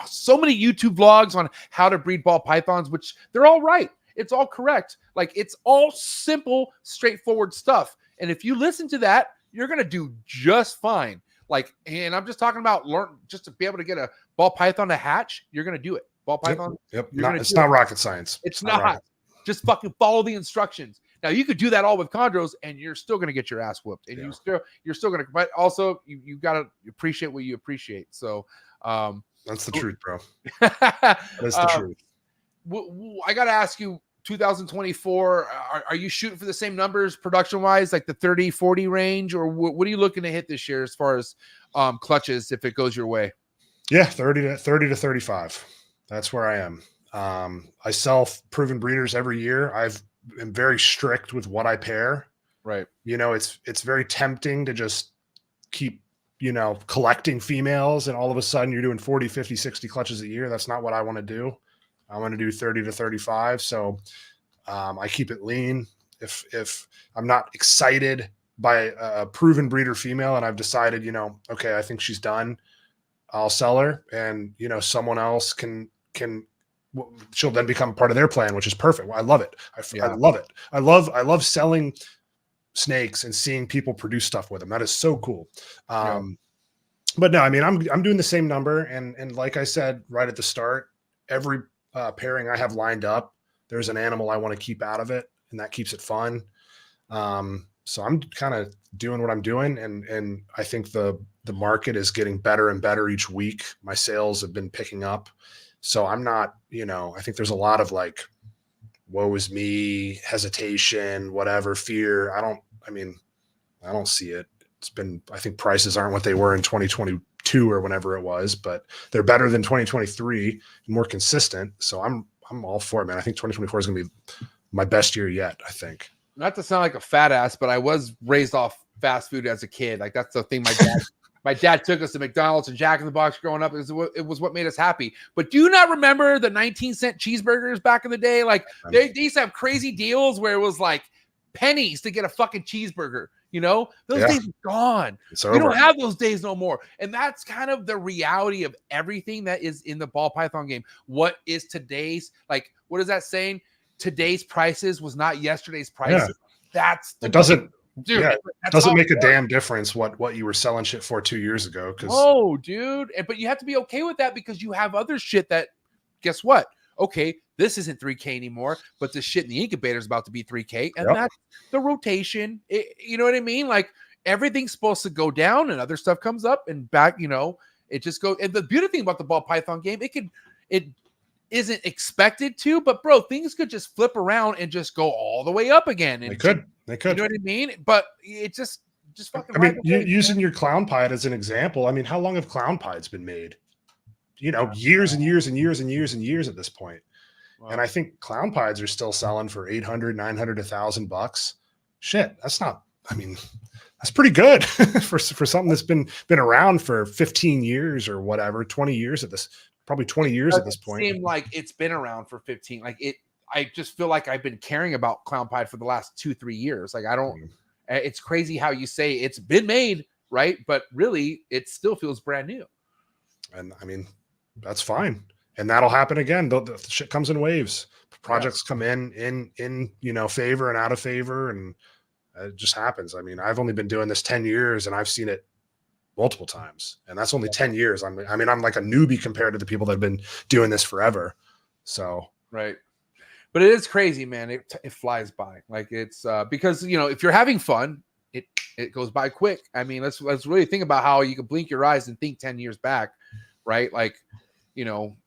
so many YouTube vlogs on how to breed ball pythons, which they're all right. It's all correct. Like, it's all simple, straightforward stuff. And if you listen to that, you're going to do just fine. Like, and I'm just talking about just to be able to get a ball python to hatch. You're going to do it. Ball python. Yep. It's not rocket science. It's not. Just fucking follow the instructions. Now, you could do that all with chondros, and you're still going to get your ass whooped, and you're still going to. But also, you got to appreciate what you appreciate. So, that's the truth, bro. That's the truth. I got to ask you, 2024, are you shooting for the same numbers production wise, like the 30-40 range, or what are you looking to hit this year as far as clutches, if it goes your way? Yeah, 30 to 35. That's where I am. I sell proven breeders every year. I'm very strict with what I pair. Right. You know, it's very tempting to just keep, collecting females, and all of a sudden you're doing 40, 50, 60 clutches a year. That's not what I want to do. I want to do 30 to 35. So I keep it lean. If I'm not excited by a proven breeder female and I've decided, okay, I think she's done, I'll sell her, and, someone else can she'll then become part of their plan, which is perfect. I love it. I love it. I love selling snakes and seeing people produce stuff with them. That is so cool. But no, I mean, I'm doing the same number. And like I said, right at the start, every pairing I have lined up, there's an animal I want to keep out of it, and that keeps it fun. So I'm kind of doing what I'm doing. And I think the market is getting better and better each week. My sales have been picking up. So I'm not, I think there's a lot of like, woe is me, hesitation, whatever, fear. I don't see it. I think prices aren't what they were in 2022 or whenever it was, but they're better than 2023 and more consistent. So I'm all for it, man. I think 2024 is going to be my best year yet, I think. Not to sound like a fat ass, but I was raised off fast food as a kid. Like, that's the thing my dad took us to McDonald's and Jack in the Box growing up. It was what made us happy. But do you not remember the 19-cent cheeseburgers back in the day? Like, they used to have crazy deals where it was like pennies to get a fucking cheeseburger. Those days are gone. We don't have those days no more. And that's kind of the reality of everything that is in the ball python game. What is today's, like, what is that saying? Today's prices was not yesterday's prices. Yeah. It doesn't make a damn difference what you were selling shit for 2 years ago. Oh, dude. But you have to be okay with that, because you have other shit that, guess what? Okay, this isn't 3K anymore, but this shit in the incubator is about to be 3K. And that's the rotation. You know what I mean? Like, everything's supposed to go down and other stuff comes up and back, it just goes. And the beautiful thing about the ball python game, it isn't expected to, but bro, things could just flip around and just go all the way up again. And they could. You know what I mean? But it just fucking. I mean, using your clown pied as an example. I mean, how long have clown pieds been made? Years and years and years and years and years at this point. Wow. And I think clown pieds are still selling for $800, $900, $1,000. Shit, that's not. I mean, that's pretty good for something that's been around for 15 years or whatever, 20 years at this. Probably 20 years at this point. It seems like it's been around for 15. Like, I just feel like I've been caring about clown pied for the last 2-3 years. Like, it's crazy how you say it's been made, right? But really, it still feels brand new. And I mean, that's fine. and that'll happen again. The shit comes in waves. Projects come in favor and out of favor, and it just happens. I mean, I've only been doing this 10 years, and I've seen it multiple times, and that's only 10 years. I'm like a newbie compared to the people that have been doing this forever. So right. But it is crazy, man. It flies by. Like it's because if you're having fun, it goes by quick. I mean, let's really think about how you can blink your eyes and think 10 years back, right? Like,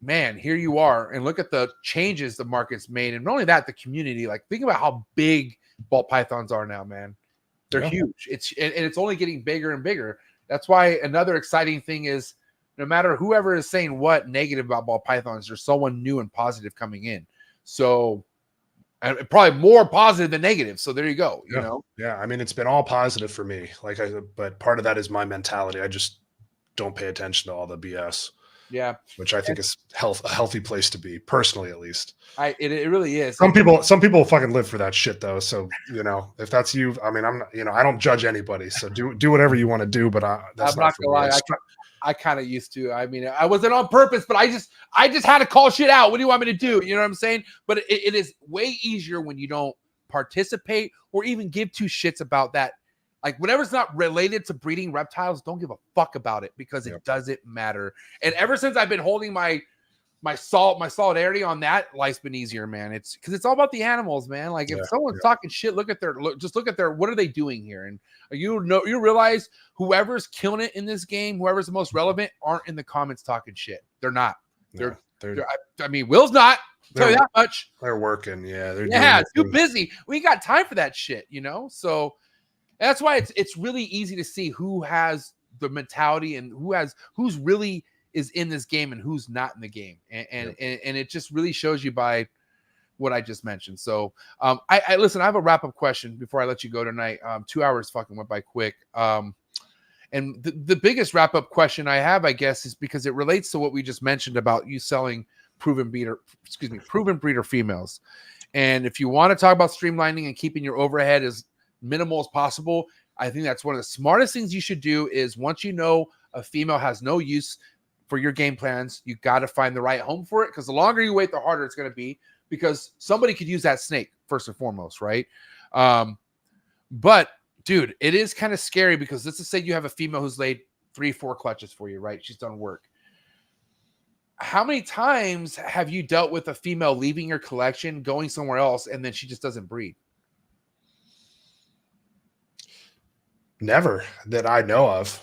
man, here you are, and look at the changes the market's made, and not only that, the community. Like, think about how big ball pythons are now, man. They're huge. It's only getting bigger and bigger. That's why another exciting thing is, no matter whoever is saying what negative about ball pythons, there's someone new and positive coming in. So, and probably more positive than negative. So there you go. Yeah. I mean, it's been all positive for me. But part of that is my mentality. I just don't pay attention to all the BS. Yeah, which I think is a healthy place to be, personally, at least. It really is. Some people fucking live for that shit, though. So if that's you, I mean, I'm not, I don't judge anybody. So do whatever you want to do. But that's I'm not gonna lie. I kind of used to. I mean, I wasn't on purpose, but I just had to call shit out. What do you want me to do? You know what I'm saying? But it is way easier when you don't participate or even give two shits about that. Like, whatever's not related to breeding reptiles, don't give a fuck about it, because it doesn't matter. And ever since I've been holding my solidarity on that, life's been easier, man. It's because it's all about the animals, man. Like, if someone's talking shit, look at their what are they doing here? And you realize whoever's killing it in this game, whoever's the most relevant, aren't in the comments talking shit. They're not. I mean, Will's not. I'll tell you that much. They're working. Yeah, they're too busy. We ain't got time for that shit, So that's why it's really easy to see who has the mentality and who's really is in this game and who's not in the game. And it just really shows you by what I just mentioned. So I listen, I have a wrap-up question before I let you go tonight. 2 hours fucking went by quick. And the biggest wrap-up question I have, I guess, is because it relates to what we just mentioned about you selling proven breeder females. And if you want to talk about streamlining and keeping your overhead as minimal as possible, I think that's one of the smartest things you should do. Is once you know a female has no use for your game plans, you got to find the right home for it, because the longer you wait, the harder it's going to be, because somebody could use that snake first and foremost, right? But dude, it is kind of scary, because let's just say you have a female who's laid 3-4 clutches for you, right? She's done work. How many times have you dealt with a female leaving your collection, going somewhere else, and then she just doesn't breed? Never, that I know of.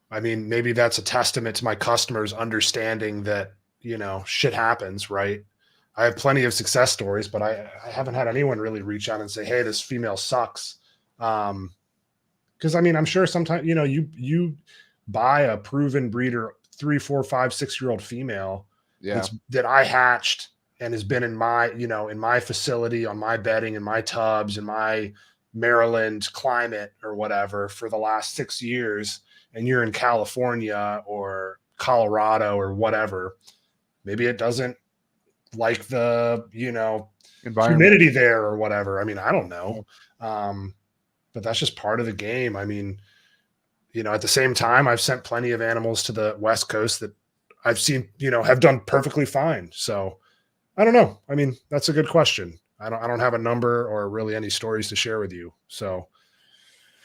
I mean, maybe that's a testament to my customers understanding that, shit happens, right? I have plenty of success stories, but I haven't had anyone really reach out and say, hey, this female sucks. Because I mean, I'm sure sometimes, you buy a proven breeder 3, 4, 5, 6-year-old female that I hatched and has been in my, in my facility, on my bedding, in my tubs, in my Maryland climate or whatever for the last 6 years, and you're in California or Colorado or whatever. Maybe it doesn't like the, humidity there or whatever. I mean, I don't know. But that's just part of the game. I mean, at the same time, I've sent plenty of animals to the West Coast that I've seen, have done perfectly fine. So I don't know. I mean, that's a good question. I don't have a number or really any stories to share with you. So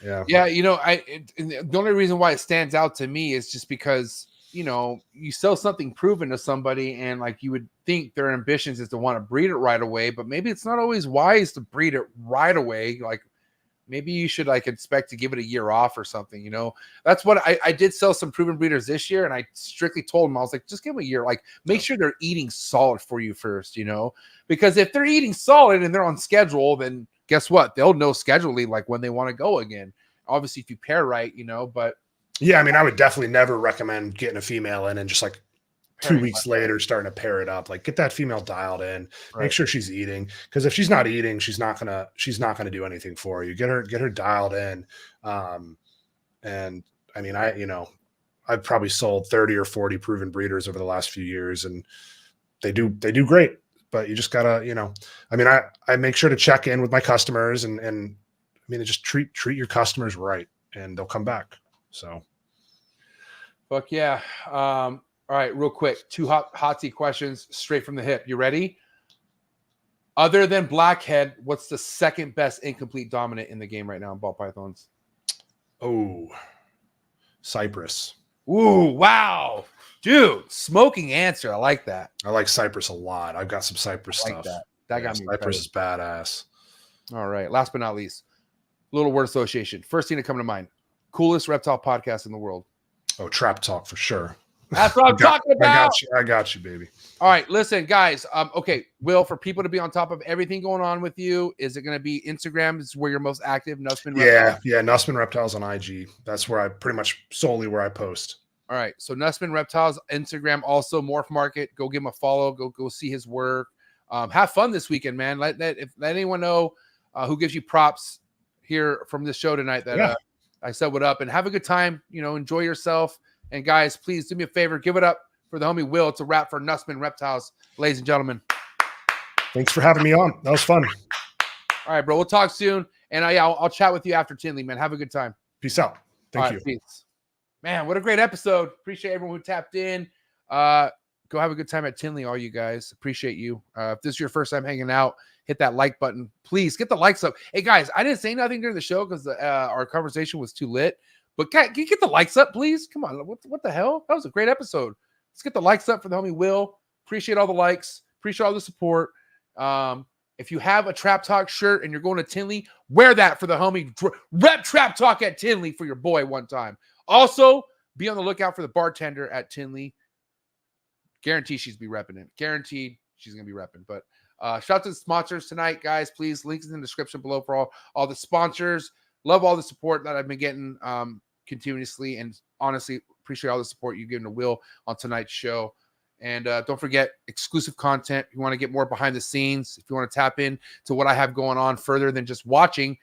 yeah. The only reason why it stands out to me is just because, you sell something proven to somebody, and like you would think their ambitions is to want to breed it right away, but maybe it's not always wise to breed it right away. Like, maybe you should expect to give it a year off or something, That's what I did sell some proven breeders this year, and I strictly told them, I was like, just give them a year. Like, make sure they're eating solid for you first, because if they're eating solid and they're on schedule, then guess what? They'll know scheduling, like when they want to go again. Obviously, if you pair right, but yeah, I mean, I would definitely never recommend getting a female in and just 2 weeks later starting to pair it up. Like, get that female dialed in, make sure she's eating, because if she's not eating, she's not gonna do anything for you. Get her dialed in. And I mean, I've probably sold 30 or 40 proven breeders over the last few years, and they do great. But you just gotta, I mean, I make sure to check in with my customers, and I mean, just treat your customers right, and they'll come back. So fuck yeah. All right, real quick. 2 hot seat questions straight from the hip. You ready? Other than Blackhead, what's the second best incomplete dominant in the game right now in ball pythons? Oh, Cypress. Ooh, wow. Dude, smoking answer. I like that. I like Cypress a lot. I've got some Cypress I like stuff. that. That got me Cypress excited. is badass. All right. Last but not least, little word association. First thing to come to mind. Coolest reptile podcast in the world. Oh, Trap Talk for sure. That's what I'm talking about. I got you, baby. All right, listen, guys. Okay, Will, for people to be on top of everything going on with you, is it going to be Instagram? Is where you're most active? Nussman Reptiles? Yeah, Nussman Reptiles on IG. That's where I pretty much solely where I post. All right, so Nussman Reptiles, Instagram, also Morph Market. Go give him a follow. Go see his work. Have fun this weekend, man. Let anyone know who gives you props here from this show tonight that I said what up, and have a good time. Enjoy yourself. And guys, please do me a favor. Give it up for the homie Will. It's a wrap for Nussman Reptiles, ladies and gentlemen. Thanks for having me on. That was fun. All right, bro. We'll talk soon. And I'll chat with you after Tinley, man. Have a good time. Peace out. Thank you. Peace. Man, what a great episode. Appreciate everyone who tapped in. Go have a good time at Tinley, all you guys. Appreciate you. If this is your first time hanging out, hit that like button. Please get the likes up. Hey, guys, I didn't say nothing during the show because our conversation was too lit. But can you get the likes up, please? Come on. What the hell? That was a great episode. Let's get the likes up for the homie Will. Appreciate all the likes. Appreciate all the support. If you have a Trap Talk shirt and you're going to Tinley, wear that for the homie. Rep Trap Talk at Tinley for your boy one time. Also, be on the lookout for the bartender at Tinley. Guaranteed she's be repping it. Guaranteed she's going to be repping. But shout out to the sponsors tonight, guys. Please, links in the description below for all the sponsors. Love all the support that I've been getting continuously, and honestly, appreciate all the support you've given to Will on tonight's show. And don't forget, exclusive content. If you want to get more behind the scenes, if you want to tap in to what I have going on further than just watching,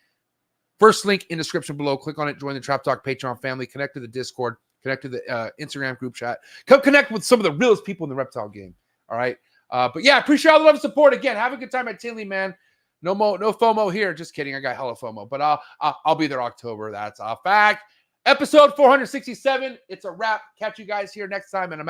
first link in the description below. Click on it. Join the Trap Talk Patreon family. Connect to the Discord. Connect to the Instagram group chat. Come connect with some of the realest people in the reptile game. All right. But yeah, appreciate all the love and support. Again, have a good time at Tinley, man. No FOMO here. Just kidding. I got hella FOMO, but I'll be there October. That's a fact. Episode 467. It's a wrap. Catch you guys here next time. And I'm